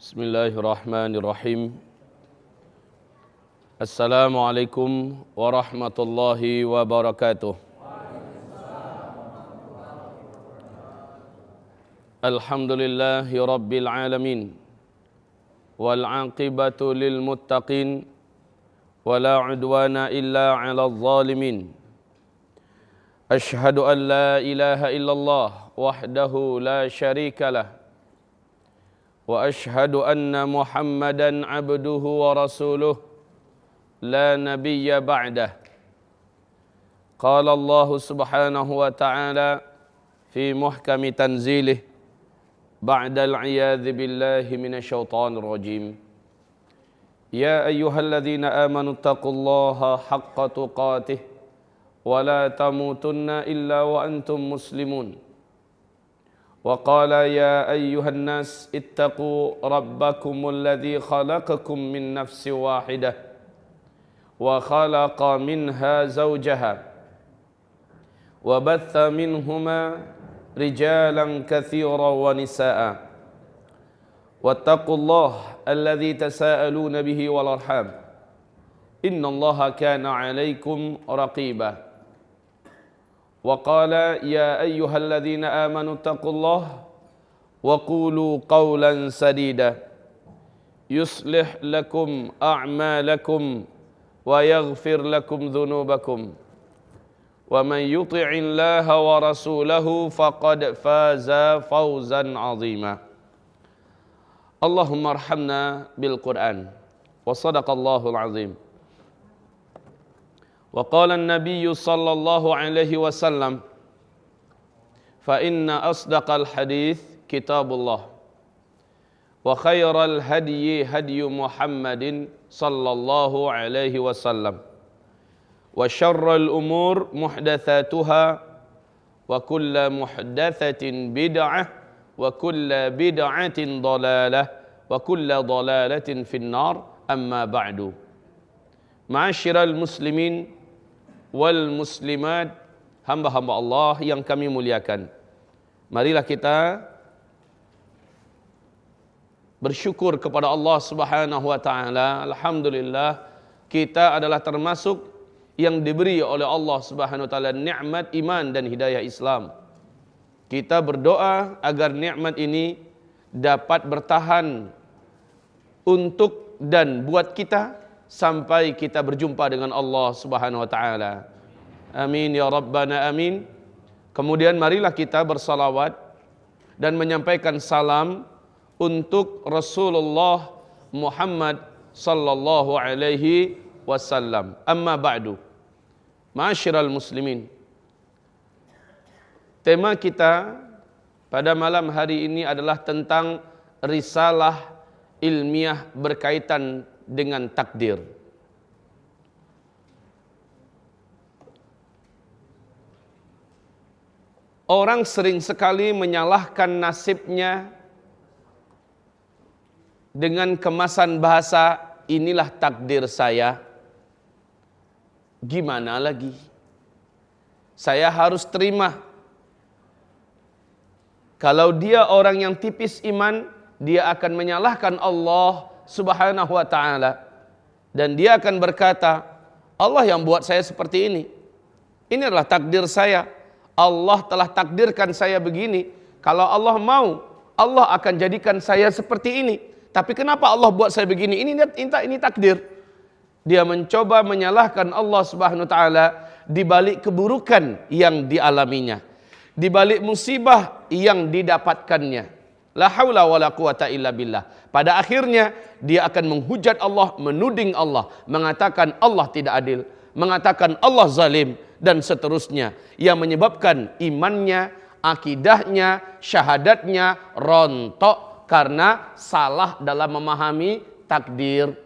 Bismillahirrahmanirrahim. Assalamualaikum warahmatullahi wabarakatuh. Alhamdulillahi rabbil alamin. Wal aqibatu lil muttaqin. Wala udwana illa 'alal zalimin. Ashhadu an la ilaha illallah wahdahu la syarikalah. Wa ashhadu anna Muhammadan abduhu wa rasuluh la nabiyya ba'dah. Qala Allah subhanahu wa ta'ala fi muhkami tanzilih ba'da al-'iyadhi billahi minasyaitanir rajim. Ya ayyuhalladzina amanu taqullaha haqqa tuqatih wa la tamutunna illa wa antum muslimun. وقال يا أيها الناس اتقوا ربكم الذي خلقكم من نفس واحدة وخلق منها زوجها وبث منهما رجالا كثيرا ونساء واتقوا الله الذي تساءلون به والأرحام إن الله كان عليكم رقيبا. وقال يا أيها الذين آمنوا اتقوا الله وقولوا قولا سديدا يصلح لكم أعمالكم ويغفر لكم ذنوبكم ومن يطع الله ورسوله فقد فاز فوزا عظيما. اللهم ارحمنا بالقرآن وصدق الله العظيم. وقال النبي صلى الله عليه وسلم فإن أصدق الحديث كتاب الله وخير الهدي هدي محمد صلى الله عليه وسلم وشر الأمور محدثاتها وكل محدثة بدعة وكل بدعة ضلالة وكل ضلالة في النار. أما بعد. Ma'asyiral muslimin wal muslimat, hamba-hamba Allah yang kami muliakan. Marilah kita bersyukur kepada Allah Subhanahu wa taala. Alhamdulillah, kita adalah termasuk yang diberi oleh Allah Subhanahu wa taala nikmat iman dan hidayah Islam. Kita berdoa agar nikmat ini dapat bertahan untuk dan buat kita sampai kita berjumpa dengan Allah Subhanahu wa taala. Amin ya rabbana amin. Kemudian marilah kita bersalawat dan menyampaikan salam untuk Rasulullah Muhammad sallallahu alaihi wasallam. Amma ba'du. Ma'asyiral muslimin. Tema kita pada malam hari ini adalah tentang risalah ilmiah berkaitan dengan takdir. Orang sering sekali menyalahkan nasibnya dengan kemasan bahasa, inilah takdir saya. Gimana lagi? Saya harus terima. Kalau dia orang yang tipis iman, dia akan menyalahkan Allah Subhanahu wa ta'ala, dan dia akan berkata, Allah yang buat saya seperti ini. Ini adalah takdir saya. Allah telah takdirkan saya begini. Kalau Allah mau, Allah akan jadikan saya seperti ini. Tapi kenapa Allah buat saya begini? Ini takdir. Dia mencoba menyalahkan Allah Subhanahu wa ta'ala di balik keburukan yang dialaminya, di balik musibah yang didapatkannya. La haula wala quwata illa billah. Pada akhirnya dia akan menghujat Allah, menuding Allah, mengatakan Allah tidak adil, mengatakan Allah zalim, dan seterusnya, yang menyebabkan imannya, akidahnya, syahadatnya rontok karena salah dalam memahami takdir.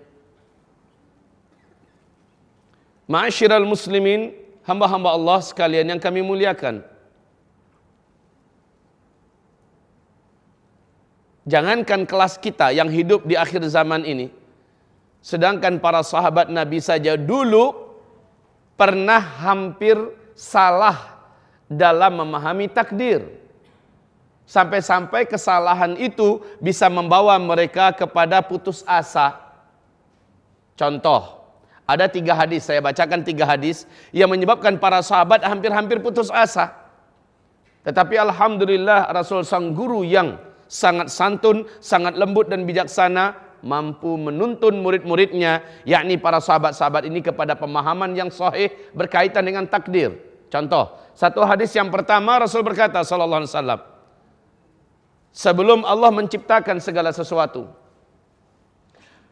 Ma'asyiral muslimin, hamba-hamba Allah sekalian yang kami muliakan. Jangankan kelas kita yang hidup di akhir zaman ini, sedangkan para sahabat Nabi saja dulu pernah hampir salah dalam memahami takdir. Sampai-sampai kesalahan itu bisa membawa mereka kepada putus asa. Contoh, ada 3 hadis, saya bacakan 3 hadis yang menyebabkan para sahabat hampir-hampir putus asa. Tetapi alhamdulillah Rasul sang guru yang sangat santun, sangat lembut dan bijaksana, mampu menuntun murid-muridnya, yakni para sahabat-sahabat ini kepada pemahaman yang sahih berkaitan dengan takdir. Contoh, satu hadis yang pertama Rasul berkata sallallahu alaihi wasallam, sebelum Allah menciptakan segala sesuatu,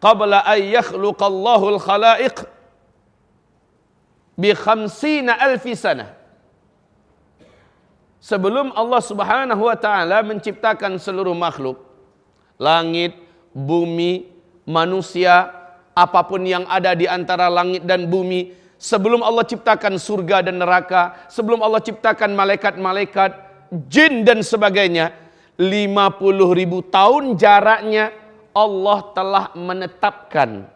qabla an yakhluqallahu al-khalaiq bi 50,000 sanah. Sebelum Allah Subhanahu wa taala menciptakan seluruh makhluk, langit, bumi, manusia, apapun yang ada di antara langit dan bumi, sebelum Allah ciptakan surga dan neraka, sebelum Allah ciptakan malaikat-malaikat, jin dan sebagainya, 50.000 tahun jaraknya Allah telah menetapkan,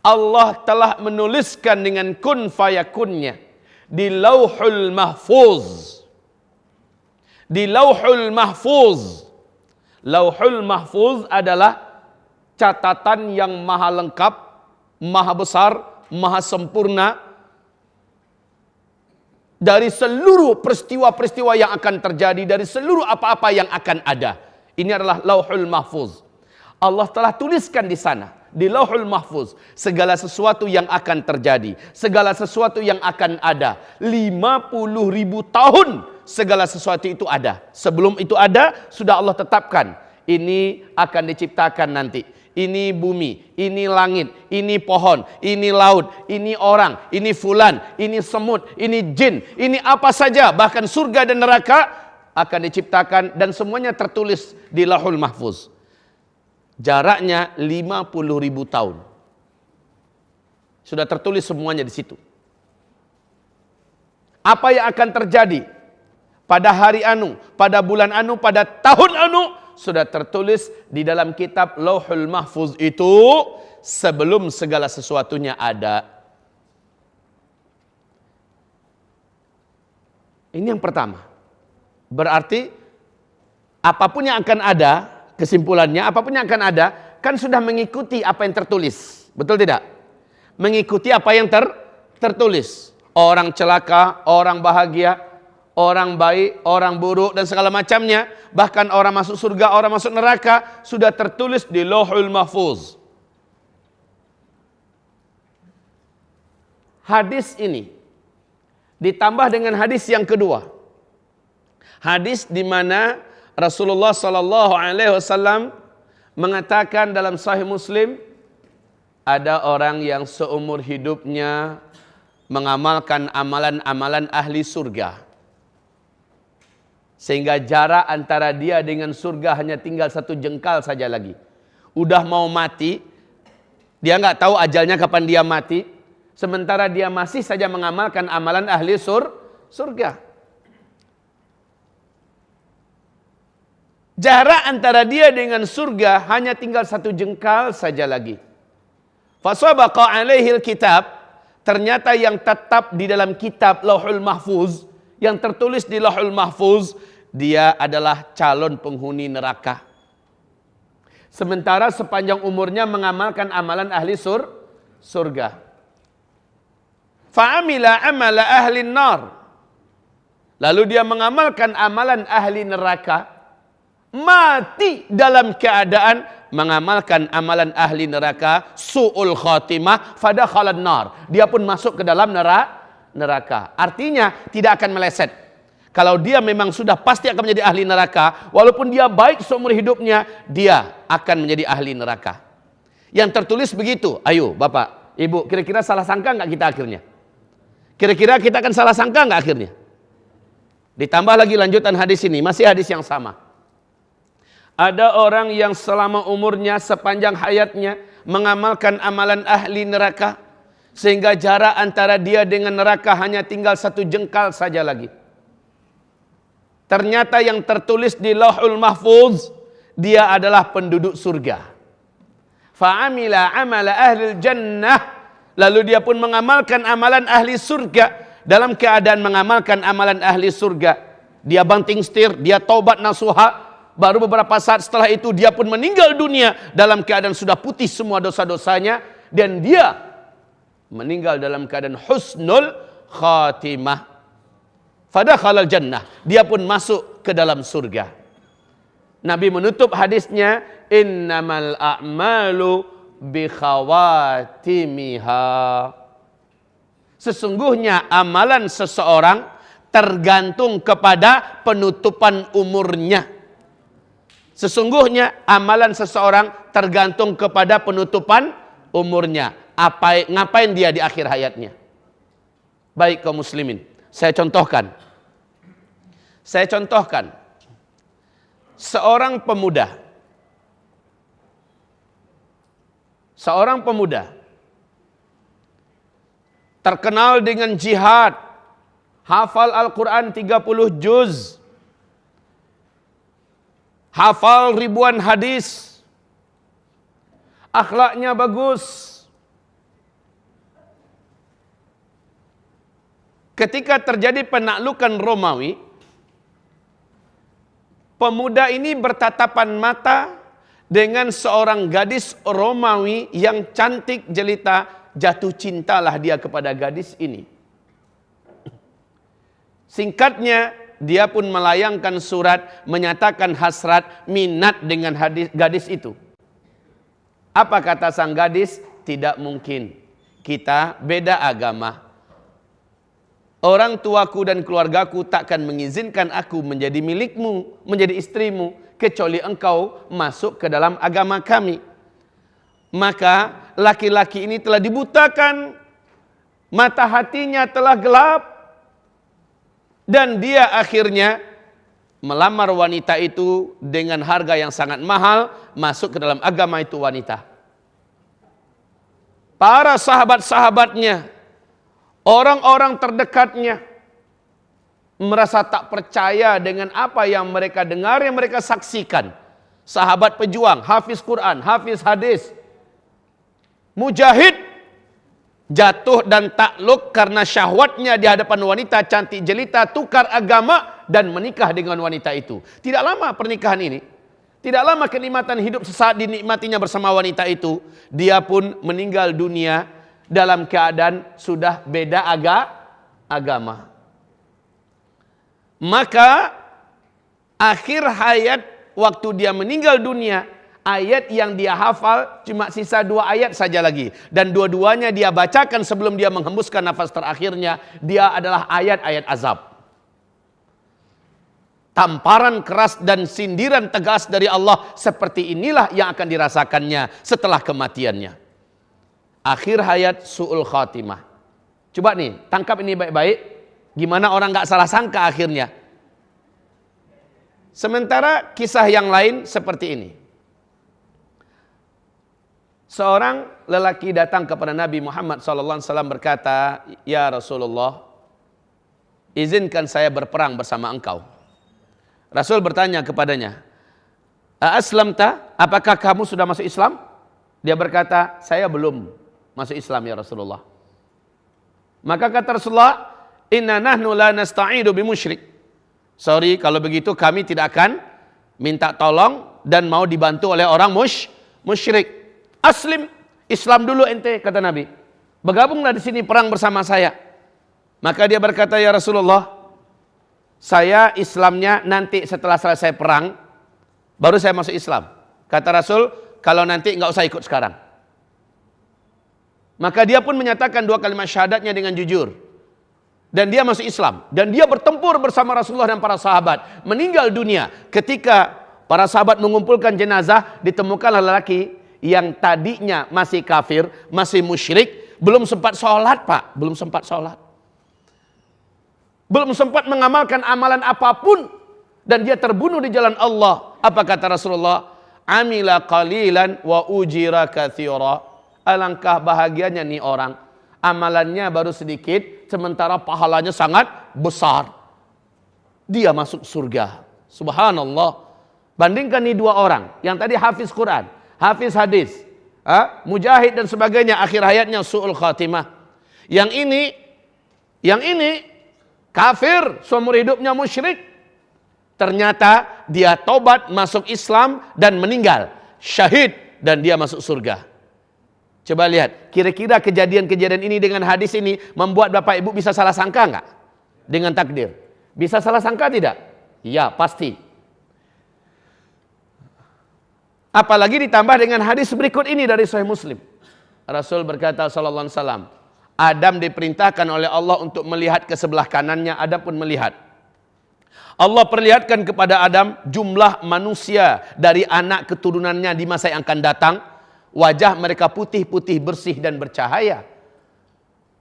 Allah telah menuliskan dengan kun fayakunnya di Lauhul Mahfuz. Di Lauhul Mahfuz. Lauhul Mahfuz adalah catatan yang maha lengkap, maha besar, maha sempurna dari seluruh peristiwa-peristiwa yang akan terjadi, dari seluruh apa-apa yang akan ada. Ini adalah Lauhul Mahfuz. Allah telah tuliskan di sana, di Lauhul Mahfuz, segala sesuatu yang akan terjadi, segala sesuatu yang akan ada. 50.000 tahun segala sesuatu itu ada. Sebelum itu ada, sudah Allah tetapkan. Ini akan diciptakan nanti. Ini bumi, ini langit, ini pohon, ini laut, ini orang, ini fulan, ini semut, ini jin, ini apa saja, bahkan surga dan neraka akan diciptakan dan semuanya tertulis di Lauhul Mahfuz. Jaraknya 50.000 tahun. Sudah tertulis semuanya di situ. Apa yang akan terjadi pada hari anu, pada bulan anu, pada tahun anu, sudah tertulis di dalam kitab Lauhul Mahfuz itu sebelum segala sesuatunya ada. Ini yang pertama. Berarti apapun yang akan ada, kesimpulannya apapun yang akan ada, kan sudah mengikuti apa yang tertulis. Betul tidak? Mengikuti apa yang tertulis. Orang celaka, orang bahagia, orang baik, orang buruk, dan segala macamnya. Bahkan orang masuk surga, orang masuk neraka, sudah tertulis di Lauhul Mahfuz. Hadis ini ditambah dengan hadis yang kedua. Hadis di mana Rasulullah sallallahu alaihi wasallam mengatakan dalam Sahih Muslim, ada orang yang seumur hidupnya mengamalkan amalan-amalan ahli surga, sehingga jarak antara dia dengan surga hanya tinggal 1 jengkal saja lagi. Udah mau mati, dia nggak tahu ajalnya kapan dia mati, sementara dia masih saja mengamalkan amalan ahli surga. Jarak antara dia dengan surga hanya tinggal 1 jengkal saja lagi. Fasabaqa alaihil kitab, ternyata yang tetap di dalam kitab Lauhul Mahfuz, yang tertulis di Lauhul Mahfuz, dia adalah calon penghuni neraka. Sementara sepanjang umurnya mengamalkan amalan ahli surga. Fa'amila amala ahli nar. Lalu dia mengamalkan amalan ahli neraka. Mati dalam keadaan mengamalkan amalan ahli neraka. Su'ul khatimah fadakhalan nar. Dia pun masuk ke dalam neraka. Artinya tidak akan meleset. Kalau dia memang sudah pasti akan menjadi ahli neraka, walaupun dia baik seumur hidupnya, dia akan menjadi ahli neraka. Yang tertulis begitu. Ayo Bapak, Ibu, kira-kira salah sangka nggak kita akhirnya? Kira-kira kita akan salah sangka nggak akhirnya? Ditambah lagi lanjutan hadis ini, masih hadis yang sama. Ada orang yang selama umurnya, sepanjang hayatnya, mengamalkan amalan ahli neraka, sehingga jarak antara dia dengan neraka hanya tinggal 1 jengkal saja lagi. Ternyata yang tertulis di Lauhul Mahfuz, dia adalah penduduk surga. Fa'amila amala ahli jannah, lalu dia pun mengamalkan amalan ahli surga. Dalam keadaan mengamalkan amalan ahli surga, dia banting setir, dia taubat nasuha, Baru beberapa saat setelah itu dia pun meninggal dunia dalam keadaan sudah putih semua dosa-dosanya, dan dia meninggal dalam keadaan husnul khatimah. Fadakhalal jannah, dia pun masuk ke dalam surga. Nabi menutup hadisnya, innamal a'malu bi khawatimiha. Sesungguhnya amalan seseorang tergantung kepada penutupan umurnya. Sesungguhnya amalan seseorang tergantung kepada penutupan umurnya. Ngapain dia di akhir hayatnya? Baik kaum muslimin, saya contohkan. Seorang pemuda terkenal dengan jihad, hafal Al-Quran 30 juz, hafal ribuan hadis, akhlaknya bagus. Ketika terjadi penaklukan Romawi, pemuda ini bertatapan mata dengan seorang gadis Romawi yang cantik jelita. Jatuh cintalah dia kepada gadis ini. Singkatnya, dia pun melayangkan surat menyatakan hasrat minat dengan gadis itu. Apa kata sang gadis? Tidak mungkin, kita beda agama. Orang tuaku dan keluargaku takkan mengizinkan aku menjadi milikmu, menjadi istrimu, kecuali engkau masuk ke dalam agama kami. Maka laki-laki ini telah dibutakan, mata hatinya telah gelap, dan dia akhirnya melamar wanita itu dengan harga yang sangat mahal, masuk ke dalam agama itu wanita. Para sahabat-sahabatnya, orang-orang terdekatnya merasa tak percaya dengan apa yang mereka dengar, yang mereka saksikan. Sahabat pejuang, hafiz Quran, hafiz hadis, mujahid, jatuh dan takluk karena syahwatnya di hadapan wanita cantik jelita, tukar agama dan menikah dengan wanita itu. Tidak lama pernikahan ini, tidak lama kenikmatan hidup sesaat dinikmatinya bersama wanita itu, dia pun meninggal dunia dalam keadaan sudah beda agama. Maka akhir hayat waktu dia meninggal dunia, ayat yang dia hafal cuma sisa 2 ayat saja lagi. Dan dua-duanya dia bacakan sebelum dia menghembuskan nafas terakhirnya. Dia adalah ayat-ayat azab. Tamparan keras dan sindiran tegas dari Allah seperti inilah yang akan dirasakannya setelah kematiannya. Akhir hayat su'ul khatimah. Coba nih, tangkap ini baik-baik. Gimana orang gak salah sangka akhirnya. Sementara kisah yang lain seperti ini. Seorang lelaki datang kepada Nabi Muhammad SAW berkata, "Ya Rasulullah, izinkan saya berperang bersama engkau." Rasul bertanya kepadanya, "Aslamta? Apakah kamu sudah masuk Islam?" Dia berkata, "Saya belum masuk Islam ya Rasulullah." Maka kata Rasulullah, "Inna nahnu la nasta'idu bimusyrik." Sorry, kalau begitu kami tidak akan minta tolong dan mau dibantu oleh orang musyrik. Aslim, Islam dulu ente, kata Nabi. Bergabunglah di sini perang bersama saya. Maka dia berkata, "Ya Rasulullah, saya Islamnya nanti setelah selesai perang, baru saya masuk Islam." Kata Rasul, "Kalau nanti nggak usah ikut sekarang." Maka dia pun menyatakan 2 kalimat syahadatnya dengan jujur. Dan dia masuk Islam. Dan dia bertempur bersama Rasulullah dan para sahabat. Meninggal dunia. Ketika para sahabat mengumpulkan jenazah, ditemukanlah lelaki yang tadinya masih kafir, masih musyrik, belum sempat sholat Pak. Belum sempat sholat. Belum sempat mengamalkan amalan apapun. Dan dia terbunuh di jalan Allah. Apa kata Rasulullah? "Amila qalilan wa ujira katsira." Alangkah bahagianya nih orang. Amalannya baru sedikit, sementara pahalanya sangat besar. Dia masuk surga. Subhanallah. Bandingkan nih 2 orang. Yang tadi hafiz Quran, hafiz hadis, mujahid dan sebagainya, akhir hayatnya su'ul khatimah. Yang ini kafir, seumur hidupnya musyrik. Ternyata dia tobat, masuk Islam dan meninggal syahid dan dia masuk surga. Coba lihat, kira-kira kejadian-kejadian ini dengan hadis ini membuat Bapak Ibu bisa salah sangka enggak dengan takdir? Bisa salah sangka tidak? Ya, pasti. Apalagi ditambah dengan hadis berikut ini dari Sahih Muslim. Rasul berkata sallallahu alaihi wasallam, Adam diperintahkan oleh Allah untuk melihat ke sebelah kanannya, Adam pun melihat. Allah perlihatkan kepada Adam jumlah manusia dari anak keturunannya di masa yang akan datang. Wajah mereka putih-putih, bersih dan bercahaya.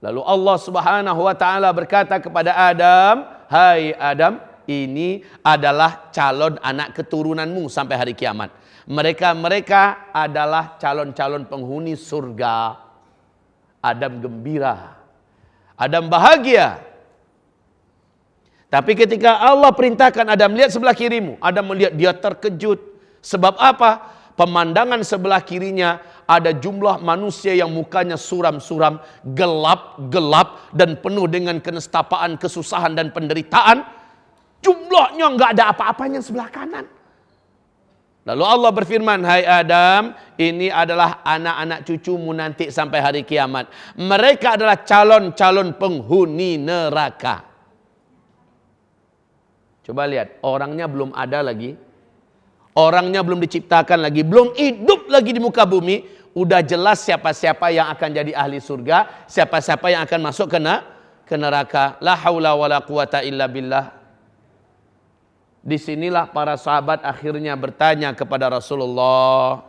Lalu Allah Subhanahu wa taala berkata kepada Adam, "Hai Adam, ini adalah calon anak keturunanmu sampai hari kiamat. Mereka adalah calon-calon penghuni surga." Adam gembira. Adam bahagia. Tapi ketika Allah perintahkan Adam lihat sebelah kirimu, Adam melihat, dia terkejut. Sebab apa? Pemandangan sebelah kirinya ada jumlah manusia yang mukanya suram-suram, gelap-gelap dan penuh dengan kenestapaan, kesusahan dan penderitaan. Jumlahnya nggak ada apa-apanya sebelah kanan. Lalu Allah berfirman, "Hai Adam, ini adalah anak-anak cucumu nanti sampai hari kiamat. Mereka adalah calon-calon penghuni neraka." Coba lihat, orangnya belum ada lagi. Orangnya belum diciptakan lagi, belum hidup lagi di muka bumi. Udah jelas siapa-siapa yang akan jadi ahli surga, siapa-siapa yang akan masuk ke neraka. La haula wala quwata illa billah. Disinilah para sahabat akhirnya bertanya kepada Rasulullah,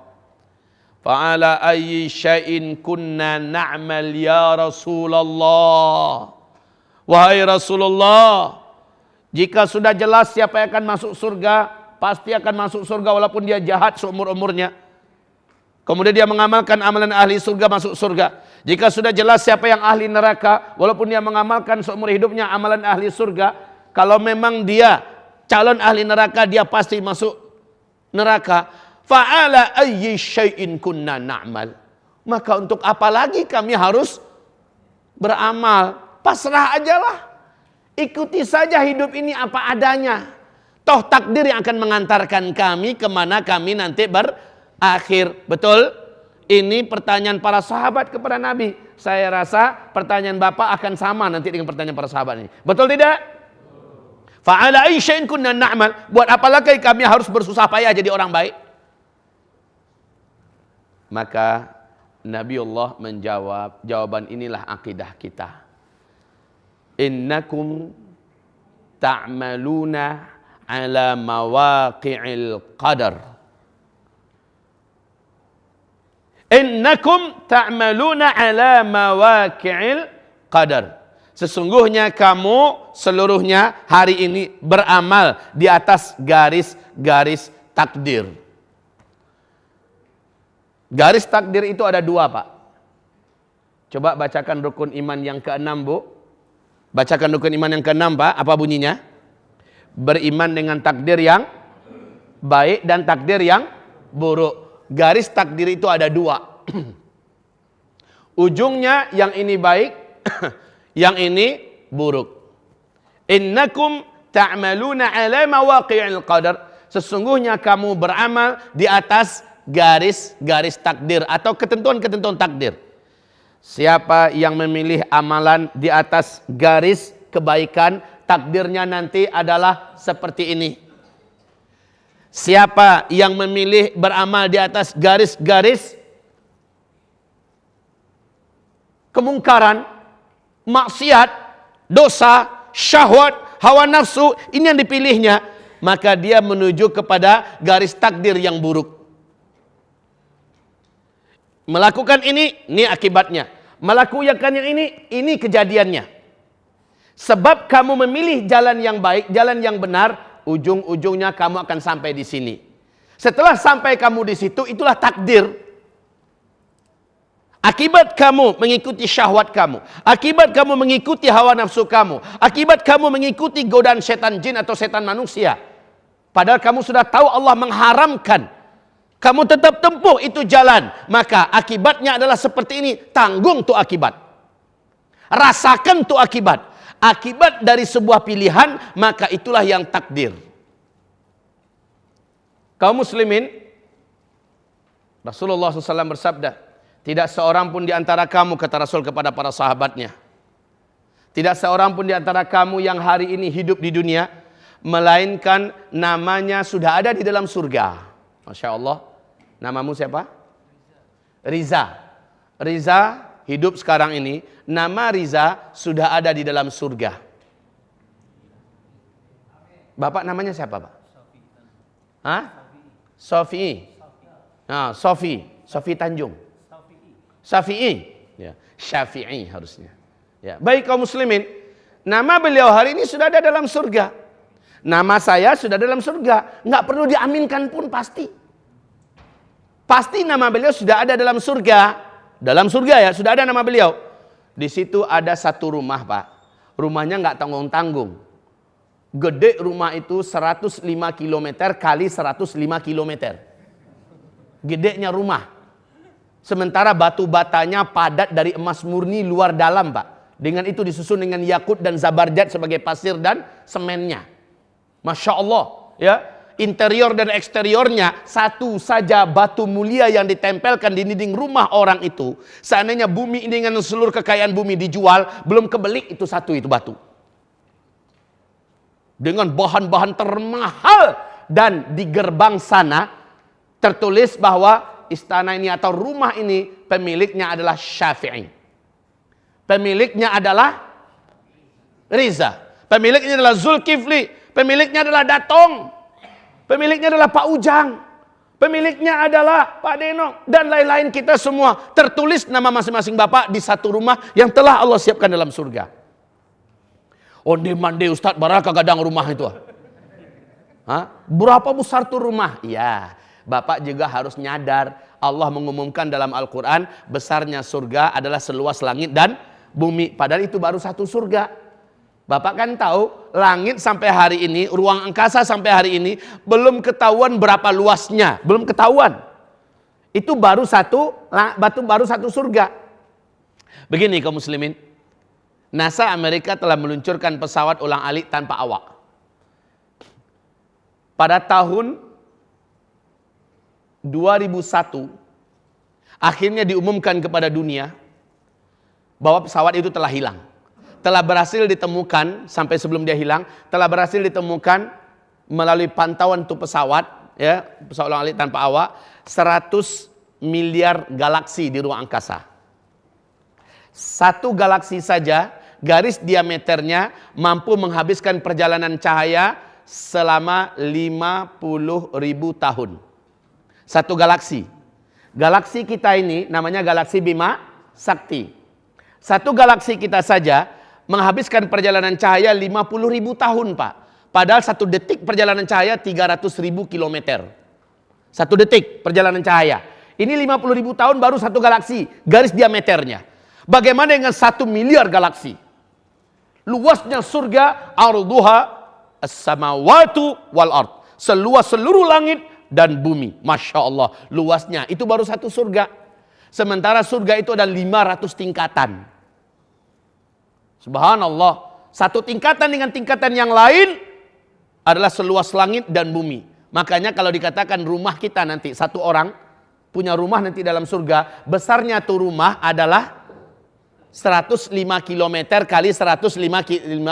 "Fa'ala ayyi syai'in kunna na'mal ya Rasulullah?" Wahai Rasulullah, jika sudah jelas siapa yang akan masuk surga, pasti akan masuk surga walaupun dia jahat seumur-umurnya. Kemudian dia mengamalkan amalan ahli surga, masuk surga. Jika sudah jelas siapa yang ahli neraka, walaupun dia mengamalkan seumur hidupnya amalan ahli surga, kalau memang dia calon ahli neraka, dia pasti masuk neraka. Fa'ala ayyi syai'in kunna na'mal. Maka untuk apa lagi kami harus beramal? Pasrah ajalah. Ikuti saja hidup ini apa adanya. Toh takdir yang akan mengantarkan kami kemana kami nanti berakhir. Betul? Ini pertanyaan para sahabat kepada Nabi. Saya rasa pertanyaan Bapak akan sama nanti dengan pertanyaan para sahabat ini. Betul tidak? Fa'ala aisya'in kunna na'mal. Buat apa lagi kami harus bersusah payah jadi orang baik? Maka Nabi Allah menjawab, jawaban inilah akidah kita. Innakum ta'maluna ala mawaqi'il qadar. Innakum ta'maluna ala mawaqi'il qadar. Sesungguhnya kamu seluruhnya hari ini beramal di atas garis-garis takdir. Garis takdir itu ada dua, Pak. Coba bacakan rukun iman yang ke-6, Bu. Bacakan rukun iman yang ke-6, Pak. Apa bunyinya? Beriman dengan takdir yang baik dan takdir yang buruk. Garis takdir itu ada dua. Ujungnya yang ini baik, yang ini buruk. Innakum ta'maluna ala mawaqi'il qadar. Sesungguhnya kamu beramal di atas garis-garis takdir atau ketentuan-ketentuan takdir. Siapa yang memilih amalan di atas garis kebaikan, takdirnya nanti adalah seperti ini. Siapa yang memilih beramal di atas garis-garis kemungkaran, maksiat, dosa, syahwat, hawa nafsu, ini yang dipilihnya, maka dia menuju kepada garis takdir yang buruk. Melakukan ini akibatnya. Melakukan yang ini kejadiannya. Sebab kamu memilih jalan yang baik, jalan yang benar, ujung-ujungnya kamu akan sampai di sini. Setelah sampai kamu di situ, itulah takdir. Akibat kamu mengikuti syahwat kamu, akibat kamu mengikuti hawa nafsu kamu, akibat kamu mengikuti godaan setan jin atau setan manusia. Padahal kamu sudah tahu Allah mengharamkan. Kamu tetap tempuh itu jalan, maka akibatnya adalah seperti ini. Tanggung tuh akibat. Rasakan tuh akibat. Akibat dari sebuah pilihan, maka itulah yang takdir. Kaum muslimin, Rasulullah SAW bersabda, tidak seorang pun di antara kamu, kata Rasul kepada para sahabatnya, tidak seorang pun di antara kamu yang hari ini hidup di dunia, melainkan namanya sudah ada di dalam surga. Masya Allah. Namamu siapa? Riza. Riza hidup sekarang ini, nama Riza sudah ada di dalam surga. Bapak namanya siapa, Pak? Hah? Sofi. Nah, Sofi Tanjung. Syafi'i. Ya, Syafi'i harusnya. Ya, baik kaum muslimin, nama beliau hari ini sudah ada dalam surga. Nama saya sudah dalam surga, nggak perlu diaminkan pun pasti. Pasti nama beliau sudah ada dalam surga. Dalam surga ya, sudah ada nama beliau. Di situ ada satu rumah, Pak. Rumahnya nggak tanggung-tanggung. Gede rumah itu 105 km kali 105 km. Gedenya rumah. Sementara batu batanya padat dari emas murni luar dalam, Pak. Dengan itu disusun dengan yakut dan zabarjat sebagai pasir dan semennya. Masya Allah, ya, interior dan eksteriornya satu saja batu mulia yang ditempelkan di dinding rumah orang itu. Seandainya bumi ini dengan seluruh kekayaan bumi dijual, belum kebeli itu satu itu batu. Dengan bahan-bahan termahal, dan di gerbang sana tertulis bahwa istana ini atau rumah ini pemiliknya adalah Syafi'i. Pemiliknya adalah Riza. Pemiliknya adalah Zulkifli. Pemiliknya adalah Datong, pemiliknya adalah Pak Ujang, pemiliknya adalah Pak Denok, dan lain-lain kita semua. Tertulis nama masing-masing bapak di satu rumah yang telah Allah siapkan dalam surga. Onde-mande Ustadz Baraka gadang rumah itu. Hah? Berapa besar tuh rumah? Ya, bapak juga harus nyadar. Allah mengumumkan dalam Al-Quran, besarnya surga adalah seluas langit dan bumi. Padahal itu baru satu surga. Bapak kan tahu, langit sampai hari ini, ruang angkasa sampai hari ini, belum ketahuan berapa luasnya. Belum ketahuan. Itu baru satu surga. Begini kaum muslimin. NASA Amerika telah meluncurkan pesawat ulang-alik tanpa awak. Pada tahun 2001, akhirnya diumumkan kepada dunia bahwa pesawat itu telah hilang. Telah berhasil ditemukan, sampai sebelum dia hilang, telah berhasil ditemukan melalui pantauan tuh pesawat, ya, pesawat ulang-alik tanpa awak, 100 miliar galaksi di ruang angkasa. Satu galaksi saja, garis diameternya mampu menghabiskan perjalanan cahaya selama 50.000 tahun. Satu galaksi. Galaksi kita ini namanya galaksi Bima Sakti. Satu galaksi kita saja menghabiskan perjalanan cahaya 50.000 tahun, Pak. Padahal satu detik perjalanan cahaya 300.000 kilometer. Satu detik perjalanan cahaya. Ini 50.000 tahun baru satu galaksi, garis diameternya. Bagaimana dengan 1 miliar galaksi? Luasnya surga, arduha as-samawatu wal ard. Seluas seluruh langit dan bumi. Masya Allah, luasnya. Itu baru satu surga. Sementara surga itu ada 500 tingkatan. Subhanallah, satu tingkatan dengan tingkatan yang lain adalah seluas langit dan bumi. Makanya kalau dikatakan rumah kita nanti, satu orang punya rumah nanti dalam surga, besarnya tuh rumah adalah 105 km kali 105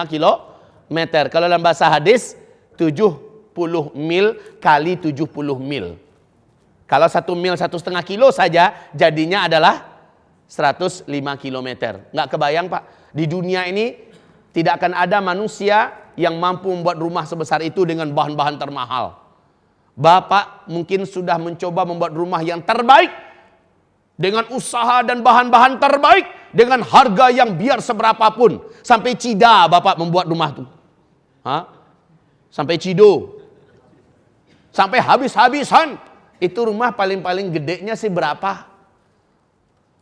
km. Kalau dalam bahasa hadis 70 mil kali 70 mil. Kalau 1 mil 1,5 kilo saja jadinya adalah 105 km. Nggak kebayang, Pak. Di dunia ini tidak akan ada manusia yang mampu membuat rumah sebesar itu dengan bahan-bahan termahal. Bapak mungkin sudah mencoba membuat rumah yang terbaik dengan usaha dan bahan-bahan terbaik dengan harga yang biar seberapapun. Sampai Cida Bapak membuat rumah itu. Hah? Sampai Cido. Sampai habis-habisan. Itu rumah paling-paling gedenya sih berapa?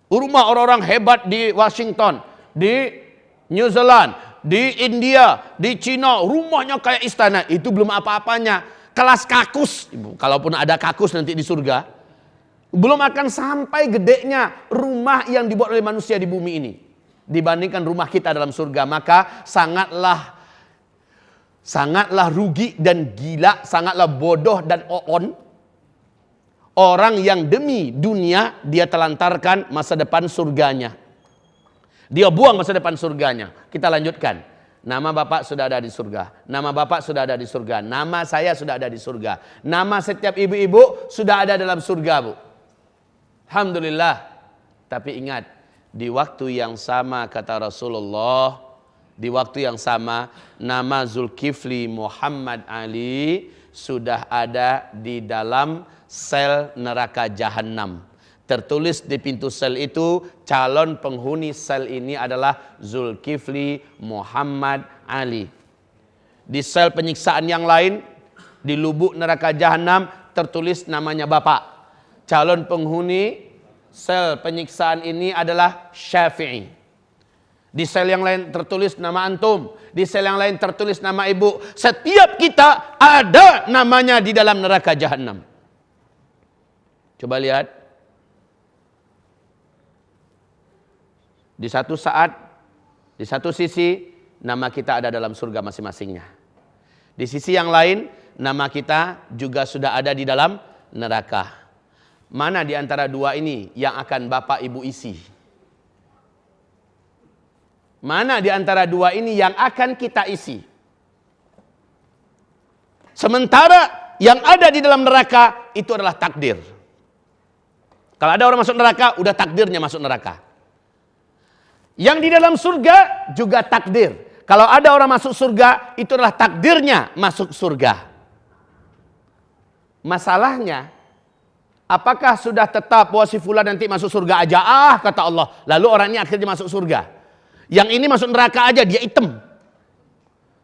Rumah orang-orang hebat di Washington, di New Zealand, di India, di Cina, rumahnya kayak istana. Itu belum apa-apanya. Kelas kakus, kalaupun ada kakus nanti di surga, belum akan sampai gedenya rumah yang dibuat oleh manusia di bumi ini dibandingkan rumah kita dalam surga. Maka sangatlah rugi dan gila, sangatlah bodoh dan oon Orang yang demi dunia dia telantarkan masa depan surganya. Dia buang masa depan surganya. Kita lanjutkan. Nama Bapak sudah ada di surga. Nama Bapak sudah ada di surga. Nama saya sudah ada di surga. Nama setiap ibu-ibu sudah ada dalam surga, Bu. Alhamdulillah. Tapi ingat, di waktu yang sama kata Rasulullah, di waktu yang sama nama Zulkifli Muhammad Ali sudah ada di dalam sel neraka Jahannam. Tertulis di pintu sel itu, calon penghuni sel ini adalah Zulkifli Muhammad Ali. Di sel penyiksaan yang lain, di lubuk neraka Jahannam, tertulis namanya Bapak. Calon penghuni sel penyiksaan ini adalah Syafi'i. Di sel yang lain tertulis nama antum. Di sel yang lain tertulis nama ibu. Setiap kita ada namanya di dalam neraka Jahannam. Coba lihat. Di satu saat, di satu sisi, nama kita ada dalam surga masing-masingnya. Di sisi yang lain, nama kita juga sudah ada di dalam neraka. Mana di antara dua ini yang akan Bapak Ibu isi? Mana di antara dua ini yang akan kita isi? Sementara yang ada di dalam neraka itu adalah takdir. Kalau ada orang masuk neraka, udah takdirnya masuk neraka. Yang di dalam surga juga takdir. Kalau ada orang masuk surga, itu adalah takdirnya masuk surga. Masalahnya, apakah sudah tetap bahwa si fulan nanti masuk surga aja? Kata Allah. Lalu orang ini akhirnya masuk surga. Yang ini masuk neraka aja, dia hitam.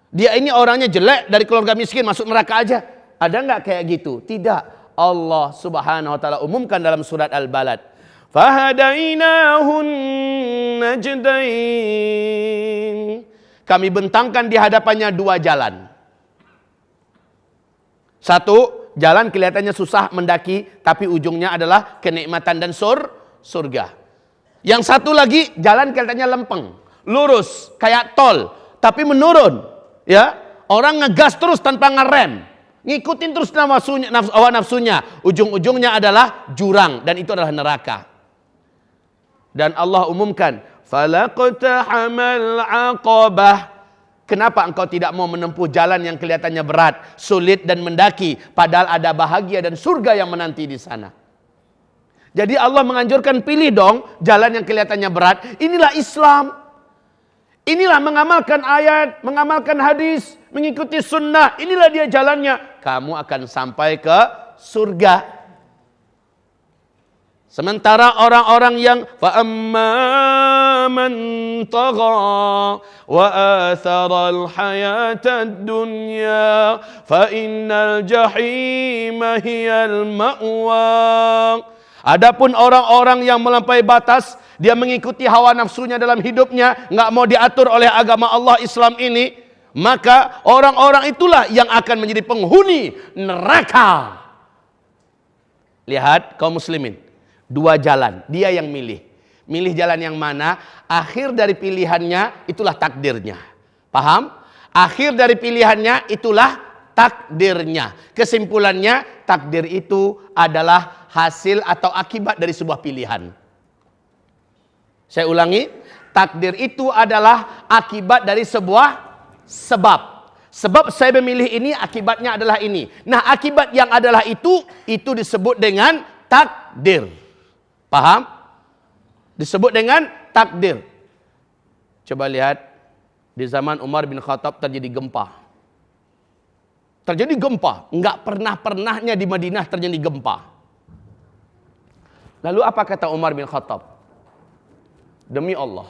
Dia ini orangnya jelek, dari keluarga miskin, masuk neraka aja. Ada nggak kayak gitu? Tidak. Allah Subhanahu wa taala umumkan dalam surat Al-Balad. Fahadainahun najdain. Kami bentangkan di hadapannya dua jalan. Satu, jalan kelihatannya susah mendaki, tapi ujungnya adalah kenikmatan dan surga. Yang satu lagi, jalan kelihatannya lempeng, lurus, kayak tol, tapi menurun. Ya, orang ngegas terus tanpa ngerem, ngikutin terus hawa nafsunya. Ujung-ujungnya adalah jurang, dan itu adalah neraka. Dan Allah umumkan, falaqtahamal aqabah. Kenapa engkau tidak mau menempuh jalan yang kelihatannya berat, sulit dan mendaki, padahal ada bahagia dan surga yang menanti di sana. Jadi Allah menganjurkan, pilih dong jalan yang kelihatannya berat. Inilah Islam. Inilah mengamalkan ayat, mengamalkan hadis, mengikuti sunnah. Inilah dia jalannya. Kamu akan sampai ke surga. Sementara orang-orang yang فَأَمَّا مَنْ طَغَى وَآثَرَ الْحَيَاةَ الدُّنْيَا فَإِنَّ الْجَحِيمَ هِيَ الْمَأْوَى. Adapun orang-orang yang melampaui batas, dia mengikuti hawa nafsunya dalam hidupnya, nggak mau diatur oleh agama Allah Islam ini, maka orang-orang itulah yang akan menjadi penghuni neraka. Lihat kaum muslimin, dua jalan, dia yang milih. Milih jalan yang mana? Akhir dari pilihannya itulah takdirnya. Paham? Akhir dari pilihannya itulah takdirnya. Kesimpulannya, takdir itu adalah hasil atau akibat dari sebuah pilihan. Saya ulangi, takdir itu adalah akibat dari sebuah sebab. Sebab saya memilih ini, akibatnya adalah ini. Nah, akibat yang adalah itu disebut dengan takdir. Paham? Disebut dengan takdir. Coba lihat, di zaman Umar bin Khattab terjadi gempa. Terjadi gempa, enggak pernah-pernahnya di Madinah terjadi gempa. Lalu apa kata Umar bin Khattab? Demi Allah,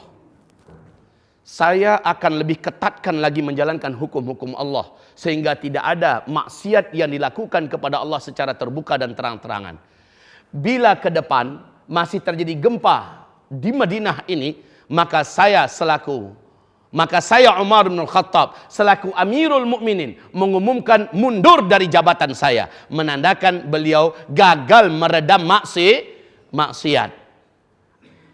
saya akan lebih ketatkan lagi menjalankan hukum-hukum Allah, sehingga tidak ada maksiat yang dilakukan kepada Allah secara terbuka dan terang-terangan. Bila ke depan masih terjadi gempa di Madinah ini, maka saya Umar bin Khattab selaku Amirul Mukminin mengumumkan mundur dari jabatan saya, menandakan beliau gagal meredam maksiat.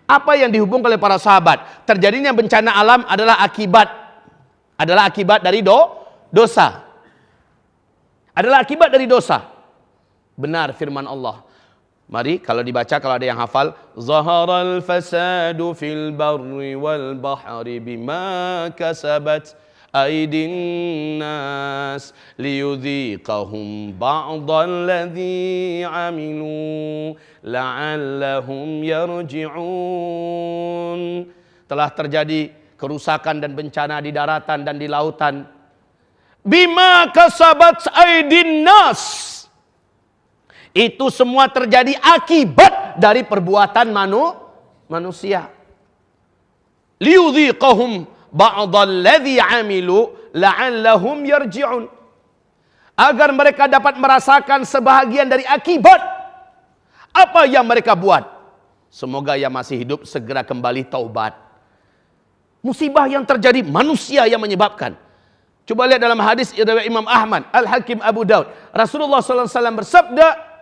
Apa yang dihubungkan oleh para sahabat? Terjadinya bencana alam adalah akibat dari dosa. Adalah akibat dari dosa. Benar firman Allah. Mari kalau dibaca, kalau ada yang hafal, zaharal fasadu fil barri wal bahri bima kasabat aydin nas liyudhiqahum ba'dal ladzi amilu la'allahum yarji'un. Telah terjadi kerusakan dan bencana di daratan dan di lautan. Bima kasabat aydin nas. Itu semua terjadi akibat dari perbuatan manusia. Liyudhiqahum ba'dal ladzi 'amilu la'allahum yarji'un. Agar mereka dapat merasakan sebahagian dari akibat apa yang mereka buat. Semoga yang masih hidup segera kembali taubat. Musibah yang terjadi manusia yang menyebabkan. Coba lihat dalam hadis riwayat Imam Ahmad, Al-Hakim, Abu Daud. Rasulullah SAW bersabda,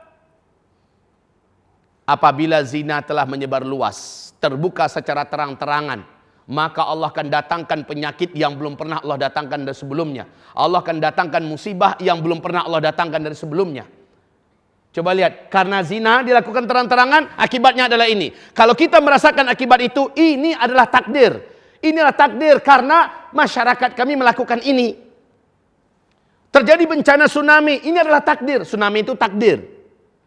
apabila zina telah menyebar luas, terbuka secara terang-terangan, maka Allah akan datangkan penyakit yang belum pernah Allah datangkan dari sebelumnya. Allah akan datangkan musibah yang belum pernah Allah datangkan dari sebelumnya. Coba lihat, karena zina dilakukan terang-terangan, akibatnya adalah ini. Kalau kita merasakan akibat itu, ini adalah takdir. Inilah takdir karena masyarakat kami melakukan ini. Terjadi bencana tsunami, ini adalah takdir. Tsunami itu takdir.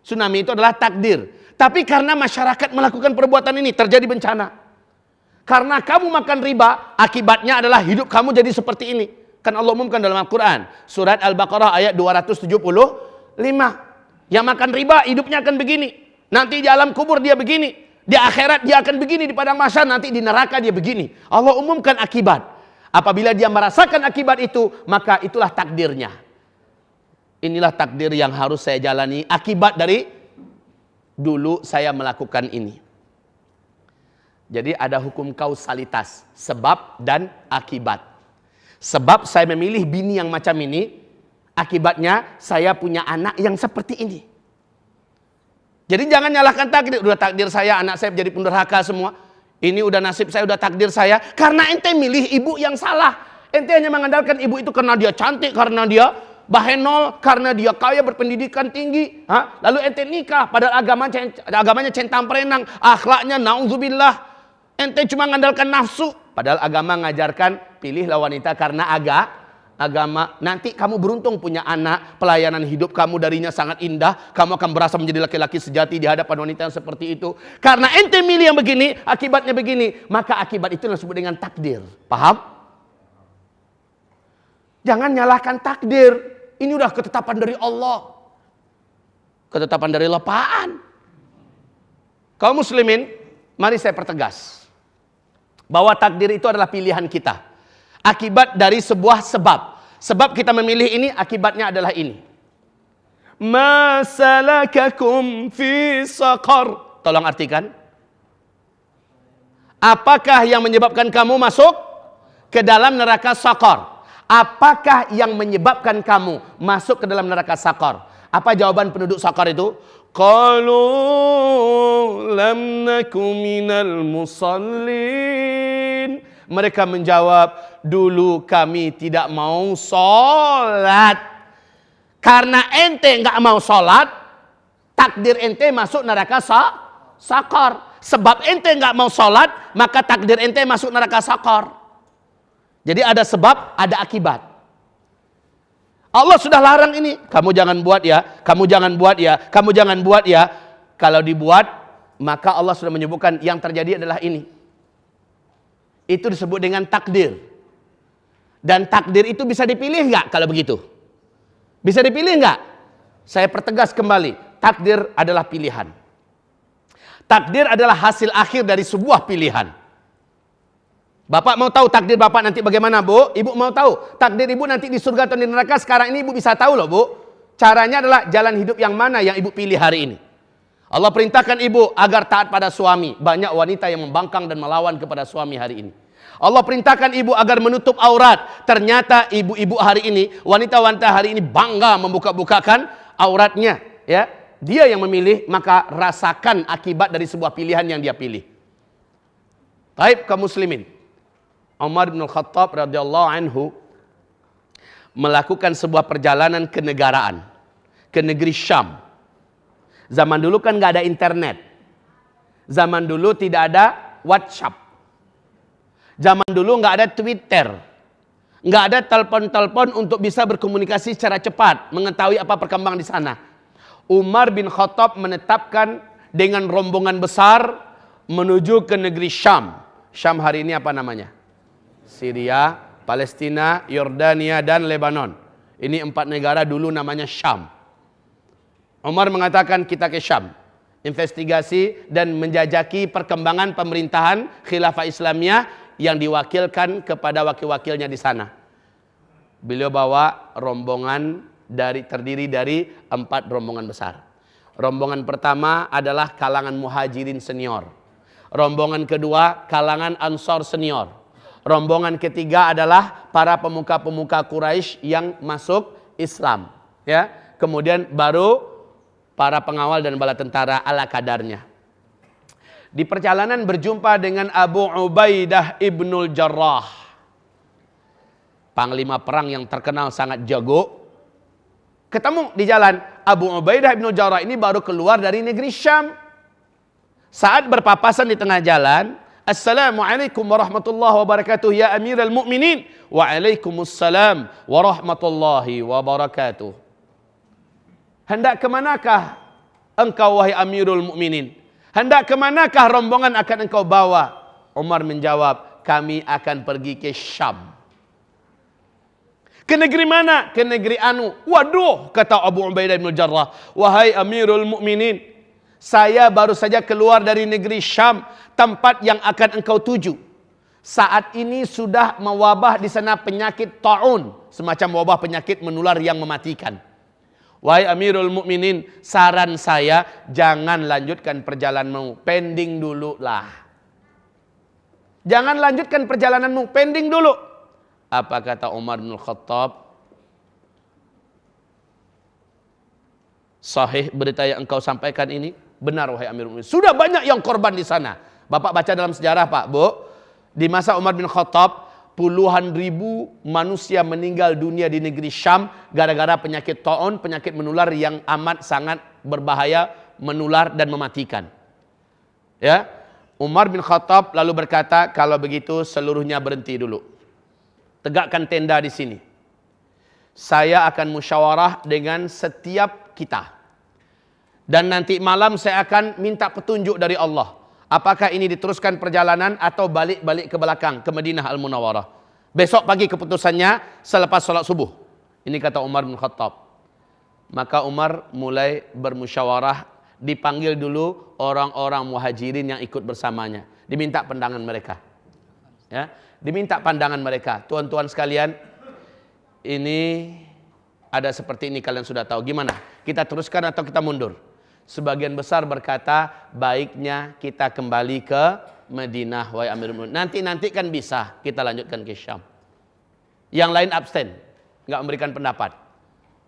Tsunami itu adalah takdir. Tapi karena masyarakat melakukan perbuatan ini, terjadi bencana. Karena kamu makan riba, akibatnya adalah hidup kamu jadi seperti ini. Kan Allah umumkan dalam Al-Quran. Surat Al-Baqarah ayat 275. Yang makan riba, hidupnya akan begini. Nanti di alam kubur dia begini. Di akhirat dia akan begini. Di padang mahsyar, nanti di neraka dia begini. Allah umumkan akibat. Apabila dia merasakan akibat itu, maka itulah takdirnya. Inilah takdir yang harus saya jalani. Akibat dari dulu saya melakukan ini. Jadi ada hukum kausalitas, sebab dan akibat. Sebab saya memilih bini yang macam ini, akibatnya saya punya anak yang seperti ini. Jadi jangan nyalahkan takdir. Udah takdir saya, anak saya jadi pendurhaka semua. Ini udah nasib saya, udah takdir saya. Karena ente milih ibu yang salah. Ente hanya mengandalkan ibu itu karena dia cantik, karena dia bahenol, karena dia kaya, berpendidikan tinggi. Lalu ente nikah, padahal agamanya centang perenang, akhlaknya naudzubillah. Ente cuma mengandalkan nafsu, padahal agama ngajarkan pilihlah wanita karena agama. Nanti kamu beruntung punya anak, pelayanan hidup kamu darinya sangat indah, kamu akan berasa menjadi laki-laki sejati di hadapan wanita yang seperti itu. Karena ente milih yang begini, akibatnya begini, maka akibat itu disebut dengan takdir. Paham? Jangan nyalahkan takdir. Ini udah ketetapan dari Allah. Ketetapan dari Allah apaan? Kaum muslimin, mari saya pertegas bahwa takdir itu adalah pilihan kita. Akibat dari sebuah sebab. Sebab kita memilih ini, akibatnya adalah ini. Ma salakakum fi saqar. Tolong artikan. Apakah yang menyebabkan kamu masuk ke dalam neraka saqar? Apakah yang menyebabkan kamu masuk ke dalam neraka saqar? Apa jawaban penduduk saqar itu? Qalu lam naku minal musallin. Mereka menjawab, dulu kami tidak mau sholat. Karena ente nggak mau sholat, takdir ente masuk neraka saqar. Sebab ente nggak mau sholat, maka takdir ente masuk neraka saqar. Jadi ada sebab, ada akibat. Allah sudah larang ini. Kamu jangan buat ya, kamu jangan buat ya, kamu jangan buat ya. Kalau dibuat, maka Allah sudah menyebutkan yang terjadi adalah ini. Itu disebut dengan takdir. Dan takdir itu bisa dipilih nggak kalau begitu? Bisa dipilih nggak? Saya pertegas kembali. Takdir adalah pilihan. Takdir adalah hasil akhir dari sebuah pilihan. Bapak mau tahu takdir bapak nanti bagaimana, Bu? Ibu mau tahu takdir ibu nanti di surga atau di neraka? Sekarang ini ibu bisa tahu loh, Bu. Caranya adalah jalan hidup yang mana yang ibu pilih hari ini. Allah perintahkan ibu agar taat pada suami. Banyak wanita yang membangkang dan melawan kepada suami hari ini. Allah perintahkan ibu agar menutup aurat. Ternyata ibu-ibu hari ini, wanita-wanita hari ini bangga membuka-bukakan auratnya. Ya, dia yang memilih, maka rasakan akibat dari sebuah pilihan yang dia pilih. Baik, kaum muslimin. Umar bin Khattab radhiyallahu anhu melakukan sebuah perjalanan kenegaraan ke negeri Syam. Zaman dulu kan nggak ada internet. Zaman dulu tidak ada WhatsApp. Zaman dulu nggak ada Twitter. Nggak ada telepon-telepon untuk bisa berkomunikasi secara cepat, mengetahui apa perkembangan di sana. Umar bin Khattab menetapkan dengan rombongan besar menuju ke negeri Syam. Syam hari ini apa namanya? Syria, Palestina, Yordania, dan Lebanon. Ini 4 negara dulu namanya Syam. Umar mengatakan kita ke Syam, investigasi dan menjajaki perkembangan pemerintahan khilafah Islamiyah yang diwakilkan kepada wakil-wakilnya di sana. Beliau bawa rombongan terdiri dari 4 rombongan besar. Rombongan pertama adalah kalangan muhajirin senior. Rombongan kedua kalangan ansor senior. Rombongan ketiga adalah para pemuka-pemuka Quraisy yang masuk Islam. Ya, kemudian baru para pengawal dan bala tentara ala kadarnya. Di perjalanan berjumpa dengan Abu Ubaidah ibnul Jarrah, panglima perang yang terkenal sangat jago. Ketemu di jalan. Abu Ubaidah ibnul Jarrah ini baru keluar dari negeri Syam. Saat berpapasan di tengah jalan, Assalamualaikum warahmatullahi wabarakatuh ya Amirul Mukminin. Waalaikumsalam warahmatullahi wabarakatuh. Hendak kemanakah engkau wahai Amirul Mukminin? Hendak kemanakah rombongan akan engkau bawa? Umar menjawab, kami akan pergi ke Syam. Ke negeri mana? Ke negeri Anu. Waduh, kata Abu Ubaidah bin Jarrah, wahai Amirul Mukminin, saya baru saja keluar dari negeri Syam, tempat yang akan engkau tuju. Saat ini sudah mewabah di sana penyakit ta'un, semacam wabah penyakit menular yang mematikan. Wahai Amirul Mukminin, saran saya jangan lanjutkan perjalananmu, pending dulu lah. Jangan lanjutkan perjalananmu, pending dulu. Apa kata Umar bin Khattab? Sahih berita yang engkau sampaikan ini? Benar wahai Amirul Mukminin. Sudah banyak yang korban di sana. Bapak baca dalam sejarah Pak, Bu. Di masa Umar bin Khattab, puluhan ribu manusia meninggal dunia di negeri Syam gara-gara penyakit ta'un, penyakit menular yang amat sangat berbahaya, menular dan mematikan. Ya, Umar bin Khattab lalu berkata, kalau begitu seluruhnya berhenti dulu. Tegakkan tenda di sini. Saya akan musyawarah dengan setiap kita. Dan nanti malam saya akan minta petunjuk dari Allah. Apakah ini diteruskan perjalanan atau balik-balik ke belakang ke Madinah Al-Munawwarah. Besok pagi keputusannya selepas sholat subuh. Ini kata Umar bin Khattab. Maka Umar mulai bermusyawarah. Dipanggil dulu orang-orang muhajirin yang ikut bersamanya. Diminta pandangan mereka. Ya, diminta pandangan mereka. Tuan-tuan sekalian, ini ada seperti ini, kalian sudah tahu. Gimana? Kita teruskan atau kita mundur? Sebagian besar berkata, baiknya kita kembali ke Madinah, wahai Amirul Mukminin. Nanti kan bisa kita lanjutkan ke Syam. Yang lain abstain, nggak memberikan pendapat.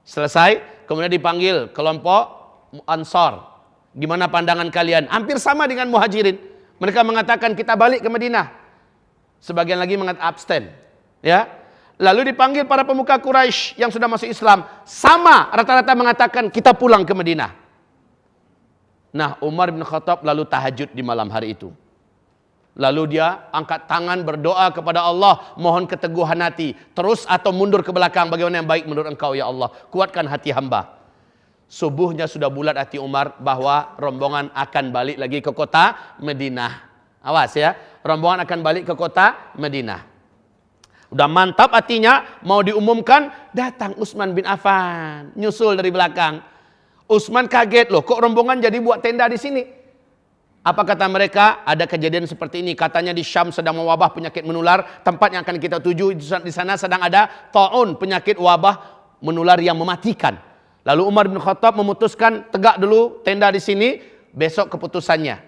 Selesai, kemudian dipanggil kelompok Ansar. Gimana pandangan kalian? Hampir sama dengan Muhajirin. Mereka mengatakan kita balik ke Madinah. Sebagian lagi mengatakan abstain. Ya. Lalu dipanggil para pemuka Quraisy yang sudah masuk Islam. Sama, rata-rata mengatakan kita pulang ke Madinah. Nah, Umar bin Khattab lalu tahajud di malam hari itu. Lalu dia angkat tangan berdoa kepada Allah, mohon keteguhan hati, terus atau mundur ke belakang, bagaimana yang baik menurut engkau ya Allah, kuatkan hati hamba. Subuhnya sudah bulat hati Umar bahwa rombongan akan balik lagi ke kota Madinah. Awas ya, rombongan akan balik ke kota Madinah. Udah mantap hatinya, mau diumumkan, datang Utsman bin Affan, nyusul dari belakang. Utsman kaget, loh kok rombongan jadi buat tenda di sini? Apa kata mereka? Ada kejadian seperti ini. Katanya di Syam sedang mewabah penyakit menular. Tempat yang akan kita tuju di sana sedang ada ta'un, penyakit wabah menular yang mematikan. Lalu Umar bin Khattab memutuskan tegak dulu tenda di sini. Besok keputusannya.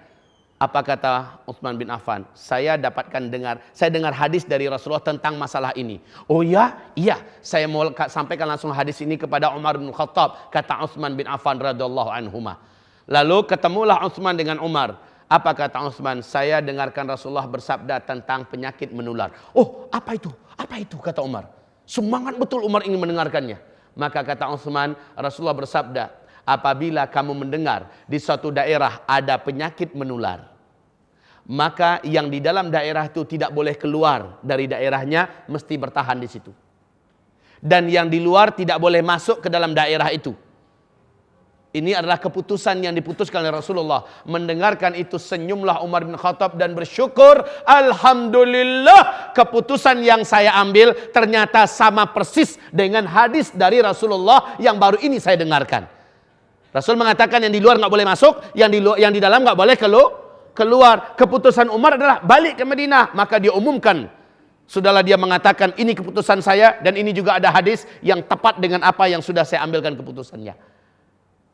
Apa kata Utsman bin Affan? Saya dengar hadis dari Rasulullah tentang masalah ini. Oh ya? Iya. Saya mau sampaikan langsung hadis ini kepada Umar bin Khattab. Kata Utsman bin Affan radhiyallahu anhuma. Lalu ketemulah Utsman dengan Umar. Apa kata Utsman? Saya dengarkan Rasulullah bersabda tentang penyakit menular. Oh, apa itu? Apa itu? Kata Umar. Semangat betul Umar ingin mendengarkannya. Maka kata Utsman, Rasulullah bersabda, apabila kamu mendengar di suatu daerah ada penyakit menular, maka yang di dalam daerah itu tidak boleh keluar dari daerahnya, mesti bertahan di situ. Dan yang di luar tidak boleh masuk ke dalam daerah itu. Ini adalah keputusan yang diputuskan oleh Rasulullah. Mendengarkan itu senyumlah Umar bin Khattab dan bersyukur, alhamdulillah keputusan yang saya ambil ternyata sama persis dengan hadis dari Rasulullah yang baru ini saya dengarkan. Rasul mengatakan yang di luar nggak boleh masuk, yang di dalam nggak boleh keluar. Keputusan Umar adalah balik ke Madinah, maka dia umumkan. Sudahlah dia mengatakan ini keputusan saya dan ini juga ada hadis yang tepat dengan apa yang sudah saya ambilkan keputusannya.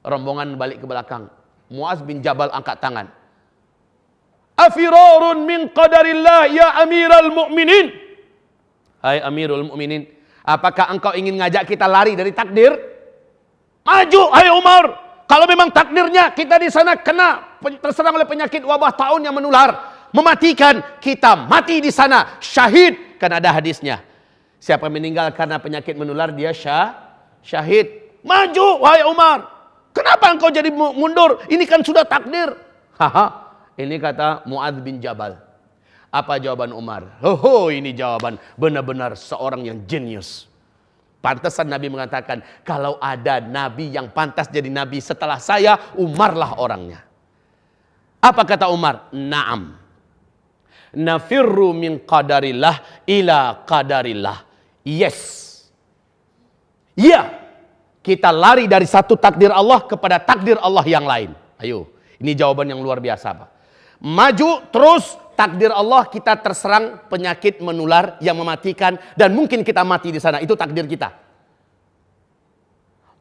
Rombongan balik ke belakang. Muaz bin Jabal angkat tangan. Afirarun min qadarillah ya amiral mu'minin. Hai amirul mu'minin, apakah engkau ingin ngajak kita lari dari takdir? Maju hai Umar. Kalau memang takdirnya kita di sana kena terserang oleh penyakit wabah taun yang menular, mematikan, kita mati di sana, syahid. Kan ada hadisnya. Siapa meninggal karena penyakit menular dia syahid. Maju wahai Umar. Kenapa engkau jadi mundur? Ini kan sudah takdir. Haha. Ini kata Muadz bin Jabal. Apa jawaban Umar? Ini jawaban benar-benar seorang yang jenius. Pantasan Nabi mengatakan, kalau ada Nabi yang pantas jadi Nabi setelah saya, Umarlah orangnya. Apa kata Umar? Naam. Nafirru min qadarillah ila qadarillah. Yes. Ya. Kita lari dari satu takdir Allah kepada takdir Allah yang lain. Ayo, ini jawaban yang luar biasa, Pak. Maju terus, takdir Allah kita terserang penyakit menular yang mematikan dan mungkin kita mati di sana. Itu takdir kita.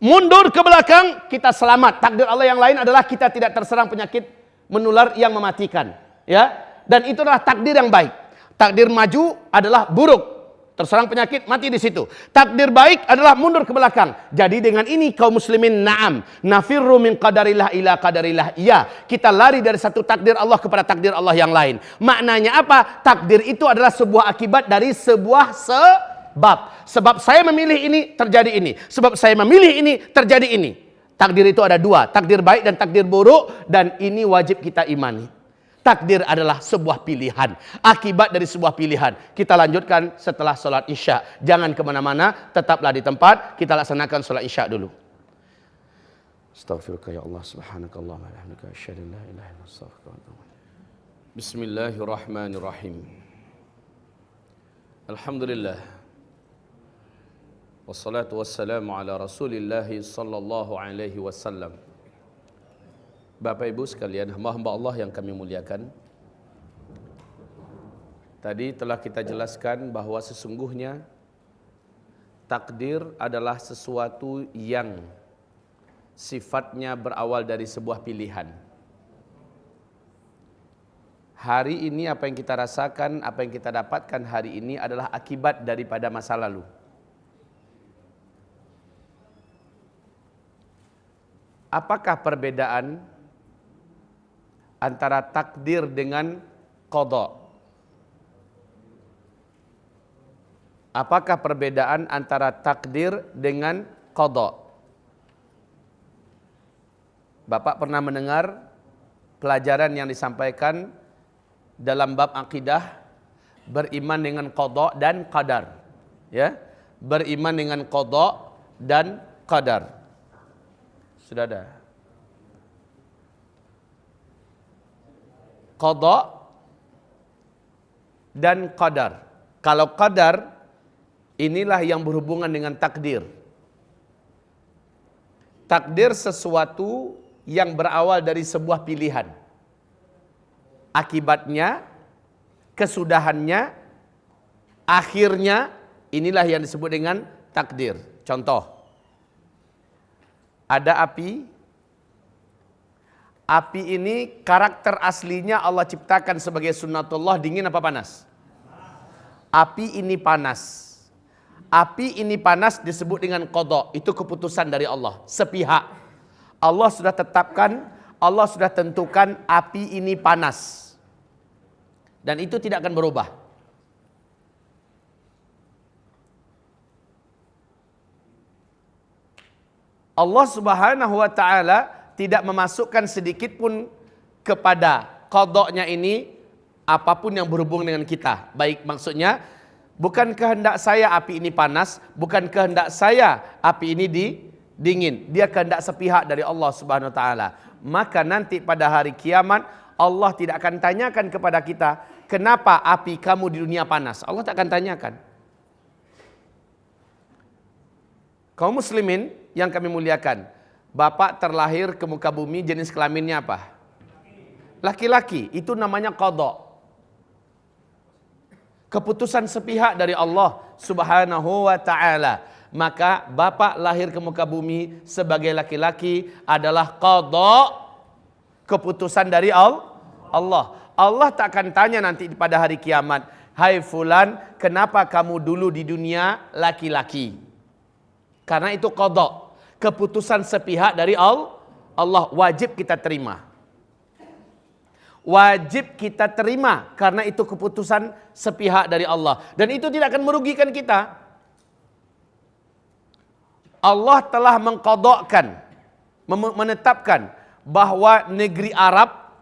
Mundur ke belakang, kita selamat. Takdir Allah yang lain adalah kita tidak terserang penyakit menular yang mematikan. Ya, dan itu adalah takdir yang baik. Takdir maju adalah buruk. Terserang penyakit, mati di situ. Takdir baik adalah mundur ke belakang. Jadi dengan ini kaum muslimin, na'am. Nafirru min qadarillah ila qadarillah. Iya, kita lari dari satu takdir Allah kepada takdir Allah yang lain. Maknanya apa? Takdir itu adalah sebuah akibat dari sebuah sebab. Sebab saya memilih ini, terjadi ini. Sebab saya memilih ini, terjadi ini. Takdir itu ada dua. Takdir baik dan takdir buruk. Dan ini wajib kita imani. Takdir adalah sebuah pilihan, akibat dari sebuah pilihan. Kita lanjutkan setelah sholat isya. Jangan kemana-mana, tetaplah di tempat. Kita laksanakan sholat isya dulu. Astaghfirullah ya Allah, subhanakallah wa bihamdika, asyhadu an la ilaha illa anta, astaghfiruka wa atubu ilaik. Bismillahirrahmanirrahim. Alhamdulillah. Wassalatu wassalamu ala Rasulillah sallallahu alaihi wasallam. Bapak Ibu sekalian, hamba-hamba Allah yang kami muliakan. Tadi telah kita jelaskan bahwa sesungguhnya takdir adalah sesuatu yang sifatnya berawal dari sebuah pilihan. Hari ini apa yang kita rasakan, apa yang kita dapatkan hari ini adalah akibat daripada masa lalu. Apakah perbedaan antara takdir dengan qada? Apakah perbedaan antara takdir dengan qada? Bapak pernah mendengar pelajaran yang disampaikan dalam bab akidah, beriman dengan qada dan qadar. Ya, beriman dengan qada dan qadar. Sudah ada. Qada dan qadar. Kalau qadar, inilah yang berhubungan dengan takdir. Takdir sesuatu yang berawal dari sebuah pilihan. Akibatnya, kesudahannya, akhirnya, inilah yang disebut dengan takdir. Contoh, ada api. Api ini karakter aslinya Allah ciptakan sebagai sunnatullah, dingin apa panas? Api ini panas. Api ini panas disebut dengan qada. Itu keputusan dari Allah, sepihak. Allah sudah tetapkan, Allah sudah tentukan api ini panas. Dan itu tidak akan berubah. Allah Subhanahu wa taala tidak memasukkan sedikit pun kepada qadanya ini apapun yang berhubung dengan kita. Baik, maksudnya bukan kehendak saya api ini panas, bukan kehendak saya api ini dingin. Dia kehendak sepihak dari Allah Subhanahu wa taala. Maka nanti pada hari kiamat Allah tidak akan tanyakan kepada kita, kenapa api kamu di dunia panas? Allah tak akan tanyakan. Kaum muslimin yang kami muliakan, bapak terlahir ke muka bumi, jenis kelaminnya apa? Laki-laki. Itu namanya qada. Keputusan sepihak dari Allah Subhanahu wa taala. Maka bapak lahir ke muka bumi sebagai laki-laki adalah qada, keputusan dari Allah. Allah tak akan tanya nanti pada hari kiamat, hai fulan, kenapa kamu dulu di dunia laki-laki? Karena itu qada, keputusan sepihak dari Allah, wajib kita terima. Wajib kita terima karena itu keputusan sepihak dari Allah, dan itu tidak akan merugikan kita. Allah telah mengqadakkan, menetapkan bahwa negeri Arab,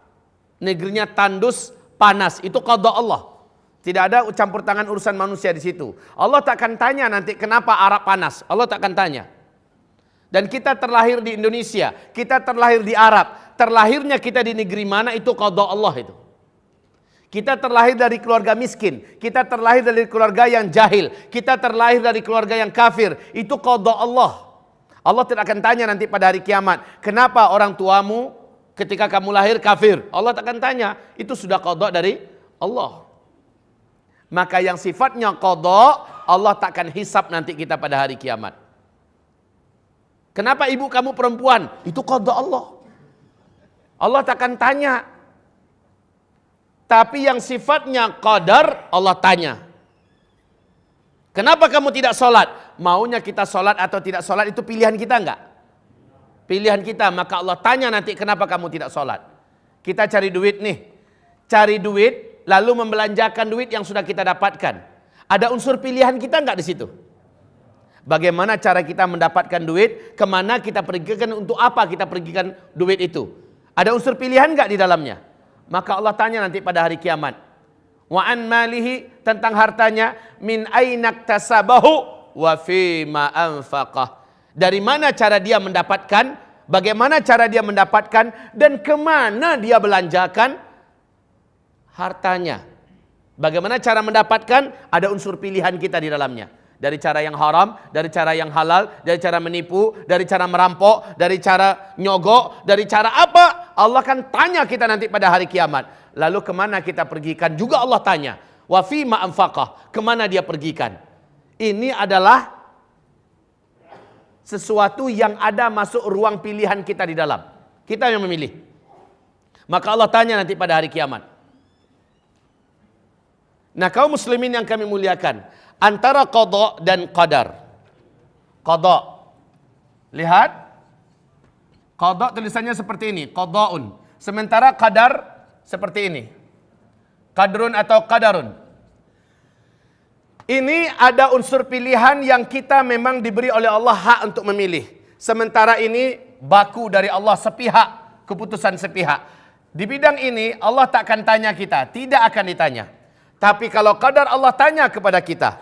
negerinya tandus, panas, itu qada Allah. Tidak ada campur tangan urusan manusia di situ. Allah tak akan tanya nanti kenapa Arab panas. Allah tak akan tanya. Dan kita terlahir di Indonesia, kita terlahir di Arab, terlahirnya kita di negeri mana itu qada Allah itu. Kita terlahir dari keluarga miskin, kita terlahir dari keluarga yang jahil, kita terlahir dari keluarga yang kafir, itu qada Allah. Allah tidak akan tanya nanti pada hari kiamat, kenapa orang tuamu ketika kamu lahir kafir? Allah tak akan tanya, itu sudah qada dari Allah. Maka yang sifatnya qada, Allah tak akan hisab nanti kita pada hari kiamat. Kenapa ibu kamu perempuan? Itu qada Allah. Allah tak akan tanya. Tapi yang sifatnya qadar, Allah tanya. Kenapa kamu tidak sholat? Maunya kita sholat atau tidak sholat itu pilihan kita enggak? Pilihan kita. Maka Allah tanya nanti kenapa kamu tidak sholat. Kita cari duit nih. Cari duit lalu membelanjakan duit yang sudah kita dapatkan. Ada unsur pilihan kita enggak di situ? Bagaimana cara kita mendapatkan duit? Kemana kita pergikan? Untuk apa kita pergikan duit itu? Ada unsur pilihan enggak di dalamnya? Maka Allah tanya nanti pada hari kiamat. Wa an malihi, tentang hartanya, min ainak tasabahu wa fima anfaqah. Dari mana cara dia mendapatkan, bagaimana cara dia mendapatkan, dan kemana dia belanjakan hartanya. Bagaimana cara mendapatkan, ada unsur pilihan kita di dalamnya. Dari cara yang haram, dari cara yang halal, dari cara menipu, dari cara merampok, dari cara nyogok, dari cara apa? Allah akan tanya kita nanti pada hari kiamat. Lalu kemana kita pergikan? Juga Allah tanya. Wa fima anfaqah, kemana dia pergikan? Ini adalah sesuatu yang ada masuk ruang pilihan kita di dalam. Kita yang memilih. Maka Allah tanya nanti pada hari kiamat. Nah, kaum muslimin yang kami muliakan, antara qada dan qadar. Qada. Lihat. Qada tulisannya seperti ini, qadaun. Sementara qadar seperti ini. Qadrun atau qadarun. Ini ada unsur pilihan yang kita memang diberi oleh Allah hak untuk memilih. Sementara ini baku dari Allah, sepihak, keputusan sepihak. Di bidang ini Allah tak akan tanya kita, tidak akan ditanya. Tapi kalau qadar Allah tanya kepada kita,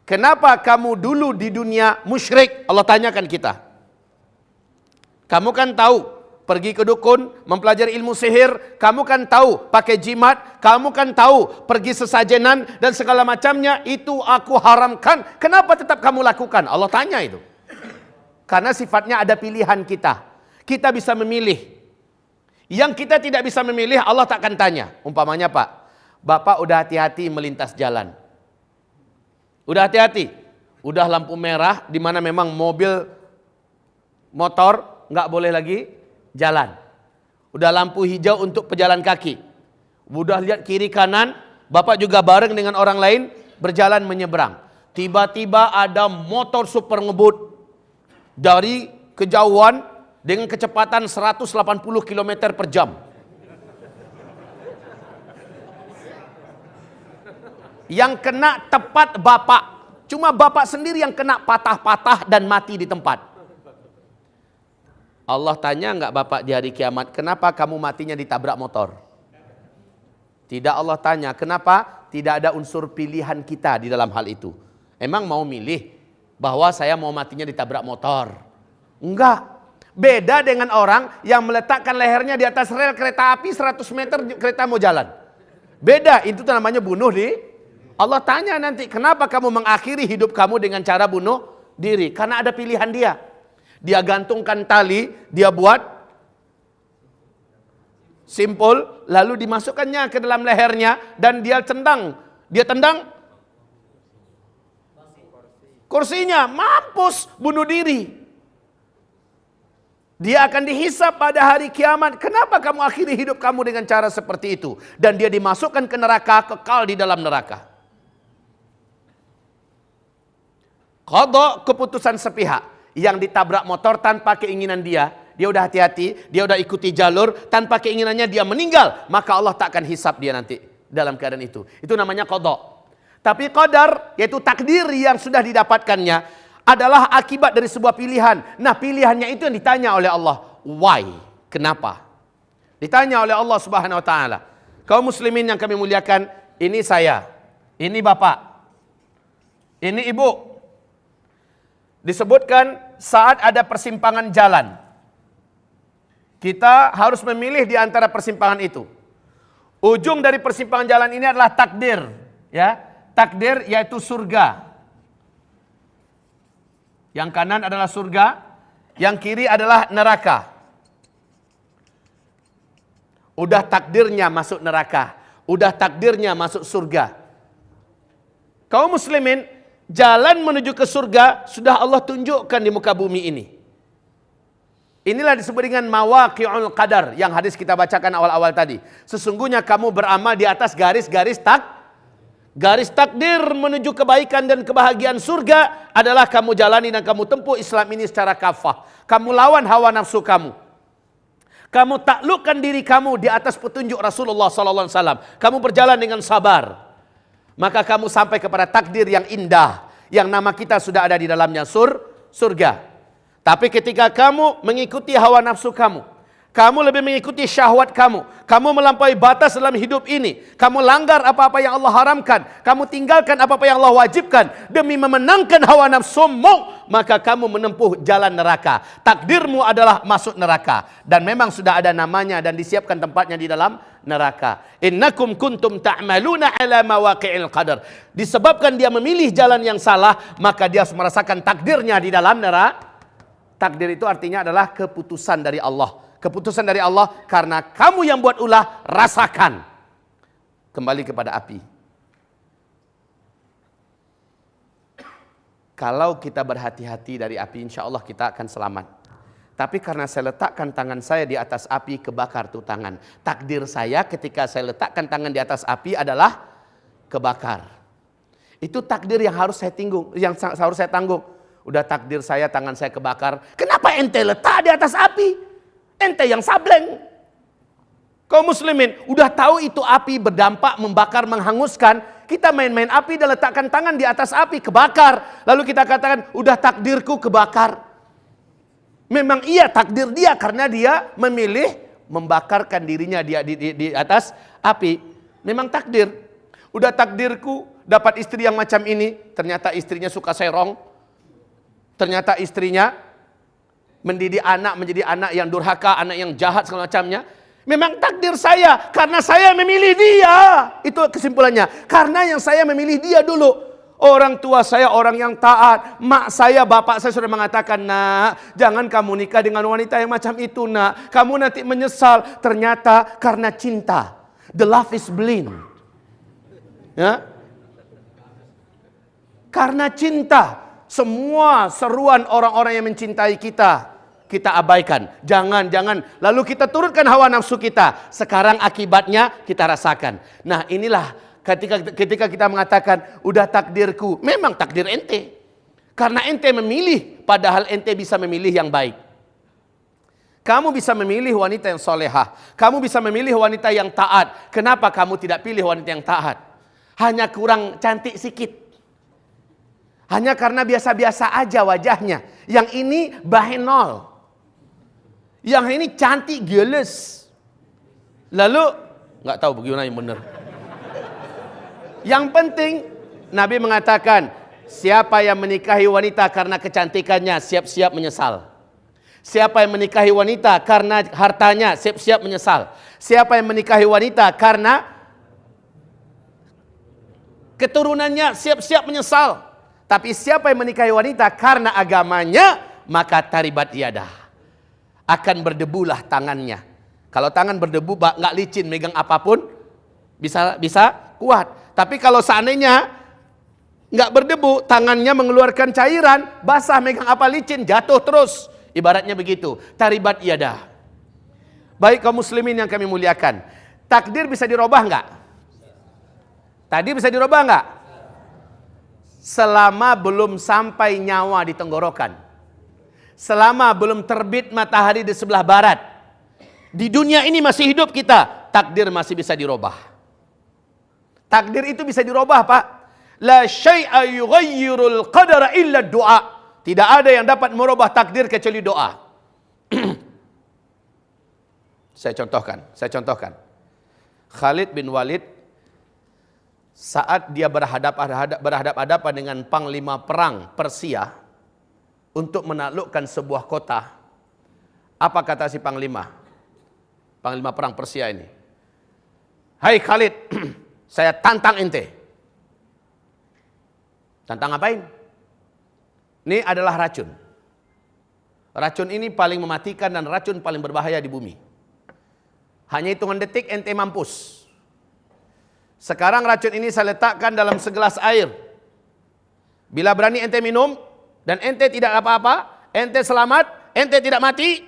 kenapa kamu dulu di dunia musyrik? Allah tanyakan kita. Kamu kan tahu pergi ke dukun, mempelajari ilmu sihir, kamu kan tahu pakai jimat, kamu kan tahu pergi sesajenan dan segala macamnya, itu aku haramkan. Kenapa tetap kamu lakukan? Allah tanya itu. Karena sifatnya ada pilihan kita. Kita bisa memilih. Yang kita tidak bisa memilih, Allah tak akan tanya. Umpamanya Pak, Bapak udah hati-hati melintas jalan. Udah hati-hati. Udah lampu merah, di mana memang mobil, motor nggak boleh lagi jalan. Udah lampu hijau untuk pejalan kaki. Udah lihat kiri kanan, Bapak juga bareng dengan orang lain berjalan menyeberang. Tiba-tiba ada motor super ngebut dari kejauhan dengan kecepatan 180 km per jam. Yang kena tepat Bapak. Cuma Bapak sendiri yang kena patah-patah dan mati di tempat. Allah tanya enggak Bapak di hari kiamat, kenapa kamu matinya ditabrak motor? Tidak Allah tanya, kenapa? Tidak ada unsur pilihan kita di dalam hal itu. Emang mau milih bahwa saya mau matinya ditabrak motor? Enggak. Beda dengan orang yang meletakkan lehernya di atas rel kereta api 100 meter kereta mau jalan. Beda, itu namanya bunuh diri. Allah tanya nanti, kenapa kamu mengakhiri hidup kamu dengan cara bunuh diri? Karena ada pilihan dia. Dia gantungkan tali, dia buat simpul, lalu dimasukkannya ke dalam lehernya dan dia tendang. Dia tendang kursinya, mampus bunuh diri. Dia akan dihisap pada hari kiamat. Kenapa kamu akhiri hidup kamu dengan cara seperti itu? Dan dia dimasukkan ke neraka, kekal di dalam neraka. Qadha, keputusan sepihak. Yang ditabrak motor tanpa keinginan dia. Dia udah hati-hati, dia udah ikuti jalur, tanpa keinginannya dia meninggal, maka Allah tak akan hisap dia nanti dalam keadaan itu. Itu namanya qadha. Tapi qadar, yaitu takdir yang sudah didapatkannya, adalah akibat dari sebuah pilihan. Nah, pilihannya itu yang ditanya oleh Allah. Why? Kenapa? Ditanya oleh Allah Subhanahu wa taala. Kaum muslimin yang kami muliakan, ini saya, ini bapak, ini ibu. Disebutkan saat ada persimpangan jalan, kita harus memilih di antara persimpangan itu. Ujung dari persimpangan jalan ini adalah takdir, ya. Takdir yaitu surga. Yang kanan adalah surga, yang kiri adalah neraka. Udah takdirnya masuk neraka, udah takdirnya masuk surga. Kaum muslimin, jalan menuju ke surga sudah Allah tunjukkan di muka bumi ini. Inilah disebut dengan mawaqi'ul qadar yang hadis kita bacakan awal-awal tadi. Sesungguhnya kamu beramal di atas garis takdir menuju kebaikan dan kebahagiaan surga adalah kamu jalani dan kamu tempuh Islam ini secara kafah. Kamu lawan hawa nafsu kamu. Kamu taklukkan diri kamu di atas petunjuk Rasulullah SAW. Kamu berjalan dengan sabar. Maka kamu sampai kepada takdir yang indah, yang nama kita sudah ada di dalamnya, surga. Tapi ketika kamu mengikuti hawa nafsu kamu, kamu lebih mengikuti syahwat kamu melampaui batas dalam hidup ini, kamu langgar apa-apa yang Allah haramkan, kamu tinggalkan apa-apa yang Allah wajibkan demi memenangkan hawa nafsumu, maka kamu menempuh jalan neraka. Takdirmu adalah masuk neraka, dan memang sudah ada namanya dan disiapkan tempatnya di dalam neraka. Innakum kuntum ta'maluna ala mawaqi'il qadar. Disebabkan dia memilih jalan yang salah, maka dia harus merasakan takdirnya di dalam neraka. Takdir itu artinya adalah keputusan dari Allah. Keputusan dari Allah karena kamu yang buat ulah, rasakan. Kembali kepada api. Kalau kita berhati-hati dari api, insya Allah kita akan selamat. Tapi karena saya letakkan tangan saya di atas api, kebakar tuh tangan. Takdir saya ketika saya letakkan tangan di atas api adalah kebakar. Itu takdir yang harus saya tanggung, Udah takdir saya tangan saya kebakar. Kenapa ente letak di atas api? Ente yang sableng. Kaum muslimin, udah tahu itu api berdampak, membakar, menghanguskan. Kita main-main api dan letakkan tangan di atas api, kebakar. Lalu kita katakan, udah takdirku kebakar. Memang iya takdir dia karena dia memilih membakarkan dirinya di atas api. Memang takdir. Udah takdirku dapat istri yang macam ini. Ternyata istrinya suka serong. Ternyata istrinya mendidik anak menjadi anak yang durhaka, anak yang jahat segala macamnya. Memang takdir saya karena saya memilih dia. Itu kesimpulannya. Karena yang saya memilih dia dulu. Orang tua saya orang yang taat. Mak saya, bapak saya sudah mengatakan, nak, jangan kamu nikah dengan wanita yang macam itu, nak. Kamu nanti menyesal. Ternyata karena cinta. The love is blind. Ya? Karena cinta. Semua seruan orang-orang yang mencintai kita, kita abaikan. Jangan. Lalu kita turutkan hawa nafsu kita. Sekarang akibatnya kita rasakan. Nah, inilah ketika kita mengatakan, udah takdirku. Memang takdir ente. Karena ente memilih, padahal ente bisa memilih yang baik. Kamu bisa memilih wanita yang solehah. Kamu bisa memilih wanita yang taat. Kenapa kamu tidak pilih wanita yang taat? Hanya kurang cantik sikit. Hanya karena biasa-biasa aja wajahnya. Yang ini bahenol. Yang ini cantik geles. Lalu nggak tahu bagaimana yang benar. Yang penting Nabi mengatakan, siapa yang menikahi wanita karena kecantikannya, siap-siap menyesal. Siapa yang menikahi wanita karena hartanya, siap-siap menyesal. Siapa yang menikahi wanita karena keturunannya, siap-siap menyesal. Tapi siapa yang menikahi wanita karena agamanya, maka taribat yadah. Akan berdebulah tangannya. Kalau tangan berdebu, nggak licin, megang apapun bisa kuat. Tapi kalau seandainya nggak berdebu, tangannya mengeluarkan cairan, basah, megang apa licin, jatuh terus. Ibaratnya begitu. Taribat yadah. Baik kaum muslimin yang kami muliakan, takdir bisa dirubah nggak? Tadi bisa dirubah nggak? Selama belum sampai nyawa di tenggorokan. Selama belum terbit matahari di sebelah barat. Di dunia ini masih hidup kita, takdir masih bisa dirubah. Takdir itu bisa dirubah, Pak. La syai'a yughayyirul qadara illa doa. Tidak ada yang dapat merubah takdir kecuali doa. Saya contohkan. Khalid bin Walid saat dia berhadap-hadapan dengan panglima perang Persia untuk menaklukkan sebuah kota, apa kata si panglima? Panglima perang Persia ini. Hai Khalid, saya tantang ente. Tantang ngapain? Ini adalah racun. Racun ini paling mematikan dan racun paling berbahaya di bumi. Hanya hitungan detik ente mampus. Sekarang racun ini saya letakkan dalam segelas air. Bila berani ente minum, dan ente tidak apa-apa, ente selamat, ente tidak mati,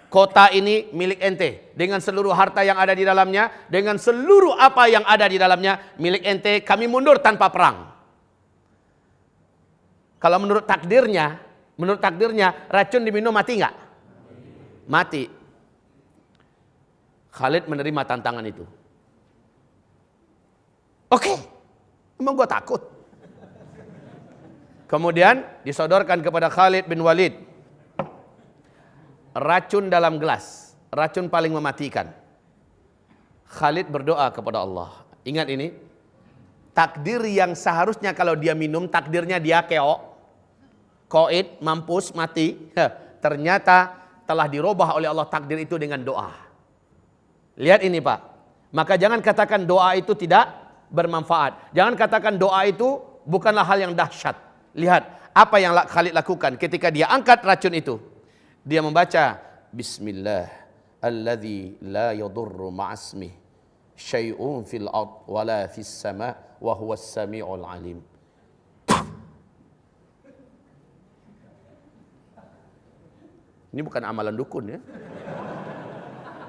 kota ini milik ente. Dengan seluruh harta yang ada di dalamnya, dengan seluruh apa yang ada di dalamnya, milik ente, kami mundur tanpa perang. Kalau menurut takdirnya, racun diminum mati nggak? Mati. Khalid menerima tantangan itu. Oke, emang gua takut. Kemudian disodorkan kepada Khalid bin Walid racun dalam gelas, racun paling mematikan. Khalid berdoa kepada Allah. Ingat ini, takdir yang seharusnya kalau dia minum, takdirnya dia koid, mampus, mati. Ternyata telah dirubah oleh Allah takdir itu dengan doa. Lihat ini Pak. Maka jangan katakan doa itu tidak bermanfaat. Jangan katakan doa itu bukanlah hal yang dahsyat. Lihat apa yang Khalid lakukan ketika dia angkat racun itu. Dia membaca Bismillah alladzi la yadurru ma'asmih syai'un fil ard wala fis sama wa huwas samiul alim. Ini bukan amalan dukun ya.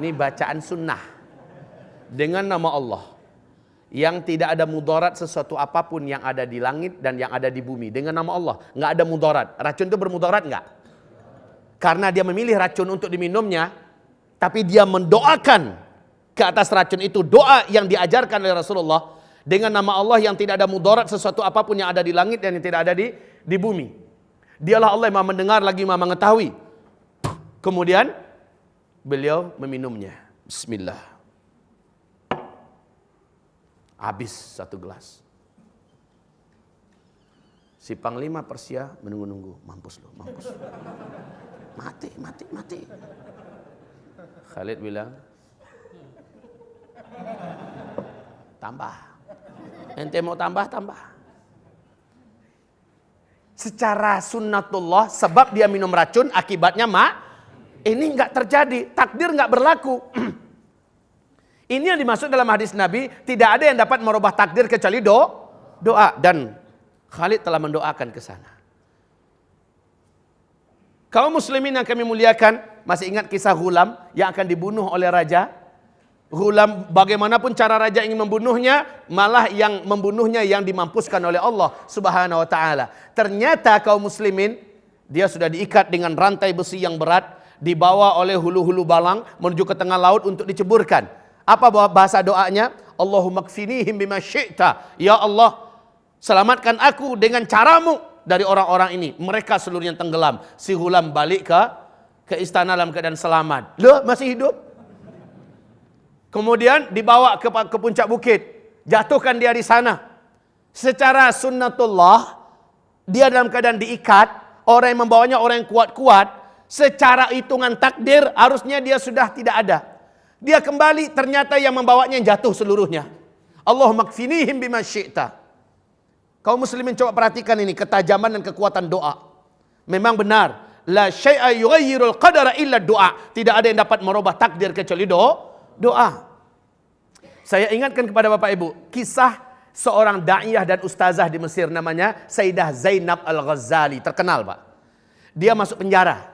Ini bacaan sunnah dengan nama Allah. Yang tidak ada mudarat sesuatu apapun yang ada di langit dan yang ada di bumi. Dengan nama Allah. Nggak ada mudarat. Racun itu bermudarat nggak? Karena dia memilih racun untuk diminumnya. Tapi dia mendoakan ke atas racun itu. Doa yang diajarkan oleh Rasulullah. Dengan nama Allah yang tidak ada mudarat sesuatu apapun yang ada di langit dan yang tidak ada di bumi. Dialah Allah yang maha mendengar lagi maha mengetahui. Kemudian beliau meminumnya. Bismillah. Habis satu gelas. Si panglima Persia menunggu-nunggu. Mampus lo, mampus. Mati. Khalid bilang, tambah. Ente mau tambah. Secara sunnatullah, sebab dia minum racun, akibatnya ini nggak terjadi. Takdir nggak berlaku. Ini yang dimaksud dalam hadis Nabi, tidak ada yang dapat merubah takdir kecuali doa. Dan Khalid telah mendoakan ke sana. Kaum muslimin yang kami muliakan, masih ingat kisah Ghulam yang akan dibunuh oleh raja? Ghulam bagaimanapun cara raja ingin membunuhnya, malah yang membunuhnya yang dimampuskan oleh Allah Subhanahu wa taala. Ternyata kaum muslimin, dia sudah diikat dengan rantai besi yang berat, dibawa oleh hulu-hulu balang menuju ke tengah laut untuk diceburkan. Apa bahasa doanya? Allahumma kfinihim bima syi'ta. Ya Allah, selamatkan aku dengan caramu dari orang-orang ini. Mereka seluruhnya tenggelam. Si Ghulam balik ke istana dalam keadaan selamat. Loh, masih hidup? Kemudian dibawa ke puncak bukit, jatuhkan dia di sana. Secara sunnatullah, dia dalam keadaan diikat, orang yang membawanya orang yang kuat-kuat, secara hitungan takdir harusnya dia sudah tidak ada. Dia kembali, ternyata yang membawanya yang jatuh seluruhnya. Allahumma kfinihim bima syi'ta. Kaum muslimin coba perhatikan ini, ketajaman dan kekuatan doa. Memang benar, la syai'a yughayyirul qadara illa doa. Tidak ada yang dapat merubah takdir kecuali doa. Saya ingatkan kepada Bapak Ibu, kisah seorang da'iyah dan ustazah di Mesir namanya Sayyidah Zainab Al-Ghazali. Terkenal, Pak. Dia masuk penjara.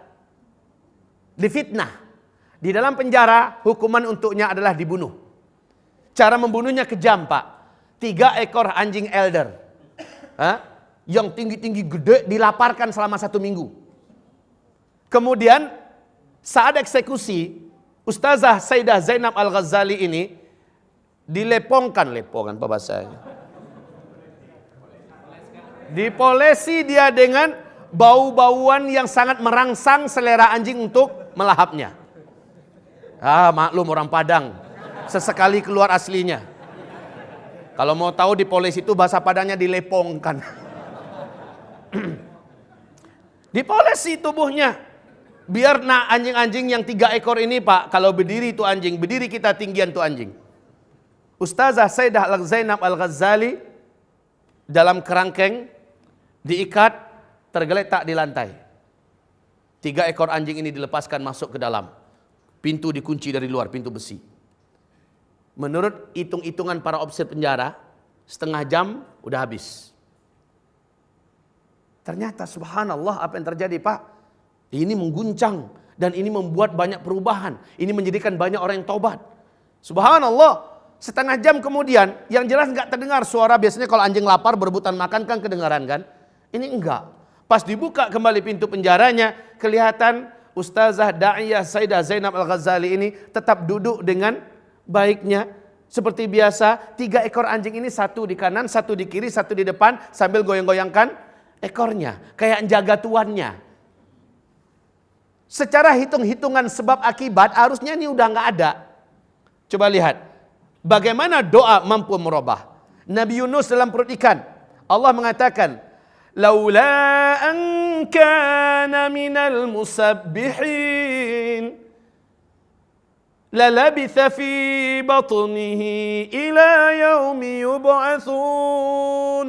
Difitnah. Di dalam penjara, hukuman untuknya adalah dibunuh. Cara membunuhnya kejam, Pak. 3 ekor anjing elder. Yang tinggi-tinggi gede dilaparkan selama 1 minggu. Kemudian, saat eksekusi, Ustazah Sayyidah Zainab Al-Ghazali ini dilepongkan apa bahasanya? Dipolesi dia dengan bau-bauan yang sangat merangsang selera anjing untuk melahapnya. Maklum orang Padang, sesekali keluar aslinya. Kalau mau tahu dipolesi itu bahasa Padangnya dilepongkan. Dipolesi tubuhnya. Biar anjing-anjing yang 3 ekor ini, Pak, kalau berdiri itu anjing, berdiri kita tinggian tuh anjing. Ustazah Sayyidah Zainab Al-Ghazali dalam kerangkeng diikat, tergeletak di lantai. 3 ekor anjing ini dilepaskan masuk ke dalam. Pintu dikunci dari luar, pintu besi. Menurut hitung-hitungan para ofisir penjara, setengah jam udah habis. Ternyata subhanallah apa yang terjadi, Pak? Ini mengguncang dan ini membuat banyak perubahan. Ini menjadikan banyak orang yang taubat. Subhanallah. Setengah jam kemudian, yang jelas nggak terdengar suara. Biasanya kalau anjing lapar berebutan makan kan kedengaran kan? Ini enggak. Pas dibuka kembali pintu penjaranya, kelihatan Ustazah Da'iyah Sayyidah Zainab Al-Ghazali ini tetap duduk dengan baiknya. Seperti biasa, 3 ekor anjing ini, 1 di kanan, 1 di kiri, 1 di depan, sambil goyang-goyangkan ekornya. Kayak jaga tuannya. Secara hitung-hitungan sebab akibat, harusnya ini udah nggak ada. Coba lihat. Bagaimana doa mampu merubah. Nabi Yunus dalam perut ikan. Allah mengatakan, laula an kana minal musabbihin lalabitha fi batnihi ila yaumi yub'atsun.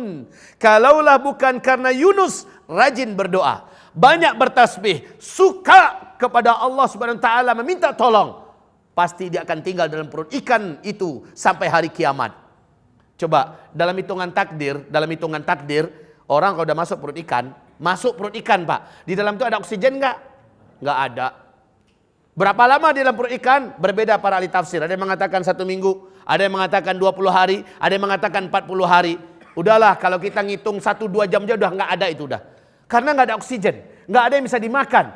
Kalaulah bukan karena Yunus rajin berdoa, banyak bertasbih, suka kepada Allah Subhanahu wa taala, meminta tolong, pasti dia akan tinggal dalam perut ikan itu sampai hari kiamat. Coba, dalam hitungan takdir, orang kalau udah masuk perut ikan, Pak. Di dalam itu ada oksigen nggak? Nggak ada. Berapa lama di dalam perut ikan? Berbeda para ahli tafsir. Ada yang mengatakan 1 minggu, ada yang mengatakan 20 hari, ada yang mengatakan 40 hari. Udahlah, kalau kita ngitung 1-2 jam aja udah nggak ada itu udah. Karena nggak ada oksigen, nggak ada yang bisa dimakan.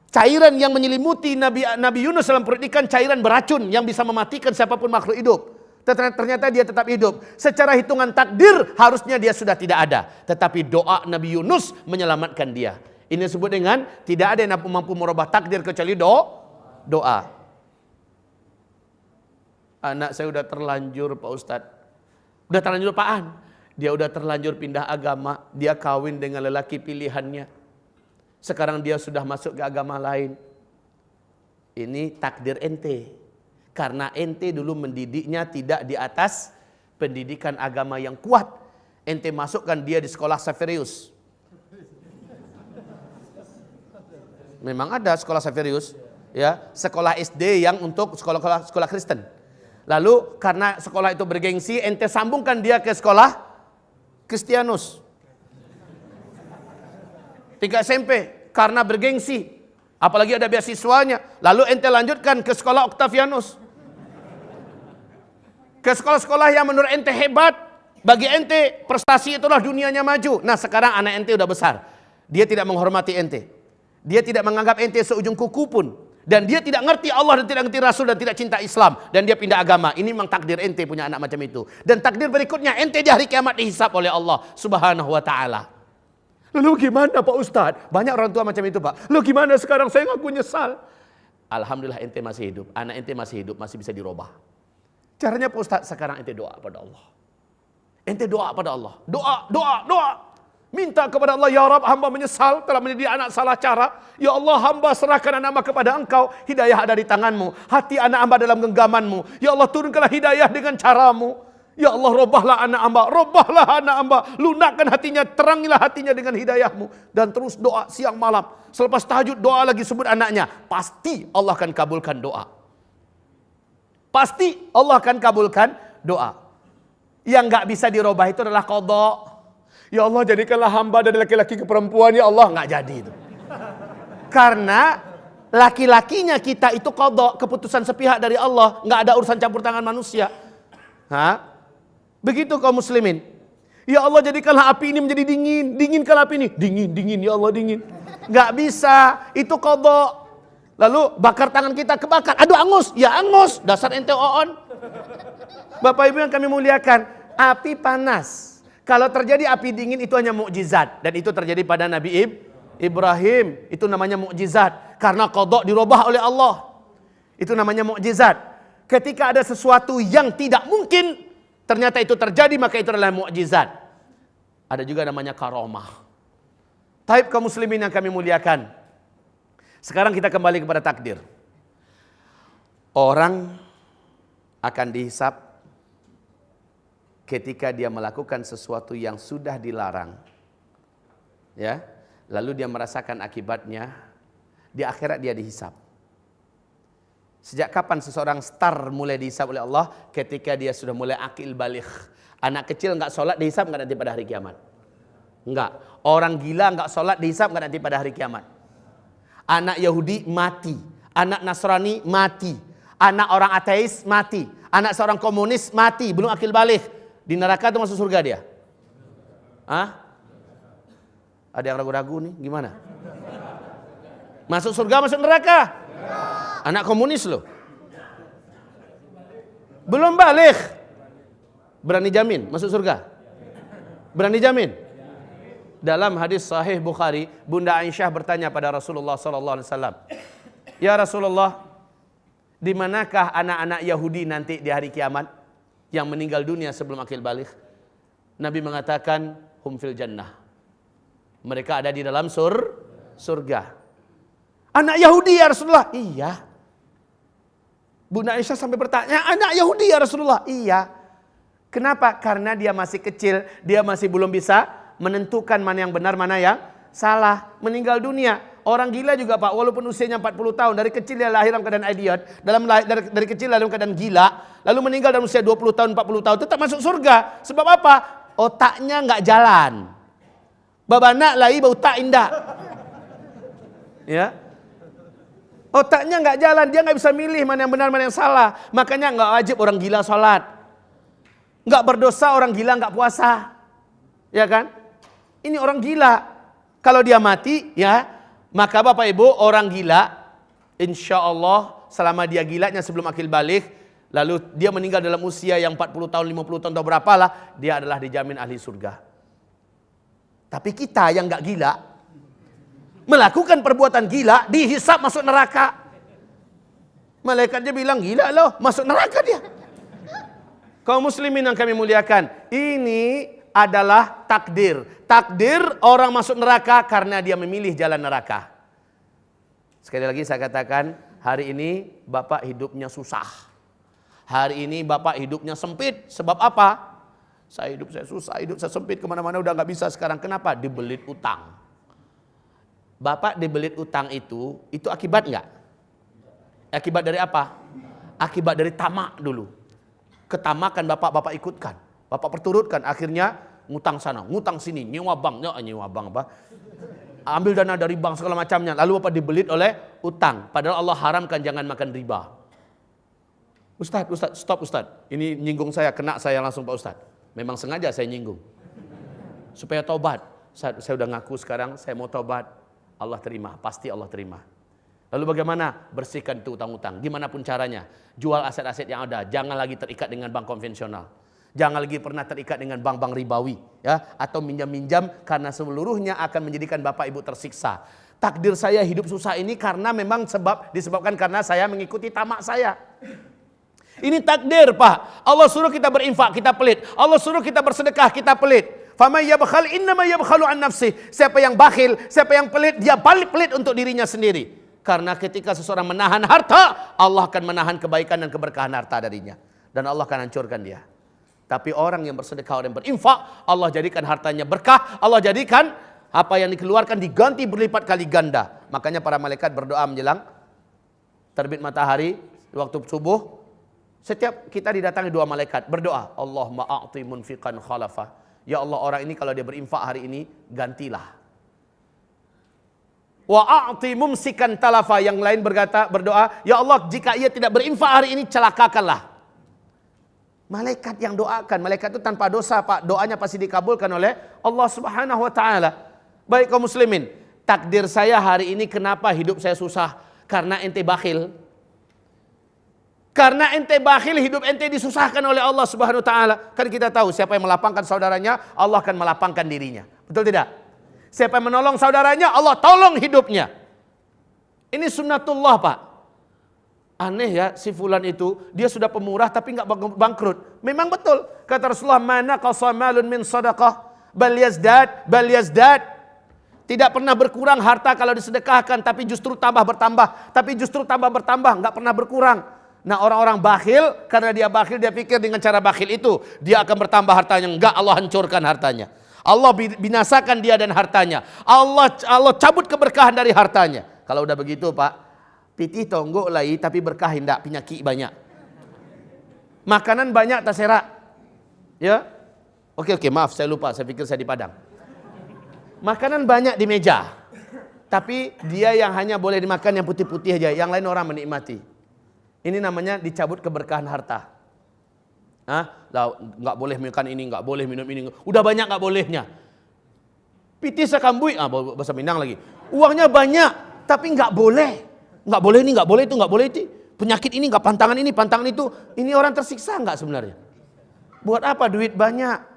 Cairan yang menyelimuti Nabi Yunus dalam perut ikan, cairan beracun yang bisa mematikan siapapun makhluk hidup. Ternyata dia tetap hidup. Secara hitungan takdir harusnya dia sudah tidak ada. Tetapi doa Nabi Yunus menyelamatkan dia. Ini disebut dengan tidak ada yang mampu merubah takdir kecuali doa. Anak saya udah terlanjur, Pak Ustadz. Udah terlanjur apaan? Dia udah terlanjur pindah agama. Dia kawin dengan lelaki pilihannya. Sekarang dia sudah masuk ke agama lain. Ini takdir ente. Karena ente dulu mendidiknya tidak di atas pendidikan agama yang kuat. Ente masukkan dia di sekolah Saverius. Memang ada sekolah Saverius, ya, sekolah SD yang untuk sekolah Kristen. Lalu karena sekolah itu bergengsi, ente sambungkan dia ke sekolah Kristianus. 3 SMP karena bergengsi, apalagi ada beasiswanya. Lalu ente lanjutkan ke sekolah Octavianus, ke sekolah-sekolah yang menurut ente hebat. Bagi ente prestasi itulah dunianya maju. Nah sekarang anak ente udah besar, dia tidak menghormati ente, dia tidak menganggap ente seujung kuku pun, dan dia tidak ngerti Allah dan tidak ngerti Rasul dan tidak cinta Islam, dan dia pindah agama. Ini memang takdir ente punya anak macam itu. Dan takdir berikutnya ente di hari kiamat dihisab oleh Allah Subhanahu wa taala. Lalu gimana Pak Ustadz? Banyak orang tua macam itu Pak. Lalu gimana sekarang saya ngaku nyesal? Alhamdulillah ente masih hidup. Anak ente masih hidup, masih bisa dirubah. Caranya Pak Ustadz, sekarang ente doa pada Allah. Ente doa pada Allah. Doa. Minta kepada Allah, ya Rabb, hamba menyesal telah mendidik anak salah cara. Ya Allah, hamba serahkan anak hamba kepada Engkau. Hidayah ada di tanganmu. Hati anak hamba dalam genggamanmu. Ya Allah, turunkanlah hidayah dengan caramu. Ya Allah, robahlah anak hamba, lunakkan hatinya, terangilah hatinya dengan hidayahmu. Dan terus doa siang malam. Selepas tahajud doa lagi sebut anaknya. Pasti Allah akan kabulkan doa. Pasti Allah akan kabulkan doa. Yang gak bisa dirubah itu adalah qadha. Ya Allah, jadikanlah hamba dari laki-laki ke perempuan, ya Allah. Nggak jadi itu. Karena laki-lakinya kita itu qadha, keputusan sepihak dari Allah. Nggak ada urusan campur tangan manusia. Begitu kaum muslimin. Ya Allah, jadikanlah api ini menjadi dingin. Dinginkanlah api ini. Dingin, ya Allah, dingin. Nggak bisa, itu qadha. Lalu bakar tangan kita, kebakar. Aduh, angus. Ya angus, dasar ente oon. Bapak Ibu yang kami muliakan, api panas. Kalau terjadi api dingin itu hanya mukjizat, dan itu terjadi pada Nabi Ibrahim. Itu namanya mukjizat karena qadha dirubah oleh Allah. Itu namanya mukjizat. Ketika ada sesuatu yang tidak mungkin ternyata itu terjadi, maka itu adalah mukjizat. Ada juga namanya karamah. Taib kaum muslimin yang kami muliakan. Sekarang kita kembali kepada takdir. Orang akan dihisab ketika dia melakukan sesuatu yang sudah dilarang, ya, lalu dia merasakan akibatnya, di akhirat dia dihisab. Sejak kapan seseorang star mulai dihisab oleh Allah? Ketika dia sudah mulai akil baligh. Anak kecil nggak sholat dihisab nggak nanti pada hari kiamat? Enggak. Orang gila nggak sholat dihisab nggak nanti pada hari kiamat? Anak Yahudi mati, anak Nasrani mati, anak orang ateis mati, anak seorang komunis mati, belum akil baligh. Di neraka atau masuk surga dia? Ada yang ragu-ragu nih, gimana? Masuk surga, masuk neraka? Anak komunis loh. Belum balik. Berani jamin masuk surga? Berani jamin? Dalam hadis sahih Bukhari, Bunda Aisyah bertanya pada Rasulullah SAW, ya Rasulullah, di manakah anak-anak Yahudi nanti di hari kiamat yang meninggal dunia sebelum akil baligh? Nabi mengatakan hum fil jannah. Mereka ada di dalam surga. Anak Yahudi ya Rasulullah? Iya. Bunda Aisyah sampai bertanya, anak Yahudi ya Rasulullah? Iya. Kenapa? Karena dia masih kecil, dia masih belum bisa menentukan mana yang benar, mana yang salah. Meninggal dunia. Orang gila juga Pak, walaupun usianya 40 tahun, dari kecil dia lahir dalam keadaan idiot, dari kecil dalam keadaan gila, lalu meninggal dalam usia 20 tahun, 40 tahun, tetap masuk surga. Sebab apa? Otaknya nggak jalan. Babana lai bau tak indah. Ya. Otaknya nggak jalan, dia nggak bisa milih mana yang benar, mana yang salah. Makanya nggak wajib orang gila sholat. Nggak berdosa orang gila nggak puasa. Ya kan? Ini orang gila. Kalau dia mati, ya, maka Bapak Ibu, orang gila, insya Allah selama dia gilanya sebelum akil baligh, lalu dia meninggal dalam usia yang 40 tahun, 50 tahun atau berapalah, dia adalah dijamin ahli surga. Tapi kita yang gak gila, melakukan perbuatan gila, dihisab masuk neraka. Malaikatnya bilang, gila loh, masuk neraka dia. Kaum muslimin yang kami muliakan, ini adalah takdir. Takdir orang masuk neraka karena dia memilih jalan neraka. Sekali lagi saya katakan, hari ini Bapak hidupnya susah. Hari ini Bapak hidupnya sempit. Sebab apa? Saya susah, hidup saya sempit, kemana-mana udah gak bisa sekarang. Kenapa? Dibelit utang. Bapak dibelit utang itu akibat nggak? Akibat dari apa? Akibat dari tamak dulu. Ketamakan Bapak ikutkan. Bapak perturutkan, akhirnya ngutang sana, ngutang sini, nyewa bank apa? Ambil dana dari bank segala macamnya, lalu Bapak dibelit oleh utang. Padahal Allah haramkan jangan makan riba. Ustaz, stop Ustaz. Ini nyinggung saya, kena saya langsung Pak Ustaz. Memang sengaja saya nyinggung. Supaya tobat. Saya udah ngaku sekarang, saya mau tobat. Allah terima, pasti Allah terima. Lalu bagaimana? Bersihkan itu utang-utang. Gimana pun caranya. Jual aset-aset yang ada, jangan lagi terikat dengan bank konvensional. Jangan lagi pernah terikat dengan bank-bank ribawi, ya, atau minjam-minjam, karena seluruhnya akan menjadikan bapak ibu tersiksa. Takdir saya hidup susah ini karena memang disebabkan karena saya mengikuti tamak saya. Ini takdir, Pak. Allah suruh kita berinfak, kita pelit. Allah suruh kita bersedekah, kita pelit. Faman yabkhal innama yabkhalu an nafsi. Siapa yang bakhil, siapa yang pelit, dia balik pelit untuk dirinya sendiri. Karena ketika seseorang menahan harta, Allah akan menahan kebaikan dan keberkahan harta darinya, dan Allah akan hancurkan dia. Tapi orang yang bersedekah, orang yang berinfak, Allah jadikan hartanya berkah. Allah jadikan apa yang dikeluarkan diganti berlipat kali ganda. Makanya para malaikat berdoa menjelang terbit matahari waktu subuh. Setiap kita didatangi dua malaikat berdoa, Allahumma a'ti munfiqan khalafa. Ya Allah, orang ini kalau dia berinfak hari ini, gantilah. Wa a'ti mumsikan talafa. Yang lain berdoa, ya Allah, jika ia tidak berinfak hari ini, celakakanlah. Malaikat yang doakan, malaikat itu tanpa dosa, Pak. Doanya pasti dikabulkan oleh Allah Subhanahu wa taala. Baik kaum muslimin, takdir saya hari ini kenapa hidup saya susah? Karena ente bakhil. Karena ente bakhil, hidup ente disusahkan oleh Allah Subhanahu wa taala. Kan kita tahu siapa yang melapangkan saudaranya, Allah akan melapangkan dirinya. Betul tidak? Siapa yang menolong saudaranya, Allah tolong hidupnya. Ini sunnatullah, Pak. Aneh ya, si fulan itu dia sudah pemurah tapi nggak bangkrut. Memang betul kata Rasulullah, mana qasamalun min sadaqah bal yazdad. Tidak pernah berkurang harta kalau disedekahkan, tapi justru tambah bertambah, nggak pernah berkurang. Nah, orang-orang bakhil, karena dia bakhil, dia pikir dengan cara bakhil itu dia akan bertambah hartanya. Enggak, Allah hancurkan hartanya. Allah binasakan dia dan hartanya. Allah cabut keberkahan dari hartanya. Kalau udah begitu, Pak, pitih tonggok lai tapi berkah hendak, penyakit banyak. Makanan banyak tak serak. Ya? Oke, maaf saya lupa, saya pikir saya di Padang. Makanan banyak di meja. Tapi dia yang hanya boleh dimakan yang putih-putih aja, yang lain orang menikmati. Ini namanya dicabut keberkahan harta. Nggak boleh makan ini, nggak boleh minum ini. Udah banyak nggak bolehnya. Pitih sakambui, bahasa Minang lagi. Uangnya banyak, tapi nggak boleh. Nggak boleh ini, nggak boleh itu, nggak boleh itu. Penyakit ini, nggak pantangan ini, pantangan itu. Ini orang tersiksa nggak sebenarnya? Buat apa duit banyak?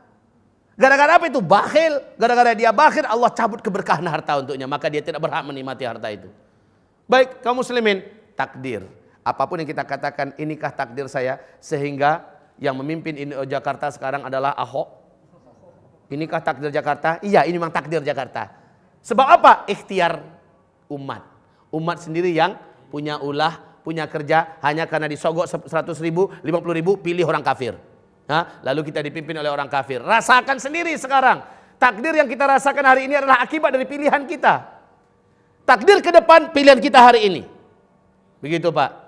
Gara-gara apa itu? Bakhil. Gara-gara dia bakhil, Allah cabut keberkahan harta untuknya. Maka dia tidak berhak menikmati harta itu. Baik, kaum muslimin, takdir. Apapun yang kita katakan, inikah takdir saya, sehingga yang memimpin Jakarta sekarang adalah Ahok. Inikah takdir Jakarta? Iya, ini memang takdir Jakarta. Sebab apa? Ikhtiar umat. Umat sendiri yang punya ulah, punya kerja, hanya karena disogok 100 ribu, 50 ribu, pilih orang kafir. Lalu kita dipimpin oleh orang kafir. Rasakan sendiri sekarang. Takdir yang kita rasakan hari ini adalah akibat dari pilihan kita. Takdir ke depan, pilihan kita hari ini. Begitu, Pak.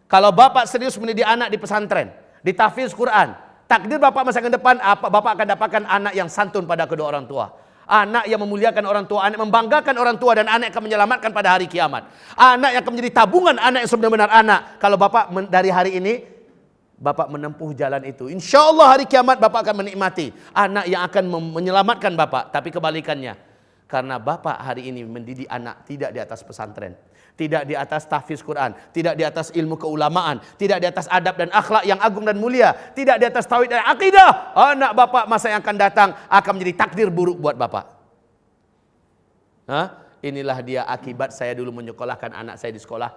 Kalau bapak serius mendidik anak di pesantren, di tahfiz Quran, takdir bapak masa ke depan, bapak akan dapatkan anak yang santun pada kedua orang tua. Anak yang memuliakan orang tua, anak membanggakan orang tua, dan anak yang akan menyelamatkan pada hari kiamat. Anak yang akan menjadi tabungan anak yang sebenar-benar anak. Kalau bapak dari hari ini, bapak menempuh jalan itu, insya Allah hari kiamat bapak akan menikmati anak yang akan menyelamatkan bapak. Tapi kebalikannya, karena bapak hari ini mendidik anak tidak di atas pesantren, tidak di atas tahfiz Quran, tidak di atas ilmu keulamaan, tidak di atas adab dan akhlak yang agung dan mulia, tidak di atas tauhid dan akidah, anak bapak masa yang akan datang akan menjadi takdir buruk buat bapak. Inilah dia akibat saya dulu menyekolahkan anak saya di sekolah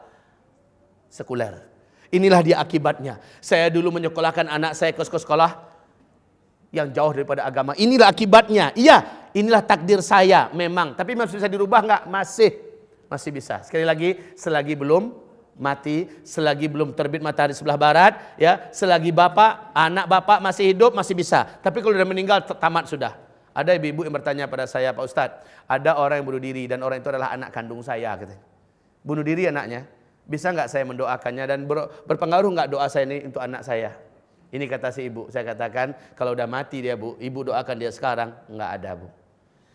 sekuler. Inilah dia akibatnya. Saya dulu menyekolahkan anak saya ke sekolah yang jauh daripada agama. Inilah akibatnya. Iya, inilah takdir saya memang. Tapi masih bisa dirubah nggak? Masih bisa. Sekali lagi, selagi belum mati, selagi belum terbit matahari sebelah barat, ya, selagi anak bapak masih hidup, masih bisa. Tapi kalau sudah meninggal, tamat sudah. Ada ibu-ibu yang bertanya pada saya, Pak Ustadz, ada orang yang bunuh diri dan orang itu adalah anak kandung saya, katanya. Bunuh diri anaknya, bisa nggak saya mendoakannya dan berpengaruh nggak doa saya ini untuk anak saya? Ini kata si ibu. Saya katakan, kalau udah mati dia, Bu, ibu doakan dia sekarang, nggak ada, Bu.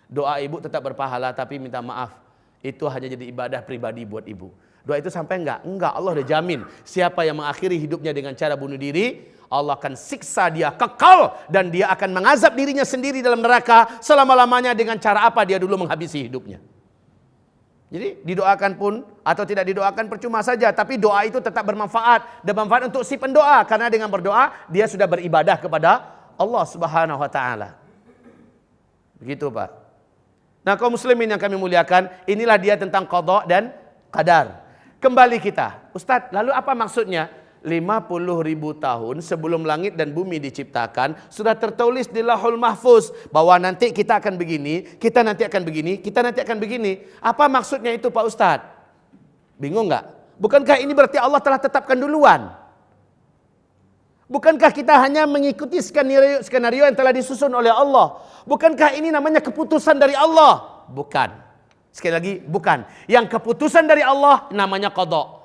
Doa ibu tetap berpahala, tapi minta maaf, itu hanya jadi ibadah pribadi buat ibu. Doa itu sampai enggak? Enggak, Allah udah jamin. Siapa yang mengakhiri hidupnya dengan cara bunuh diri, Allah akan siksa dia kekal, dan dia akan mengazab dirinya sendiri dalam neraka selama-lamanya. Dengan cara apa dia dulu menghabisi hidupnya. Jadi didoakan pun atau tidak didoakan percuma saja, tapi doa itu tetap bermanfaat, dan manfaat untuk si pendoa, karena dengan berdoa dia sudah beribadah kepada Allah Subhanahu wa taala. Begitu, Pak. Nah, kaum muslimin yang kami muliakan, inilah dia tentang qada dan qadar. Kembali kita, Ustadz, lalu apa maksudnya? 50.000 tahun sebelum langit dan bumi diciptakan, sudah tertulis di Lauhul Mahfuz bahwa nanti kita akan begini, kita nanti akan begini, kita nanti akan begini. Apa maksudnya itu, Pak Ustadz? Bingung nggak? Bukankah ini berarti Allah telah tetapkan duluan? Bukankah kita hanya mengikuti skenario yang telah disusun oleh Allah? Bukankah ini namanya keputusan dari Allah? Bukan. Sekali lagi, bukan. Yang keputusan dari Allah namanya qada.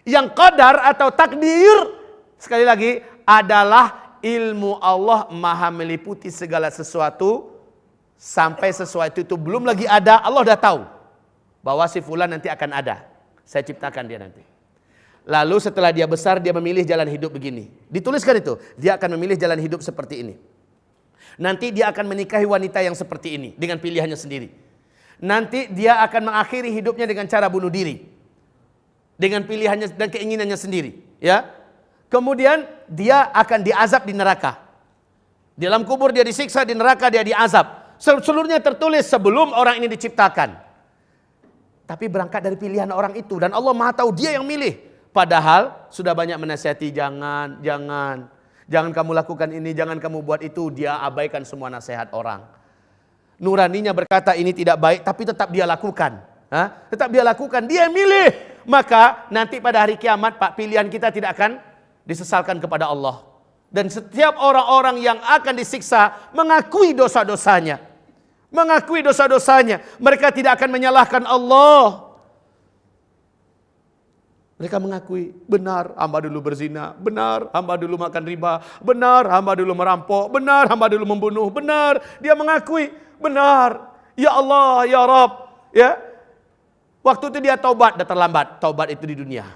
Yang qadar atau takdir, sekali lagi, adalah ilmu Allah maha meliputi segala sesuatu. Sampai sesuatu itu belum lagi ada, Allah dah tahu bahwa si fulan nanti akan ada. Saya ciptakan dia nanti. Lalu setelah dia besar, dia memilih jalan hidup begini. Dituliskan itu, dia akan memilih jalan hidup seperti ini. Nanti dia akan menikahi wanita yang seperti ini dengan pilihannya sendiri. Nanti dia akan mengakhiri hidupnya dengan cara bunuh diri dengan pilihannya dan keinginannya sendiri, ya. Kemudian dia akan diazab di neraka. Di dalam kubur dia disiksa, di neraka dia diazab. Seluruhnya tertulis sebelum orang ini diciptakan. Tapi berangkat dari pilihan orang itu, dan Allah Maha tahu dia yang milih. Padahal sudah banyak menasihati, jangan kamu lakukan ini, jangan kamu buat itu. Dia abaikan semua nasihat orang. Nuraninya berkata ini tidak baik, tapi tetap dia lakukan. Tetap dia lakukan, dia yang milih. Maka nanti pada hari kiamat, Pak, pilihan kita tidak akan disesalkan kepada Allah. Dan setiap orang-orang yang akan disiksa mengakui dosa-dosanya. Mengakui dosa-dosanya. Mereka tidak akan menyalahkan Allah. Mereka mengakui, benar hamba dulu berzina, benar hamba dulu makan riba, benar hamba dulu merampok, benar hamba dulu membunuh, benar. Dia mengakui, benar. Ya Allah, ya Rabb, ya. Waktu itu dia taubat, dah terlambat. Taubat itu di dunia.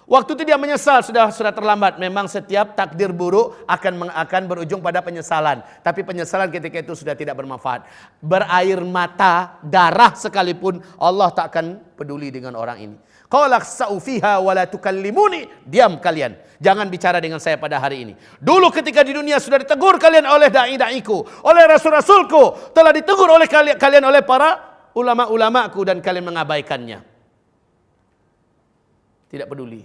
Waktu itu dia menyesal, sudah terlambat. Memang setiap takdir buruk akan berujung pada penyesalan. Tapi penyesalan ketika itu sudah tidak bermanfaat. Berair mata, darah sekalipun, Allah tak akan peduli dengan orang ini. Qala khsa'u fiha wa la tukallimuni. Diam kalian, jangan bicara dengan saya pada hari ini. Dulu ketika di dunia sudah ditegur kalian oleh dai-daiku, oleh rasul-rasulku, telah ditegur oleh kalian oleh para ulama-ulamaku, dan kalian mengabaikannya. Tidak peduli.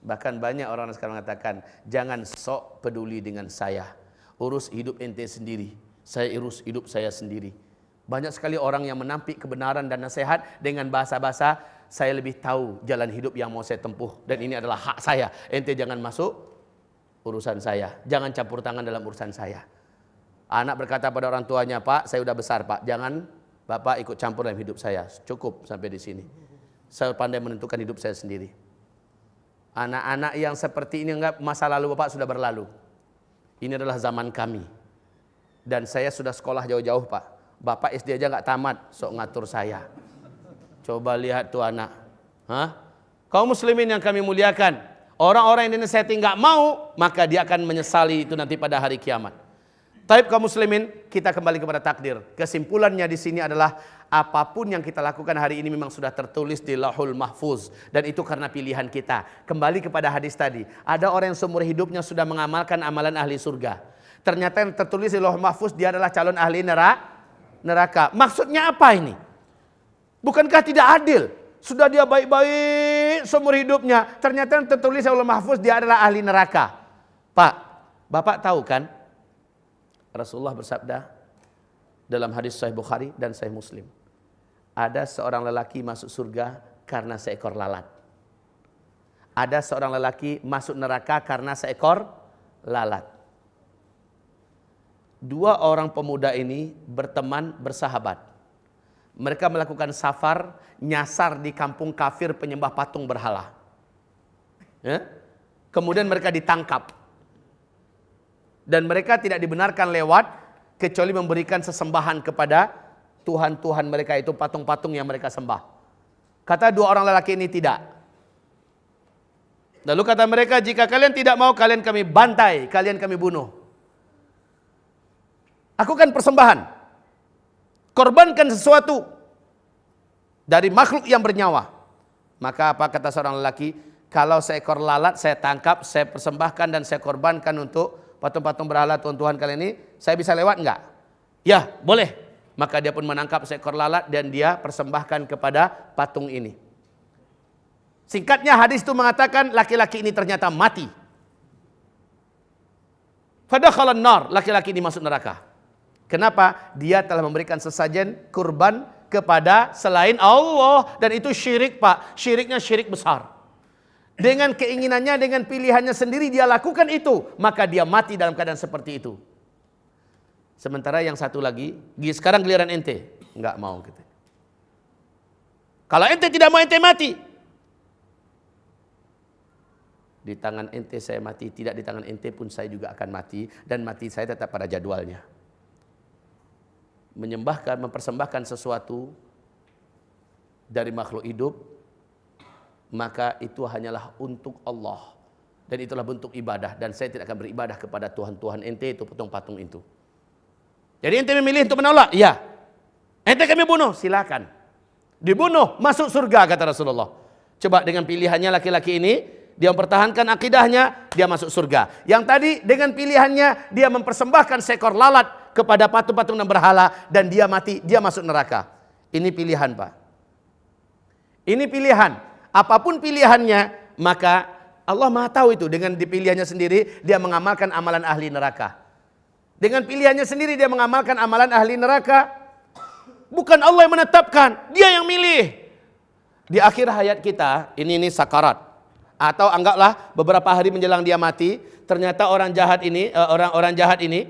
Bahkan banyak orang sekarang mengatakan, jangan sok peduli dengan saya. Urus hidup ente sendiri. Saya urus hidup saya sendiri. Banyak sekali orang yang menampik kebenaran dan nasihat dengan bahasa-bahasa, saya lebih tahu jalan hidup yang mau saya tempuh. Dan ini adalah hak saya. Ente jangan masuk urusan saya. Jangan campur tangan dalam urusan saya. Anak berkata pada orang tuanya, Pak, saya udah besar, Pak. Jangan Bapak ikut campur dalam hidup saya. Cukup sampai di sini. Saya pandai menentukan hidup saya sendiri. Anak-anak yang seperti ini, enggak, masa lalu Bapak sudah berlalu. Ini adalah zaman kami. Dan saya sudah sekolah jauh-jauh, Pak. Bapak SD aja enggak tamat, sok ngatur saya. Coba lihat tuh anak. Kaum muslimin yang kami muliakan. Orang-orang yang dinasihati enggak mau, maka dia akan menyesali itu nanti pada hari kiamat. Taib kaum muslimin, kita kembali kepada takdir. Kesimpulannya di sini adalah apapun yang kita lakukan hari ini memang sudah tertulis di Lauhul Mahfuz, dan itu karena pilihan kita. Kembali kepada hadis tadi, ada orang yang seumur hidupnya sudah mengamalkan amalan ahli surga. Ternyata yang tertulis di Lauhul Mahfuz dia adalah calon ahli neraka. Maksudnya apa ini? Bukankah tidak adil? Sudah dia baik-baik seumur hidupnya, ternyata yang tertulis di Lauhul Mahfuz dia adalah ahli neraka. Pak, Bapak tahu kan? Rasulullah bersabda dalam hadis Sahih Bukhari dan Sahih Muslim, ada seorang lelaki masuk surga karena seekor lalat. Ada seorang lelaki masuk neraka karena seekor lalat. Dua orang pemuda ini berteman, bersahabat. Mereka melakukan safar, nyasar di kampung kafir penyembah patung berhala. Kemudian mereka ditangkap. Dan mereka tidak dibenarkan lewat kecuali memberikan sesembahan kepada Tuhan-Tuhan mereka, itu patung-patung yang mereka sembah. Kata dua orang lelaki ini tidak. Lalu kata mereka, jika kalian tidak mau, kalian kami bantai, kalian kami bunuh. Lakukan persembahan. Korbankan sesuatu dari makhluk yang bernyawa. Maka apa kata seorang lelaki? Kalau seekor lalat saya tangkap, saya persembahkan dan saya korbankan untuk patung-patung berhala Tuhan kalian ini, saya bisa lewat enggak? Ya, boleh. Maka dia pun menangkap seekor lalat dan dia persembahkan kepada patung ini. Singkatnya hadis itu mengatakan laki-laki ini ternyata mati. Fadakhalan nar, laki-laki ini masuk neraka. Kenapa? Dia telah memberikan sesajen kurban kepada selain Allah, dan itu syirik, Pak. Syiriknya syirik besar. Dengan keinginannya, dengan pilihannya sendiri dia lakukan itu, maka dia mati dalam keadaan seperti itu. Sementara yang satu lagi, sekarang giliran ente, enggak mau gitu. Kalau ente tidak mau, ente mati. Di tangan ente saya mati, tidak di tangan ente pun saya juga akan mati, dan mati saya tetap pada jadwalnya. Menyembahkan, mempersembahkan sesuatu dari makhluk hidup, maka itu hanyalah untuk Allah, dan itulah bentuk ibadah, dan saya tidak akan beribadah kepada Tuhan-Tuhan ente itu, patung-patung itu. Jadi ente memilih untuk menolak, iya. Ente kami bunuh, silakan. Dibunuh, masuk surga kata Rasulullah. Coba dengan pilihannya laki-laki ini, dia mempertahankan akidahnya, dia masuk surga. Yang tadi dengan pilihannya dia mempersembahkan seekor lalat kepada patung-patung dan berhala, dan dia mati, dia masuk neraka. Ini pilihan, Pak. Ini pilihan. Apapun pilihannya, maka Allah Maha tahu itu. Dengan dipilihannya sendiri, dia mengamalkan amalan ahli neraka. Dengan pilihannya sendiri, dia mengamalkan amalan ahli neraka. Bukan Allah yang menetapkan, dia yang milih. Di akhir hayat kita, ini sakarat. Atau anggaplah beberapa hari menjelang dia mati, ternyata orang jahat ini, orang jahat ini,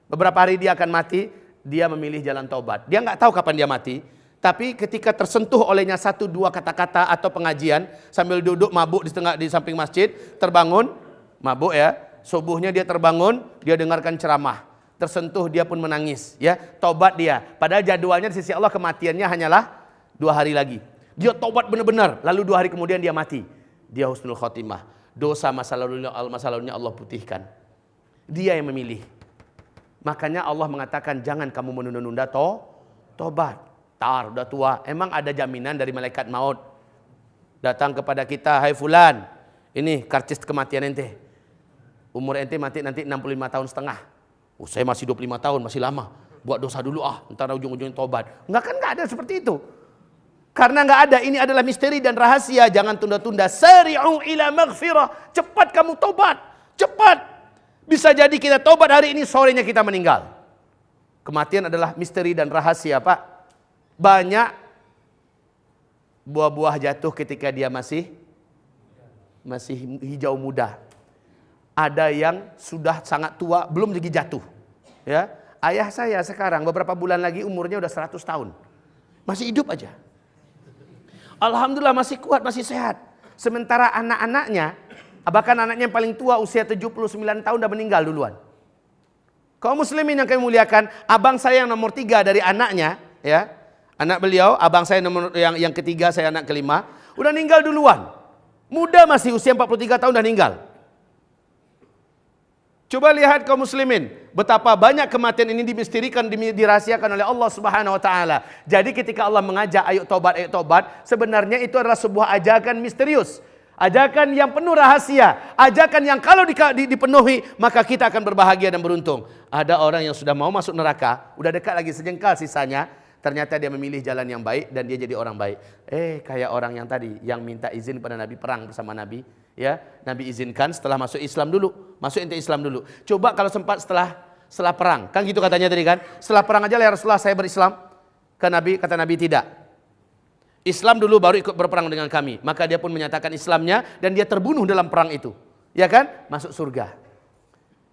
beberapa hari dia akan mati, dia memilih jalan taubat. Dia nggak tahu kapan dia mati, tapi ketika tersentuh olehnya satu dua kata-kata atau pengajian, sambil duduk mabuk di samping masjid, terbangun, mabuk ya, subuhnya dia terbangun, dia dengarkan ceramah, tersentuh dia pun menangis, ya, taubat dia. Padahal jadwalnya di sisi Allah kematiannya hanyalah 2 hari lagi. Dia taubat benar-benar, lalu 2 hari kemudian dia mati. Dia husnul khotimah, dosa masa lalunya Allah putihkan. Dia yang memilih. Makanya Allah mengatakan jangan kamu menunda-nunda tobat. Tar, udah tua. Emang ada jaminan dari malaikat maut datang kepada kita, hai fulan, ini karcis kematian ente. Umur ente mati nanti 65 tahun setengah. Saya masih 25 tahun, masih lama. Buat dosa dulu ntar ujung-ujungnya tobat. Enggak ada seperti itu. Karena enggak ada, ini adalah misteri dan rahasia. Jangan tunda-tunda. Sari'u ila maghfirah. Cepat kamu tobat. Cepat. Bisa jadi kita tobat hari ini, sorenya kita meninggal. Kematian adalah misteri dan rahasia, Pak. Banyak buah-buah jatuh ketika dia masih hijau muda. Ada yang sudah sangat tua, belum lagi jatuh. Ya, ayah saya sekarang beberapa bulan lagi umurnya udah 100 tahun. Masih hidup aja. Alhamdulillah masih kuat, masih sehat. Sementara anak-anaknya, bahkan anaknya yang paling tua usia 79 tahun udah meninggal duluan. Kaum muslimin yang kami muliakan, abang saya yang nomor 3 dari anaknya, ya, anak beliau, abang saya nomor yang ketiga, saya anak kelima, udah meninggal duluan. Muda masih usia 43 tahun udah meninggal. Coba lihat kaum muslimin, betapa banyak kematian ini dimistirikan, dirahasiakan oleh Allah Subhanahu wa taala. Jadi ketika Allah mengajak ayo tobat, sebenarnya itu adalah sebuah ajakan misterius. Ajakan yang penuh rahasia, ajakan yang kalau dipenuhi maka kita akan berbahagia dan beruntung. Ada orang yang sudah mau masuk neraka, udah dekat lagi sejengkal sisanya, ternyata dia memilih jalan yang baik dan dia jadi orang baik. Kayak orang yang tadi yang minta izin pada Nabi perang bersama Nabi, ya, Nabi izinkan setelah masuk Islam dulu, masuk ente Islam dulu. Coba kalau sempat setelah perang, kan gitu katanya tadi kan, setelah perang aja ya Rasulullah saya berislam. Kata Nabi tidak. Islam dulu baru ikut berperang dengan kami. Maka dia pun menyatakan Islamnya dan dia terbunuh dalam perang itu. Ya kan? Masuk surga.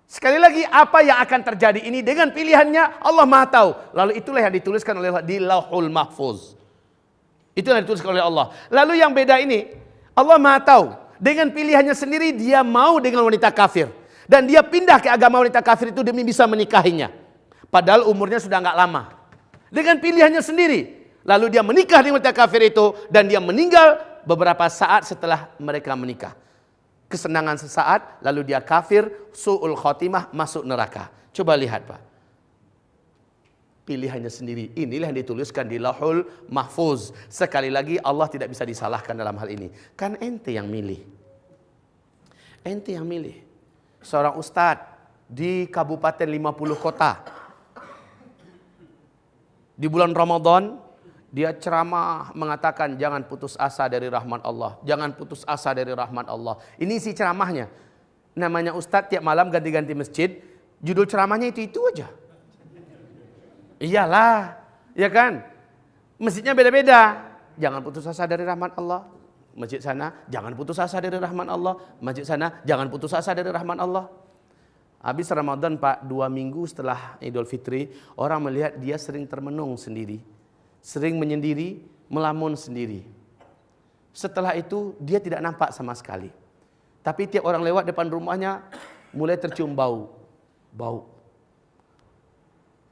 Sekali lagi apa yang akan terjadi ini dengan pilihannya Allah Maha tahu. Lalu itulah yang dituliskan oleh Allah di Lauhul Mahfuz. Itulah yang dituliskan oleh Allah. Lalu yang beda ini Allah Maha tahu. Dengan pilihannya sendiri dia mau dengan wanita kafir. Dan dia pindah ke agama wanita kafir itu demi bisa menikahinya. Padahal umurnya sudah enggak lama. Dengan pilihannya sendiri. Lalu dia menikah dengan wanita kafir itu dan dia meninggal beberapa saat setelah mereka menikah. Kesenangan sesaat, lalu dia kafir, su'ul khotimah, masuk neraka. Coba lihat Pak. Pilihannya sendiri. Inilah yang dituliskan di Lauhul Mahfuz. Sekali lagi Allah tidak bisa disalahkan dalam hal ini. Kan ente yang milih. Ente yang milih. Seorang ustadz di kabupaten 50 kota. Di bulan Ramadan, dia ceramah mengatakan jangan putus asa dari rahmat Allah. Jangan putus asa dari rahmat Allah. Ini isi ceramahnya. Namanya ustadz tiap malam ganti-ganti masjid. Judul ceramahnya itu aja. Iyalah, ya kan? Masjidnya beda-beda. Jangan putus asa dari rahmat Allah. Masjid sana, jangan putus asa dari rahmat Allah. Masjid sana, jangan putus asa dari rahmat Allah. Habis Ramadan Pak, 2 minggu setelah Idul Fitri, orang melihat dia sering termenung sendiri. Sering menyendiri, melamun sendiri. Setelah itu, dia tidak nampak sama sekali. Tapi tiap orang lewat depan rumahnya, mulai tercium bau. Bau.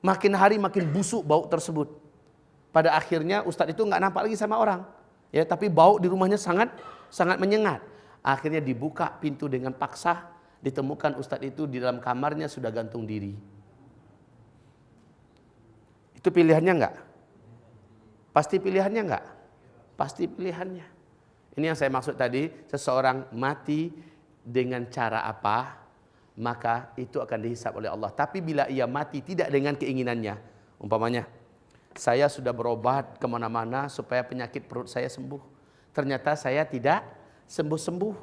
Makin hari makin busuk bau tersebut. Pada akhirnya Ustadz itu nggak nampak lagi sama orang. Ya, tapi bau di rumahnya sangat menyengat. Akhirnya dibuka pintu dengan paksa. Ditemukan Ustadz itu di dalam kamarnya sudah gantung diri. Itu pilihannya enggak? Pasti pilihannya enggak? Pasti pilihannya. Ini yang saya maksud tadi, seseorang mati dengan cara apa, maka itu akan dihisab oleh Allah. Tapi bila ia mati tidak dengan keinginannya, umpamanya, saya sudah berobat kemana-mana supaya penyakit perut saya sembuh. Ternyata saya tidak sembuh-sembuh.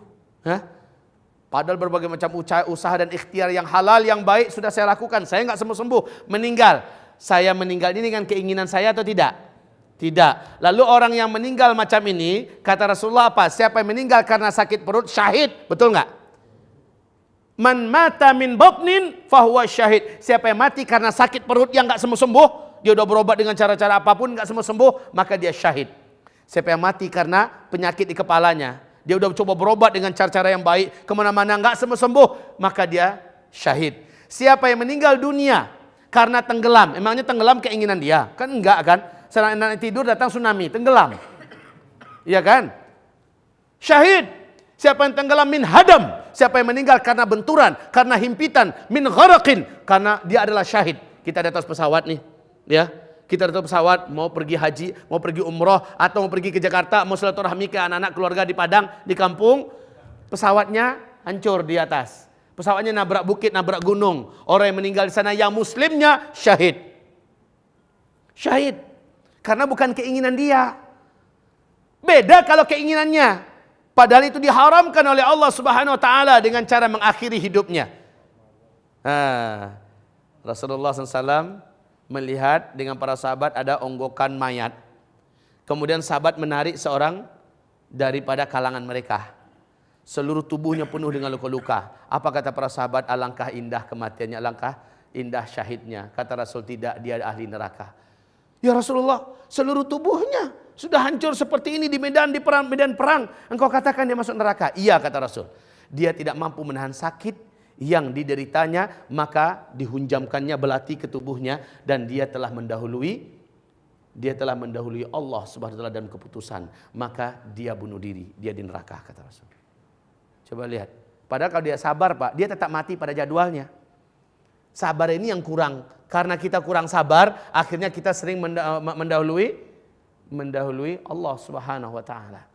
Hah? Padahal berbagai macam usaha dan ikhtiar yang halal, yang baik sudah saya lakukan. Saya nggak sembuh-sembuh, meninggal. Saya meninggal ini dengan keinginan saya atau tidak? Tidak. Lalu orang yang meninggal macam ini, kata Rasulullah apa? Siapa yang meninggal karena sakit perut, syahid. Betul nggak? Man mata min batnin fahuwa syahid. Siapa yang mati karena sakit perut yang nggak sembuh-sembuh, dia udah berobat dengan cara-cara apapun nggak sembuh-sembuh, maka dia syahid. Siapa yang mati karena penyakit di kepalanya, dia udah coba berobat dengan cara-cara yang baik, kemana-mana nggak sembuh-sembuh, maka dia syahid. Siapa yang meninggal dunia karena tenggelam, emangnya tenggelam keinginan dia? Kan enggak kan? Sedang tidur datang tsunami, tenggelam. Iya kan? Syahid. Siapa yang tenggelam min hadam, siapa yang meninggal karena benturan, karena himpitan, min gharaqin, karena dia adalah syahid. Kita di atas pesawat nih, ya. Kita datang pesawat, mau pergi haji, mau pergi umroh, atau mau pergi ke Jakarta, mau silaturahmi ke anak-anak keluarga di Padang, di kampung. Pesawatnya hancur di atas. Pesawatnya nabrak bukit, nabrak gunung. Orang yang meninggal di sana yang muslimnya syahid. Syahid. Karena bukan keinginan dia. Beda kalau keinginannya. Padahal itu diharamkan oleh Allah Subhanahu wa taala dengan cara mengakhiri hidupnya. Rasulullah SAW melihat dengan para sahabat ada onggokan mayat. Kemudian sahabat menarik seorang daripada kalangan mereka. Seluruh tubuhnya penuh dengan luka-luka. Apa kata para sahabat? Alangkah indah kematiannya, alangkah indah syahidnya. Kata Rasul, tidak, dia ahli neraka. Ya Rasulullah, seluruh tubuhnya sudah hancur seperti ini di medan perang. Engkau katakan dia masuk neraka? Iya, kata Rasul. Dia tidak mampu menahan sakit yang dideritanya, maka dihunjamkannya belati ke tubuhnya, dan dia telah mendahului Allah Subhanahu wa taala dan keputusan, maka dia bunuh diri, dia di neraka, kata Rasul. Coba lihat. Padahal kalau dia sabar Pak, dia tetap mati pada jadwalnya. Sabar ini yang kurang. Karena kita kurang sabar, akhirnya kita sering mendahului Allah Subhanahu wa taala.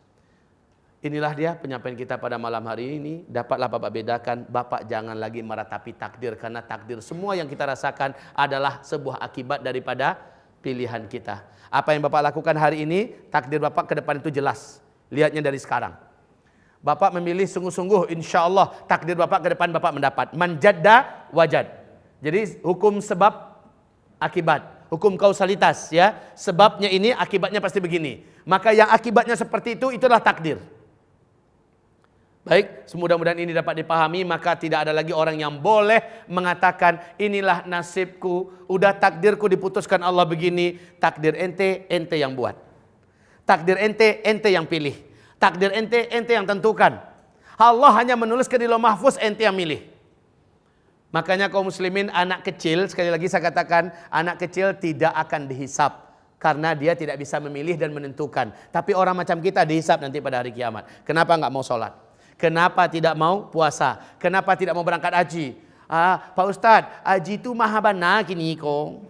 Inilah dia penyampaian kita pada malam hari ini. Dapatlah Bapak bedakan, Bapak jangan lagi meratapi takdir, karena takdir semua yang kita rasakan adalah sebuah akibat daripada pilihan kita. Apa yang Bapak lakukan hari ini, takdir Bapak ke depan itu jelas. Lihatnya dari sekarang. Bapak memilih sungguh-sungguh, insya Allah takdir Bapak ke depan Bapak mendapat. Man jadda wajad. Jadi hukum sebab akibat, hukum kausalitas, ya. Sebabnya ini, akibatnya pasti begini. Maka yang akibatnya seperti itu, itulah takdir. Baik, mudah-mudahan ini dapat dipahami, maka tidak ada lagi orang yang boleh mengatakan inilah nasibku, udah takdirku diputuskan Allah begini. Takdir ente yang buat. Takdir ente yang pilih. Takdir ente yang tentukan. Allah hanya menuliskan di Lauh Mahfuz, ente yang milih. Makanya kaum muslimin, anak kecil, sekali lagi saya katakan, anak kecil tidak akan dihisab karena dia tidak bisa memilih dan menentukan. Tapi orang macam kita dihisab nanti pada hari kiamat. Kenapa nggak mau sholat? Kenapa tidak mau puasa? Kenapa tidak mau berangkat haji? Pak Ustadz, haji itu maha bana kini kong.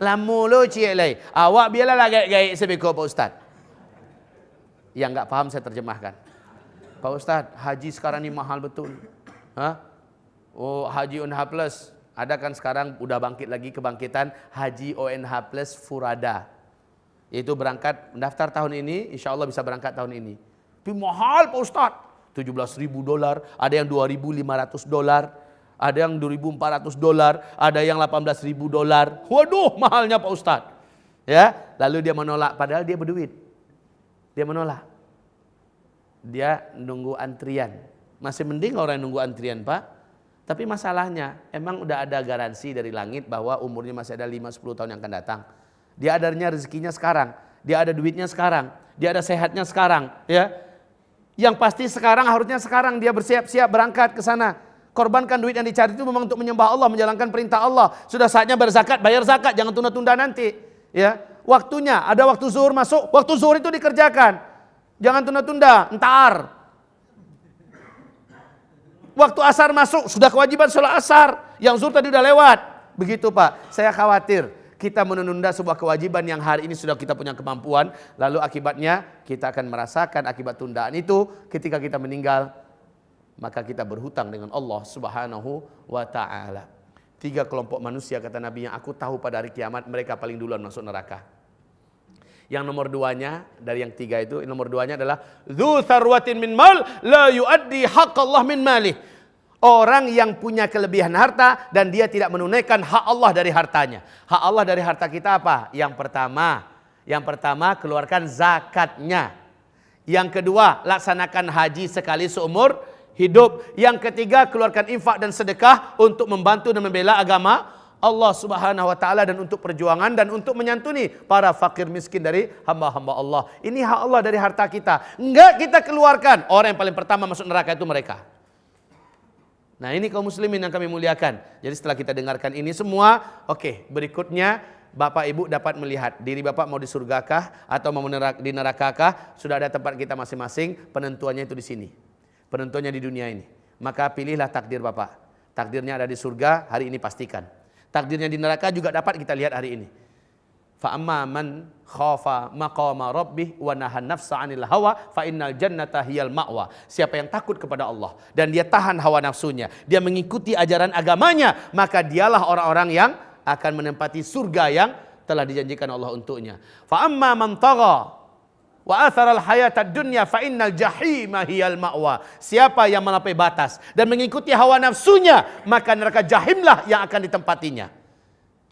Lamulo cielai. Awak biarlah gaya-gaya sebeko Pak Ustadz. Yang nggak paham saya terjemahkan. Pak Ustadz, haji sekarang ini mahal betul. Hah? Oh, haji ONH Plus. Ada kan sekarang udah bangkit lagi kebangkitan haji ONH Plus Furada. Yaitu berangkat mendaftar tahun ini, insya Allah bisa berangkat tahun ini. Tapi mahal Pak Ustadz. $17.000, ada yang $2.500, ada yang $2.400, ada yang $18.000. Waduh, mahalnya Pak Ustadz. Ya, lalu dia menolak padahal dia berduit. Dia menolak. Dia nunggu antrian. Masih mending orang yang nunggu antrian, Pak. Tapi masalahnya, emang udah ada garansi dari langit bahwa umurnya masih ada 5-10 tahun yang akan datang. Dia adanya rezekinya sekarang, dia ada duitnya sekarang, dia ada sehatnya sekarang, ya. Yang pasti sekarang, harusnya sekarang dia bersiap-siap berangkat ke sana. Korbankan duit yang dicari itu memang untuk menyembah Allah, menjalankan perintah Allah. Sudah saatnya berzakat, bayar zakat, jangan tunda-tunda nanti, ya. Waktunya, ada waktu zuhur masuk, waktu zuhur itu dikerjakan. Jangan tunda-tunda, entar. Waktu asar masuk, sudah kewajiban sholat asar. Yang zuhur tadi udah lewat. Begitu Pak, saya khawatir kita menunda sebuah kewajiban yang hari ini sudah kita punya kemampuan. Lalu akibatnya kita akan merasakan akibat tundaan itu ketika kita meninggal. Maka kita berhutang dengan Allah Subhanahu wa ta'ala. 3 kelompok manusia kata Nabi yang aku tahu pada hari kiamat mereka paling duluan masuk neraka. Yang nomor 2-nya dari yang 3 itu, nomor 2-nya adalah dzu tsarwatin min mal la yuaddi haqqallah min malih. Orang yang punya kelebihan harta dan dia tidak menunaikan hak Allah dari hartanya. Hak Allah dari harta kita apa? Yang pertama keluarkan zakatnya. Yang kedua, laksanakan haji sekali seumur hidup. Yang ketiga, keluarkan infak dan sedekah untuk membantu dan membela agama Allah Subhanahu wa ta'ala dan untuk perjuangan dan untuk menyantuni para fakir miskin dari hamba-hamba Allah. Ini hak Allah dari harta kita. Enggak kita keluarkan. Orang yang paling pertama masuk neraka itu mereka. Nah, ini kaum muslimin yang kami muliakan. Jadi setelah kita dengarkan ini semua, oke, berikutnya Bapak Ibu dapat melihat diri Bapak mau di surgakah atau mau di nerakakah. Sudah ada tempat kita masing-masing, penentuannya itu di sini. Penentuannya di dunia ini. Maka pilihlah takdir Bapak. Takdirnya ada di surga, hari ini pastikan. Takdirnya di neraka juga dapat kita lihat hari ini. Fa amma man khafa maqama rabbih wa nahan nafsa 'anil hawa fa innal jannata hiyal ma'wa. Siapa yang takut kepada Allah dan dia tahan hawa nafsunya, dia mengikuti ajaran agamanya, maka dialah orang-orang yang akan menempati surga yang telah dijanjikan Allah untuknya. Fa amma man tagha wa atharal hayatad dunya fa innal jahima hiyal ma'wa. Siapa yang melampaui batas dan mengikuti hawa nafsunya, maka neraka jahimlah yang akan ditempatinya.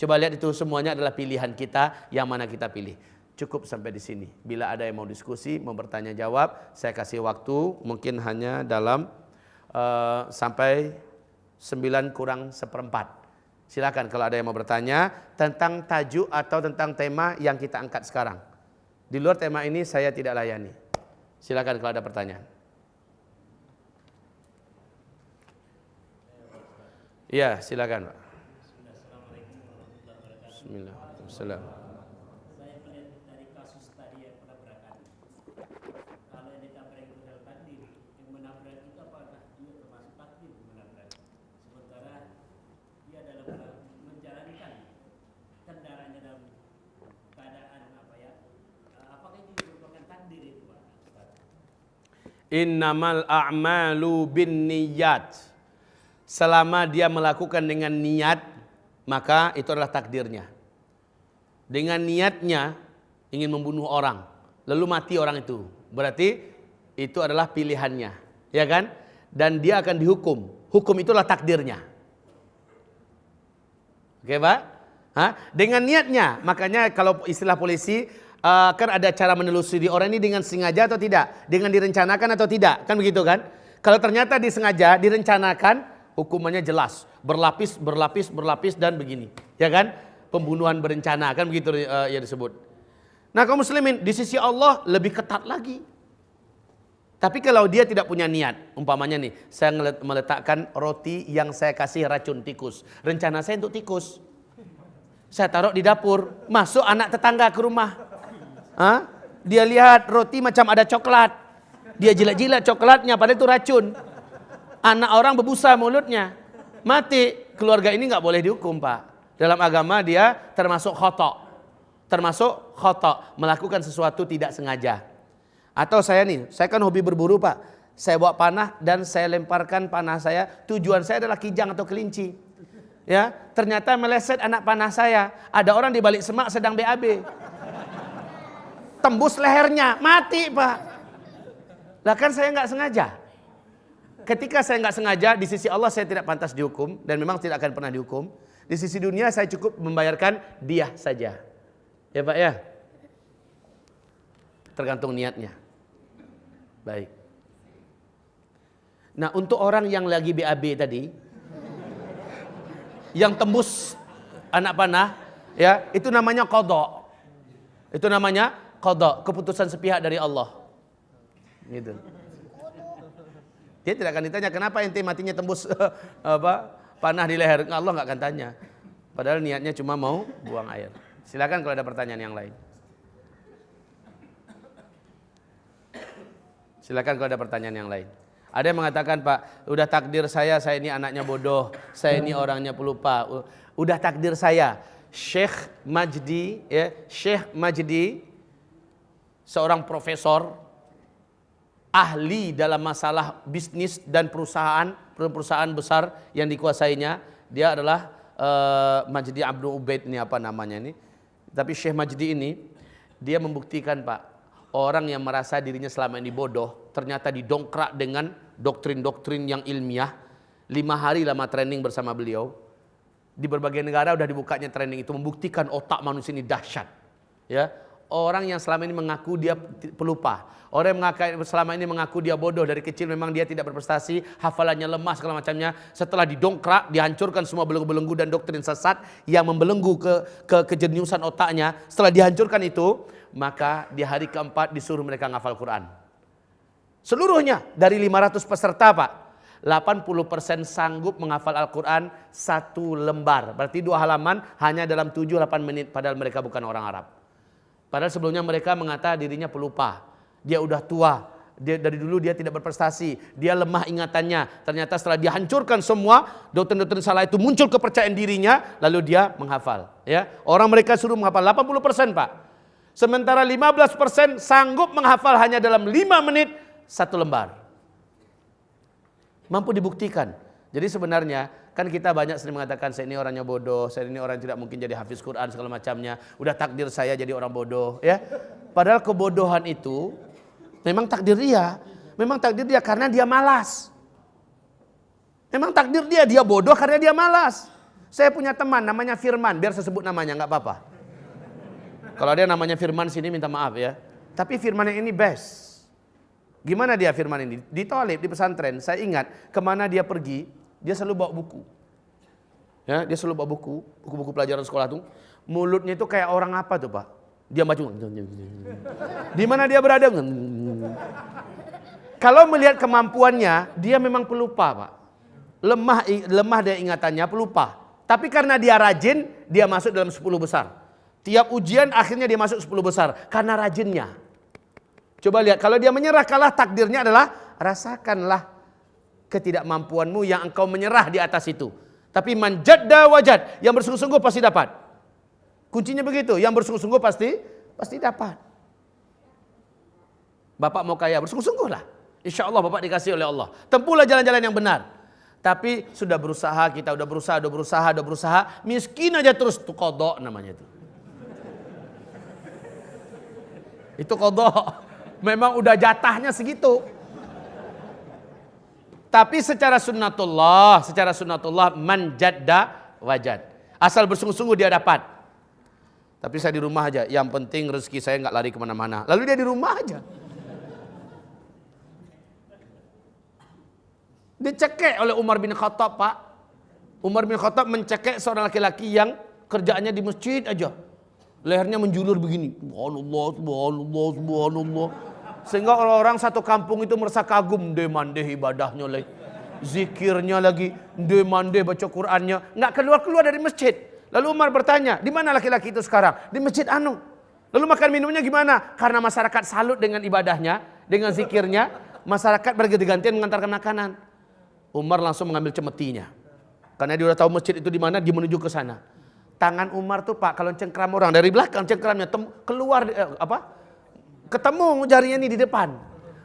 Coba lihat, itu semuanya adalah pilihan kita, yang mana kita pilih. Cukup sampai di sini. Bila ada yang mau diskusi, mau bertanya jawab, saya kasih waktu mungkin hanya dalam sampai 9:4. Silakan kalau ada yang mau bertanya tentang tajuk atau tentang tema yang kita angkat sekarang. Di luar tema ini saya tidak layani. Silakan kalau ada pertanyaan. Iya, silakan Pak. Bismillahirrahmanirrahim. Saya melihat dari kasus tadi yang penabrakan. Kalau yang ditabrak itu adalah takdir, yang menabrak itu apakah dia termasuk takdir menabrak? Sementara dia dalam menjalankan kendaraannya dalam keadaan apa ya? Apakah itu merupakan takdir itu, Pak? Innamal a'malu binniyat. Selama dia melakukan dengan niat, maka itu adalah takdirnya. Dengan niatnya ingin membunuh orang, lalu mati orang itu, berarti itu adalah pilihannya, ya kan? Dan dia akan dihukum. Hukum itulah takdirnya. Oke, Pak? Dengan niatnya, makanya kalau istilah polisi kan ada cara menelusuri orang ini dengan sengaja atau tidak, dengan direncanakan atau tidak, kan begitu kan? Kalau ternyata disengaja, direncanakan, hukumannya jelas, berlapis dan begini, ya kan? Pembunuhan berencana, kan begitu ya disebut. Nah, kaum muslimin, di sisi Allah lebih ketat lagi. Tapi kalau dia tidak punya niat, umpamanya nih, saya meletakkan roti yang saya kasih racun tikus. Rencana saya untuk tikus. Saya taruh di dapur, masuk anak tetangga ke rumah. Dia lihat roti macam ada coklat. Dia jilat-jilat coklatnya, padahal itu racun. Anak orang berbusa mulutnya, mati. Keluarga ini nggak boleh dihukum, Pak. Dalam agama dia termasuk khata'. Melakukan sesuatu tidak sengaja. Atau saya kan hobi berburu, Pak. saya bawa panah dan saya lemparkan panah saya. Tujuan saya adalah kijang atau kelinci. Ya, ternyata meleset anak panah saya. Ada orang di balik semak sedang BAB. Tembus lehernya, mati Pak. Lah kan saya nggak sengaja. Ketika saya nggak sengaja, di sisi Allah saya tidak pantas dihukum dan memang tidak akan pernah dihukum. Di sisi dunia saya cukup membayarkan diah saja. Ya Pak ya. Tergantung niatnya. Baik. Nah, untuk orang yang lagi BAB tadi, yang tembus anak panah, ya, itu namanya qadha. Itu namanya qadha, keputusan sepihak dari Allah. Gitu. Dia tidak akan ditanya kenapa ente matinya tembus panah di leher. Allah nggak akan tanya. Padahal niatnya cuma mau buang air. Silakan kalau ada pertanyaan yang lain. Silakan kalau ada pertanyaan yang lain. Ada yang mengatakan, Pak, udah takdir saya ini anaknya bodoh, saya ini orangnya pelupa. Udah takdir saya. Syekh Majdi, ya, Syekh Majdi, seorang profesor, ahli dalam masalah bisnis dan perusahaan besar yang dikuasainya. Dia adalah Majdi Abdul Ubaid, ini apa namanya ini. Tapi Syekh Majdi ini, dia membuktikan, Pak, orang yang merasa dirinya selama ini bodoh, ternyata didongkrak dengan doktrin-doktrin yang ilmiah. 5 hari lama training bersama beliau. Di berbagai negara udah dibukanya training itu, membuktikan otak manusia ini dahsyat. Ya, orang yang selama ini mengaku dia pelupa, orang yang selama ini mengaku dia bodoh, dari kecil memang dia tidak berprestasi, hafalannya lemah segala macamnya, setelah didongkrak, dihancurkan semua belenggu-belenggu dan doktrin sesat yang membelenggu ke kejeniusan otaknya. Setelah dihancurkan itu, maka di hari keempat disuruh mereka ngafal Quran. Seluruhnya dari 500 peserta, Pak, 80% sanggup menghafal Al-Quran 1 lembar. Berarti 2 halaman hanya dalam 7-8 menit, padahal mereka bukan orang Arab. Padahal sebelumnya mereka mengata dirinya pelupa. Dia udah tua, dari dulu dia tidak berprestasi, dia lemah ingatannya. Ternyata setelah dihancurkan semua doktrin-doktrin salah itu, muncul kepercayaan dirinya, lalu dia menghafal. Ya, orang mereka suruh menghafal 80%, Pak. Sementara 15% sanggup menghafal hanya dalam 5 menit 1 lembar. Mampu dibuktikan. Jadi sebenarnya kan kita banyak sering mengatakan saya ini orangnya bodoh, saya ini orang yang tidak mungkin jadi hafiz Quran segala macamnya. Udah takdir saya jadi orang bodoh, ya. Padahal kebodohan itu memang takdir dia. Memang takdir dia karena dia malas. Memang takdir dia bodoh karena dia malas. Saya punya teman namanya Firman, biar saya sebut namanya nggak apa-apa. Kalau dia namanya Firman sini minta maaf ya. Tapi Firman yang ini best. Gimana dia Firman ini? Di Thalib, di pesantren, saya ingat kemana dia pergi, dia selalu bawa buku. Ya, dia selalu bawa buku-buku pelajaran sekolah tuh. Mulutnya itu kayak orang apa tuh, Pak? Dia baca. Di mana dia berada? Kalau melihat kemampuannya, dia memang pelupa, Pak. Lemah dia ingatannya, pelupa. Tapi karena dia rajin, dia masuk dalam 10 besar. Tiap ujian akhirnya dia masuk 10 besar karena rajinnya. Coba lihat, kalau dia menyerah kalah, takdirnya adalah rasakanlah ketidakmampuanmu yang engkau menyerah di atas itu. Tapi man jadda wajad, yang bersungguh-sungguh pasti dapat. Kuncinya begitu, yang bersungguh-sungguh pasti dapat. Bapak mau kaya, bersungguh-sungguhlah. Insya Allah Bapak dikasih oleh Allah. Tempuhlah jalan-jalan yang benar. Tapi sudah berusaha, kita udah berusaha, miskin aja terus, itu qadha namanya itu. Itu qadha. Memang udah jatahnya segitu. Tapi secara sunnatullah man jadda wajad. Asal bersungguh-sungguh dia dapat. Tapi saya di rumah aja, yang penting rezeki saya nggak lari kemana-mana. Lalu dia di rumah aja. Dicekek oleh Umar bin Khattab, Pak. Umar bin Khattab mencekek seorang laki-laki yang kerjaannya di masjid aja. Lehernya menjulur begini. Subhanallah. Sehingga orang-orang satu kampung itu merasa kagum. Demandeh ibadahnya lagi. Zikirnya lagi. Demandeh baca Qur'annya. Nggak keluar-keluar dari masjid. Lalu Umar bertanya, di mana laki-laki itu sekarang? Di masjid anu. Lalu makan minumnya gimana? Karena masyarakat salut dengan ibadahnya, dengan zikirnya, masyarakat berganti-gantian mengantarkan makanan. Umar langsung mengambil cemetinya. Karena dia udah tahu masjid itu di mana, dia menuju ke sana. Tangan Umar tuh, Pak, kalau cengkram orang dari belakang cengkramnya keluar ketemu jarinya ini di depan.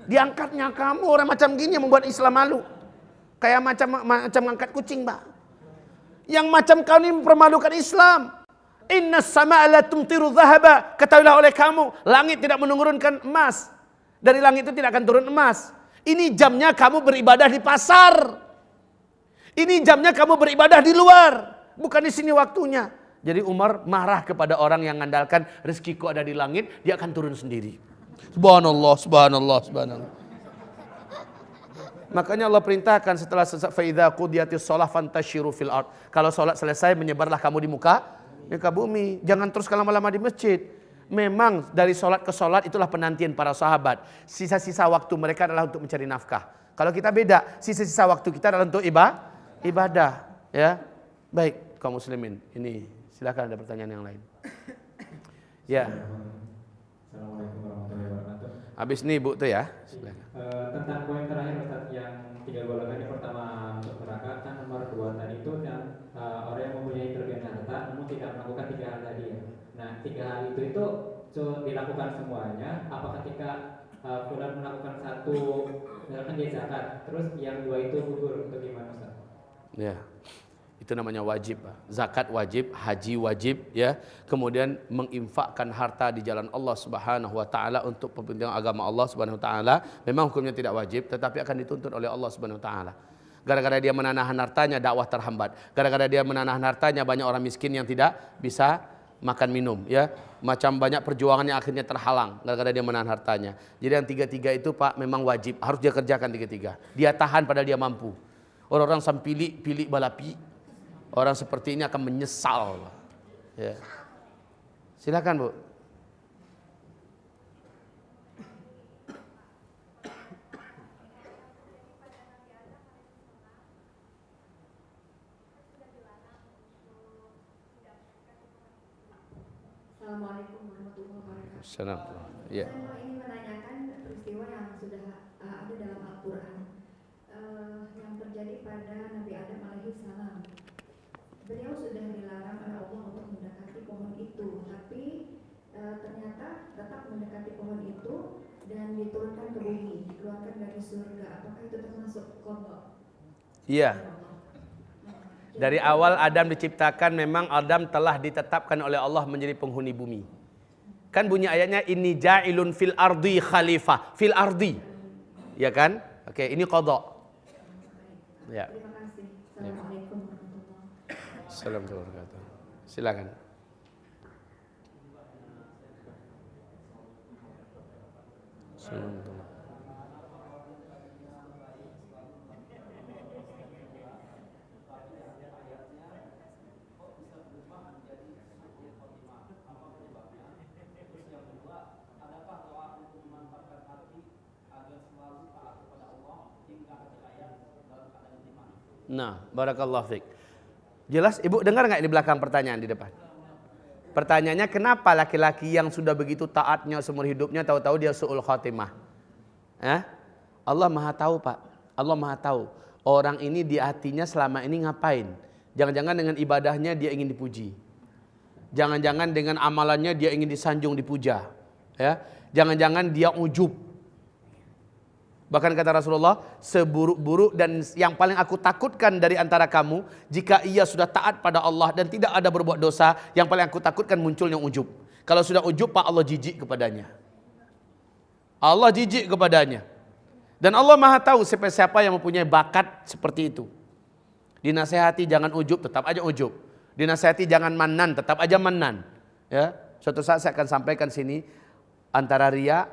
Diangkatnya kamu orang macam gini yang membuat Islam malu. Kayak macam angkat kucing, Pak. Yang macam kau ini mempermalukan Islam. Inna sama'a la tumtiru dhahaba. Ketahuilah oleh kamu, langit tidak menurunkan emas. Dari langit itu tidak akan turun emas. Ini jamnya kamu beribadah di pasar. Ini jamnya kamu beribadah di luar. Bukan di sini waktunya. Jadi Umar marah kepada orang yang mengandalkan rezekiku ada di langit, dia akan turun sendiri. Subhanallah, subhanallah, subhanallah. Makanya Allah perintahkan setelah faidza qudiyatis shalah fantashiru fil ard. Kalau salat selesai menyebarlah kamu di muka bumi. Jangan terus lama-lama di masjid. Memang dari salat ke salat itulah penantian para sahabat. Sisa-sisa waktu mereka adalah untuk mencari nafkah. Kalau kita beda, sisa-sisa waktu kita adalah untuk ibadah, ya. Baik, kaum muslimin. Ini silakan ada pertanyaan yang lain. Ya. Assalamualaikum warahmatullahi wabarakatuh. Habis nih Bu tuh ya. Silakan. Tentang poin terakhir Ustaz yang 3 golongan, yang pertama untuk neraka, kan nomor 2 tadi itu yang orang yang mempunyai kelebihan harta namun tidak melakukan 3 hal tadi ya. Nah 3 hal itu dilakukan semuanya. Apa ketika fulan melakukan satu, misalkan dia zakat, terus yang 2 itu gugur, itu gimana Ustaz? Ya. Itu namanya wajib, zakat wajib, haji wajib, ya. Kemudian menginfakkan harta di jalan Allah Subhanahu wa taala untuk kepentingan agama Allah Subhanahu wa taala, memang hukumnya tidak wajib tetapi akan dituntut oleh Allah Subhanahu wa taala. Gara-gara dia menanahan hartanya dakwah terhambat. Gara-gara dia menanahan hartanya banyak orang miskin yang tidak bisa makan minum, ya. Macam banyak perjuangan yang akhirnya terhalang gara-gara dia menahan hartanya. Jadi yang 3-3 itu Pak memang wajib, harus dia kerjakan 3-3. Dia tahan padahal dia mampu. Orang-orang pilih balapi, orang seperti ini akan menyesal. Ya. Silakan Bu. Assalamualaikum warahmatullahi wabarakatuh. Assalamualaikum. Ya. Saya ingin menanyakan peristiwa yang sudah ada dalam Al-Quran yang terjadi pada Nabi Adam alaihissalam. Beliau sudah dilarang oleh Allah untuk mendekati pohon itu, tapi ternyata tetap mendekati pohon itu dan diturunkan ke bumi, dikeluarkan dari surga. Apakah itu termasuk qadha? Iya. Dari awal Adam diciptakan memang Adam telah ditetapkan oleh Allah menjadi penghuni bumi. Kan bunyi ayatnya inni ja'ilun fil ardi khalifah, fil ardi. Ya kan? Oke, ini qadha. Ya. Terima kasih. Assalamualaikum warahmatullahi wabarakatuh. Assalamualaikum warahmatullahi wabarakatuh. Silakan. Assalamualaikum. Nah, barakallahu fiik. Jelas Ibu dengar nggak di belakang pertanyaan di depan? Pertanyaannya kenapa laki-laki yang sudah begitu taatnya seumur hidupnya tahu-tahu dia su'ul khatimah? Allah Maha tahu Pak. Allah Maha tahu. Orang ini di hatinya selama ini ngapain? Jangan-jangan dengan ibadahnya dia ingin dipuji. Jangan-jangan dengan amalannya dia ingin disanjung, dipuja. Ya, jangan-jangan dia ujub. Bahkan kata Rasulullah, seburuk-buruk dan yang paling aku takutkan dari antara kamu, jika ia sudah taat pada Allah dan tidak ada berbuat dosa, yang paling aku takutkan munculnya ujub. Kalau sudah ujub, Pak, Allah jijik kepadanya. Allah jijik kepadanya. Dan Allah Maha tahu siapa-siapa yang mempunyai bakat seperti itu. Dinasehati jangan ujub, tetap aja ujub. Dinasehati jangan manan, tetap aja manan. Ya, suatu saat saya akan sampaikan sini antara riya,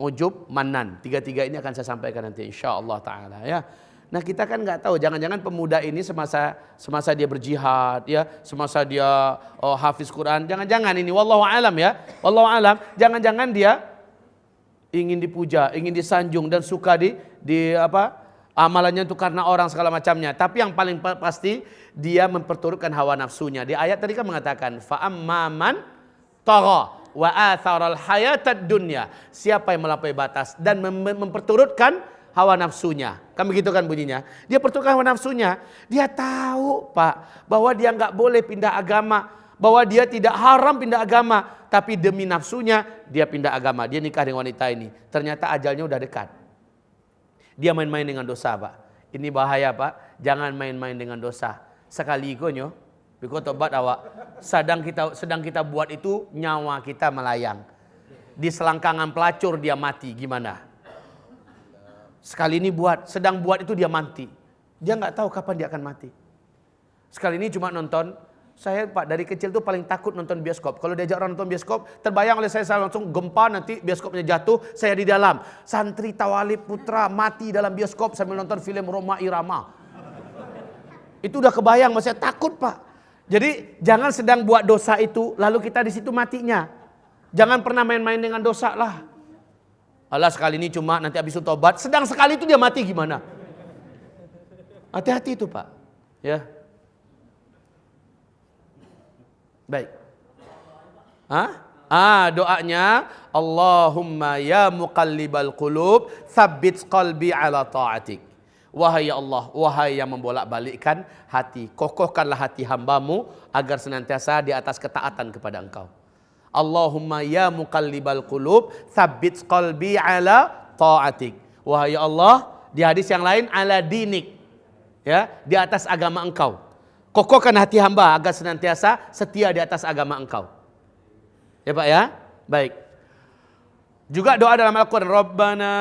ujub, manan. 3-3 ini akan saya sampaikan nanti insyaallah taala, ya. Nah, kita kan nggak tahu, jangan-jangan pemuda ini semasa dia berjihad, ya, semasa dia hafiz Quran, jangan-jangan ini wallahu alam, ya. Wallahu alam, jangan-jangan dia ingin dipuja, ingin disanjung dan suka di amalannya itu karena orang segala macamnya. Tapi yang paling pasti dia memperturutkan hawa nafsunya. Di ayat tadi kan mengatakan fa amman tagha wa atharal hayatad dunya. Siapa yang melampaui batas dan memperturutkan hawa nafsunya. Kan begitu kan bunyinya. Dia perturutkan hawa nafsunya. Dia tahu Pak bahwa dia nggak boleh pindah agama. bahwa dia tidak haram pindah agama, tapi demi nafsunya dia pindah agama, dia nikah dengan wanita ini. Ternyata ajalnya udah dekat. Dia main-main dengan dosa, Pak. Ini bahaya, Pak. Jangan main-main dengan dosa. Sekali ikonyo, biko tobat awak. Sedang kita buat itu, nyawa kita melayang. Di selangkangan pelacur dia mati, gimana? Sekali ini sedang buat itu dia mati. Dia nggak tahu kapan dia akan mati. Sekali ini cuma nonton. Saya, Pak, dari kecil tuh paling takut nonton bioskop. Kalau diajak orang nonton bioskop, terbayang oleh saya langsung gempa, nanti bioskopnya jatuh, saya di dalam. Santri Tawalib Putra mati dalam bioskop sambil nonton film Roma Irama. Itu udah kebayang, saya takut, Pak. Jadi jangan sedang buat dosa itu, lalu kita di situ matinya. Jangan pernah main-main dengan dosa lah. Allah sekali ini cuma nanti habis itu tobat, sedang sekali itu dia mati gimana? Hati-hati itu, Pak. Ya. Baik. Doanya Allahumma ya muqallibal qulub tsabbit qalbi ala ta'atik. Wahai Allah, wahai yang membolak-balikkan hati, kokohkanlah hati hambamu agar senantiasa di atas ketaatan kepada Engkau. Allahumma ya muqallibal qulub tsabbit qalbi ala ta'atik. Wahai Allah, di hadis yang lain ala dinik. Ya, di atas agama Engkau. Kokohkan hati hamba agar senantiasa setia di atas agama Engkau. Ya, Pak, ya? Baik. Juga doa dalam Al-Quran, Rabbana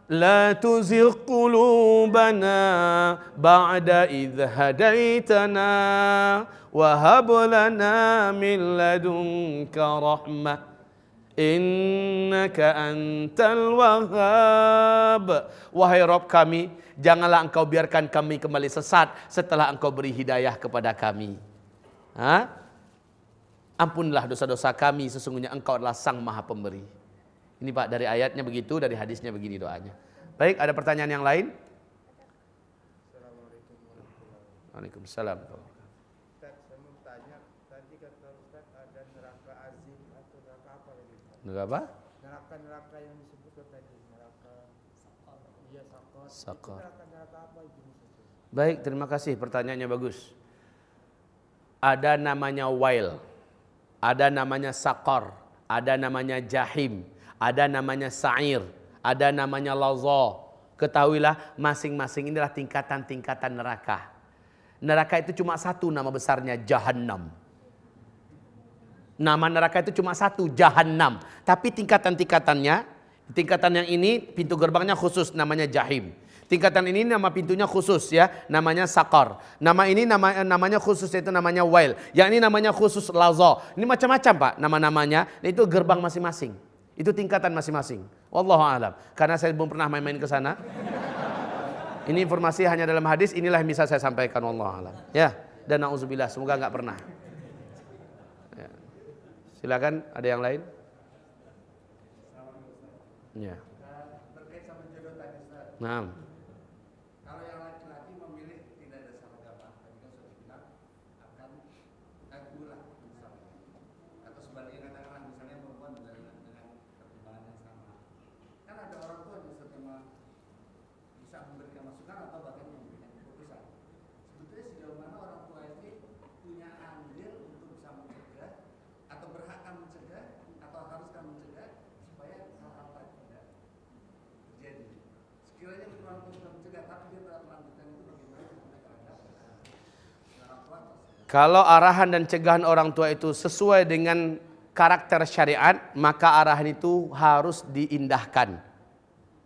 la tuzigh qulubana ba'da idh hadaitana wa hab lana min ladunka rahmah innaka antal wahhab. Wahai Rabb kami, janganlah Engkau biarkan kami kembali sesat setelah Engkau beri hidayah kepada kami. Ampunlah dosa-dosa kami, sesungguhnya Engkau adalah Sang Maha Pemberi. Ini, Pak, dari ayatnya begitu, dari hadisnya begini doanya. Baik, ada pertanyaan yang lain? Waalaikumsalam. Ustaz, saya mau tanya, tadi kata Ustaz ada neraka azim atau neraka apa lagi? Neraka apa? Neraka yang disebutkan tadi, neraka Sakor. Iya, Sakor. Sakor. Itu neraka apa jenisnya? Baik, terima kasih, pertanyaannya bagus. Ada namanya wail, ada namanya sakor, ada namanya jahim, ada namanya sa'ir, ada namanya laza. Ketahuilah masing-masing inilah tingkatan-tingkatan neraka. Neraka itu cuma satu nama besarnya, Jahannam. Nama neraka itu cuma satu, Jahannam. Tapi tingkatan-tingkatannya, tingkatan yang ini pintu gerbangnya khusus namanya Jahim. Tingkatan ini nama pintunya khusus ya, namanya Sakar. Nama ini namanya khusus yaitu namanya Wail. Yang ini namanya khusus Laza. Ini macam-macam, Pak, nama-namanya. Itu gerbang masing-masing. Itu tingkatan masing-masing. Wallahu a'lam. Karena saya belum pernah main-main ke sana. Ini informasi hanya dalam hadis, inilah yang bisa saya sampaikan, wallahu a'lam. Ya, dan na'udzubillah, semoga enggak pernah. Ya. Silakan, ada yang lain? Ya. Terkait sama jodoh tadi, Ustaz. Nah. Kalau yang laki-laki memilih tidak ada sama agama, tadi kan sudah bilang akan akulah bersama. Atau sebaliknya katakanlah misalnya perempuan dengan pertimbangan yang sama. Kan ada orang tua yang bisa memberikan masukan atau bahkan memberikan keputusan. Sebetulnya sejauh mana orang tua ini punya andil untuk bisa mencegah atau berhak mencegah atau haruskan mencegah supaya hal-hal tidak terjadi. Sekiranya orang tua sudah mencegah tapi dia tidak melanjutkan itu bagaimana terhadap orang tua? Kalau arahan dan cegahan orang tua itu sesuai dengan karakter syariat, maka arahan itu harus diindahkan.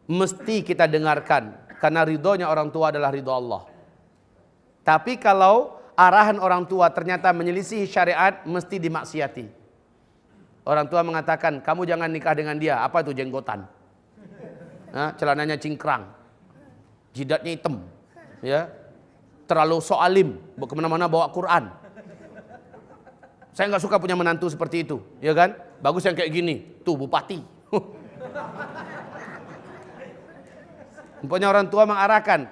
Mesti kita dengarkan, karena ridhonya orang tua adalah ridho Allah. Tapi kalau arahan orang tua ternyata menyelisih syariat, mesti dimaksiati. Orang tua mengatakan, kamu jangan nikah dengan dia. Apa itu jenggotan? Celananya cingkrang, jidatnya hitam, ya, terlalu soalim, kemana-mana bawa Quran. Saya nggak suka punya menantu seperti itu, ya kan? Bagus yang kayak gini, tuh bupati. Pokoknya orang tua mengarahkan,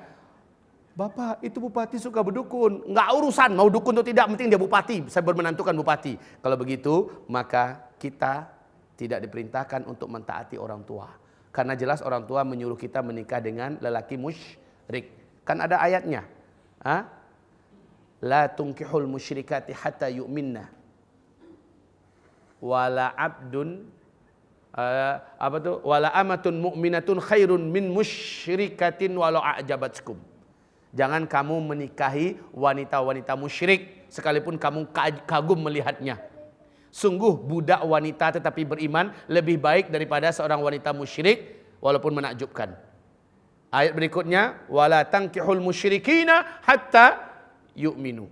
Bapak itu bupati suka berdukun, nggak urusan mau dukun atau tidak, penting dia bupati, saya bermenantukan bupati. Kalau begitu, maka kita tidak diperintahkan untuk mentaati orang tua. Karena jelas orang tua menyuruh kita menikah dengan lelaki musyrik. Kan ada ayatnya. La tunkihul musyrikati hatta yu'minna. wala abdun wala amatun mu'minatun khairun min musyrikatin walau a'jabatkum. Jangan kamu menikahi wanita-wanita musyrik sekalipun kamu kagum melihatnya. Sungguh budak wanita tetapi beriman lebih baik daripada seorang wanita musyrik walaupun menakjubkan. Ayat berikutnya, wala tankihul musyrikina hatta yu'minu.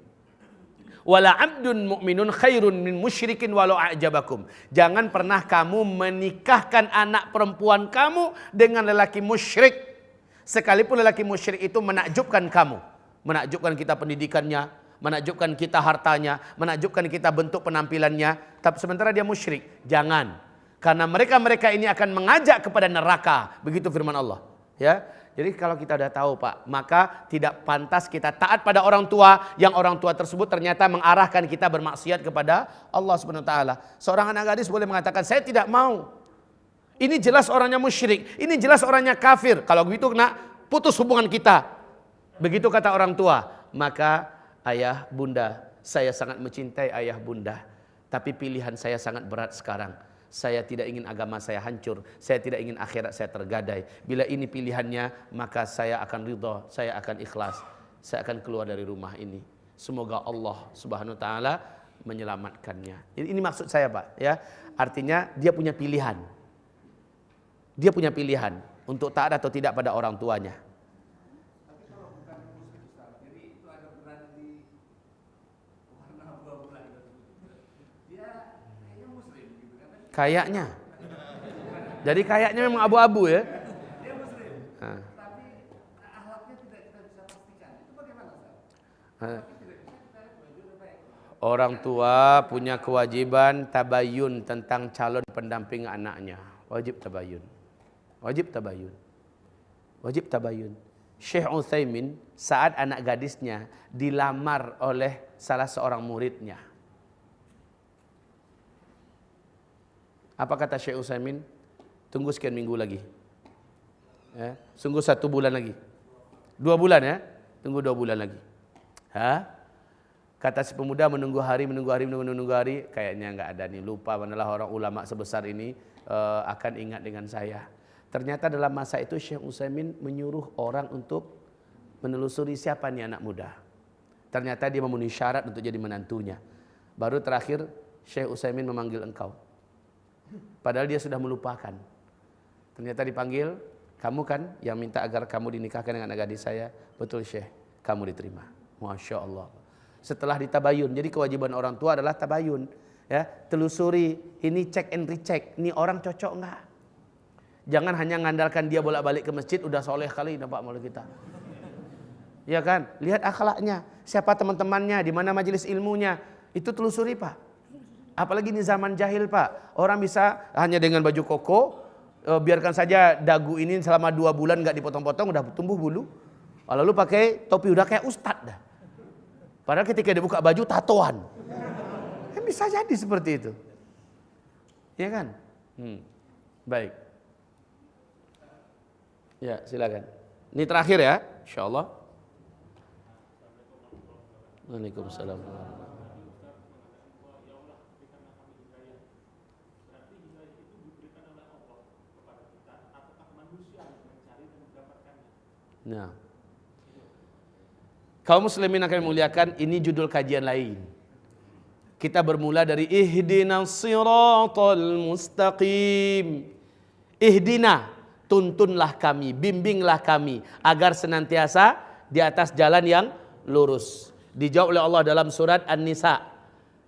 Wala abdun mu'minun khairun min musyrikin walau a'jabakum. Jangan pernah kamu menikahkan anak perempuan kamu dengan lelaki musyrik. Sekalipun lelaki musyrik itu menakjubkan kamu. Menakjubkan kita pendidikannya, menakjubkan kita hartanya, menakjubkan kita bentuk penampilannya. Tapi sementara dia musyrik. Jangan. Karena mereka-mereka ini akan mengajak kepada neraka. Begitu firman Allah. Ya. Jadi kalau kita sudah tahu Pak, maka tidak pantas kita taat pada orang tua yang orang tua tersebut ternyata mengarahkan kita bermaksiat kepada Allah Subhanahu wa taala. Seorang anak gadis boleh mengatakan, "Saya tidak mau. Ini jelas orangnya musyrik, ini jelas orangnya kafir." Kalau begitu nak putus hubungan kita. Begitu kata orang tua. Maka ayah, bunda, saya sangat mencintai ayah bunda, tapi pilihan saya sangat berat sekarang. Saya tidak ingin agama saya hancur. Saya tidak ingin akhirat saya tergadai. Bila ini pilihannya, maka saya akan ridha, saya akan ikhlas. Saya akan keluar dari rumah ini. Semoga Allah Subhanahu wa taala menyelamatkannya. Ini maksud saya, Pak, ya. Artinya dia punya pilihan. Dia punya pilihan untuk taat atau tidak pada orang tuanya. Tapi kalau bukan muslim Ustaz, jadi itu ada berada di warna abu-abu lagi. Dia kayaknya muslim gitu kan. Kayaknya. Jadi kayaknya memang abu-abu ya. Dia muslim. Tapi akhlaknya tidak kita bisa pastikan. Itu bagaimana, Ustaz? Tapi tidak bisa kita lihat baju udah baik. Orang tua punya kewajiban tabayun tentang calon pendamping anaknya. Wajib tabayun. Wajib tabayun. Wajib tabayun. Syekh Utsaimin saat anak gadisnya dilamar oleh salah seorang muridnya. Apa kata Syekh Utsaimin? Tunggu sekian minggu lagi. Ya, sungguh 1 bulan lagi. 2 bulan ya? Tunggu 2 bulan lagi. Kata si pemuda menunggu hari, kayaknya enggak ada nih, lupa manalah orang ulama sebesar ini akan ingat dengan saya. Ternyata dalam masa itu Syekh Utsaimin menyuruh orang untuk menelusuri siapa nih anak muda. Ternyata dia memenuhi syarat untuk jadi menantunya. Baru terakhir Syekh Utsaimin memanggil engkau. Padahal dia sudah melupakan. Ternyata dipanggil, kamu kan yang minta agar kamu dinikahkan dengan anak gadis saya. Betul Syekh, kamu diterima. Masya Allah. Setelah ditabayun, jadi kewajiban orang tua adalah tabayun. Ya, telusuri, ini cek and recheck, ini orang cocok enggak? Jangan hanya ngandalkan dia bolak-balik ke masjid, udah soleh kali nampak malu kita. Ya kan? Lihat akhlaknya, siapa teman-temannya, di mana majelis ilmunya, itu telusuri Pak. Apalagi di zaman jahil Pak, orang bisa hanya dengan baju koko, biarkan saja dagu ini selama 2 bulan nggak dipotong-potong, udah tumbuh bulu. Lalu pakai topi udah kayak ustad dah. Padahal ketika dia buka baju tatoan. Bisa jadi seperti itu. Ya kan? Baik. Ya, silakan. Ini terakhir ya, insyaallah. Waalaikumsalam. Nah, kaum muslimin akan memuliakan, ini judul kajian lain. Kita bermula dari ihdinas siratal mustaqim. Ihdina, tuntunlah kami, bimbinglah kami agar senantiasa di atas jalan yang lurus. Dijawab oleh Allah dalam surat An-Nisa,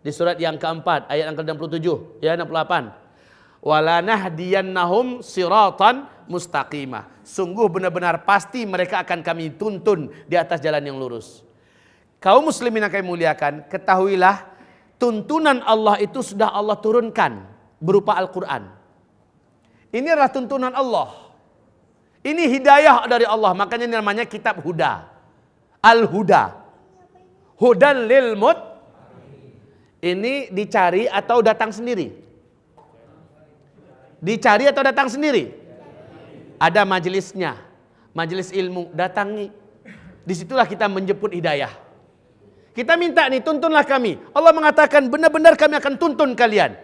di surat yang keempat ayat yang ke-67 ya 68. Wala nahdiyannahum siratan mustaqimah. Sungguh benar-benar pasti mereka akan kami tuntun di atas jalan yang lurus. Kaum muslimin yang kami muliakan, ketahuilah tuntunan Allah itu sudah Allah turunkan berupa Al-Quran. Ini adalah tuntunan Allah. Ini hidayah dari Allah, makanya ini namanya kitab Huda. Al-Huda. Hudan lil mut. Ini dicari atau datang sendiri? Dicari atau datang sendiri? Ada majelisnya, majelis ilmu, datangi. Disitulah kita menjemput hidayah. Kita minta nih, tuntunlah kami. Allah mengatakan benar-benar kami akan tuntun kalian.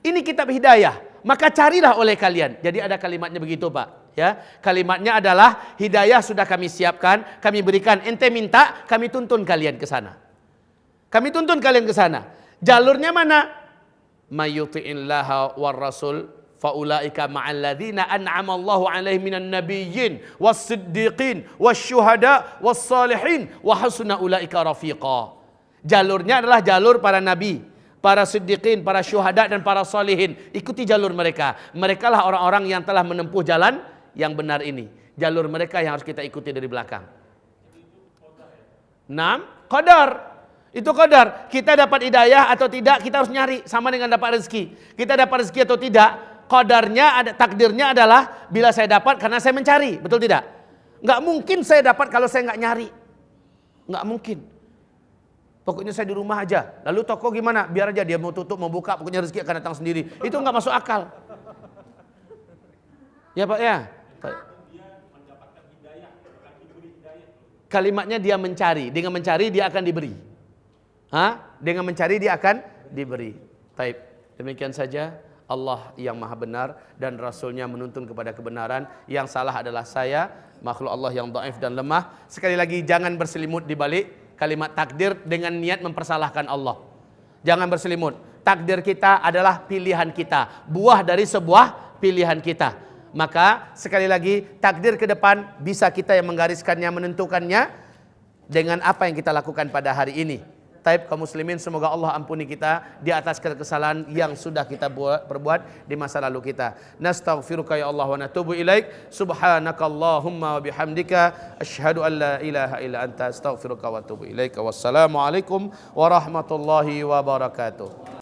Ini kitab hidayah, maka carilah oleh kalian. Jadi ada kalimatnya begitu, Pak. Ya, kalimatnya adalah hidayah sudah kami siapkan, kami berikan, ente minta, kami tuntun kalian ke sana. Kami tuntun kalian ke sana. Jalurnya mana? Mayyuti'illaha war rasul faulaika ma'al ladzina an'ama Allahu 'alaihim minan nabiyyin was-siddiqin wasyuhada was-salihin wa hasuna ulaika rafiqa. Jalurnya adalah jalur para nabi, para siddiqin, para syuhada dan para salihin. Ikuti jalur mereka. Mereka lah orang-orang yang telah menempuh jalan yang benar ini. Jalur mereka yang harus kita ikuti dari belakang. 6. Qadar. Itu qadar. Kita dapat hidayah atau tidak, kita harus nyari. Sama dengan dapat rezeki. Kita dapat rezeki atau tidak, qadarnya, takdirnya adalah bila saya dapat karena saya mencari. Betul tidak? Nggak mungkin saya dapat kalau saya nggak nyari. Nggak mungkin. Pokoknya saya di rumah aja. Lalu toko gimana? Biar aja dia mau tutup, mau buka, pokoknya rezeki akan datang sendiri. Itu nggak masuk akal. Ya Pak ya. Kalimatnya dia mencari. Dengan mencari dia akan diberi. Dengan mencari dia akan diberi. Baik. Demikian saja. Allah yang maha benar dan Rasulnya menuntun kepada kebenaran. Yang salah adalah saya, makhluk Allah yang dhaif dan lemah. Sekali lagi jangan berselimut di balik kalimat takdir dengan niat mempersalahkan Allah. Jangan berselimut. Takdir kita adalah pilihan kita, buah dari sebuah pilihan kita. Maka sekali lagi takdir ke depan bisa kita yang menggariskannya, menentukannya dengan apa yang kita lakukan pada hari ini. Taib kaum muslimin, semoga Allah ampuni kita di atas kesalahan yang sudah kita perbuat di masa lalu kita. Nastaghfiruka ya Allah wa natubu ilaik. Subhanakallahumma wa bihamdika asyhadu an la ilaha illa anta astaghfiruka wa atubu ilaik. Wassalamualaikum warahmatullahi wabarakatuh.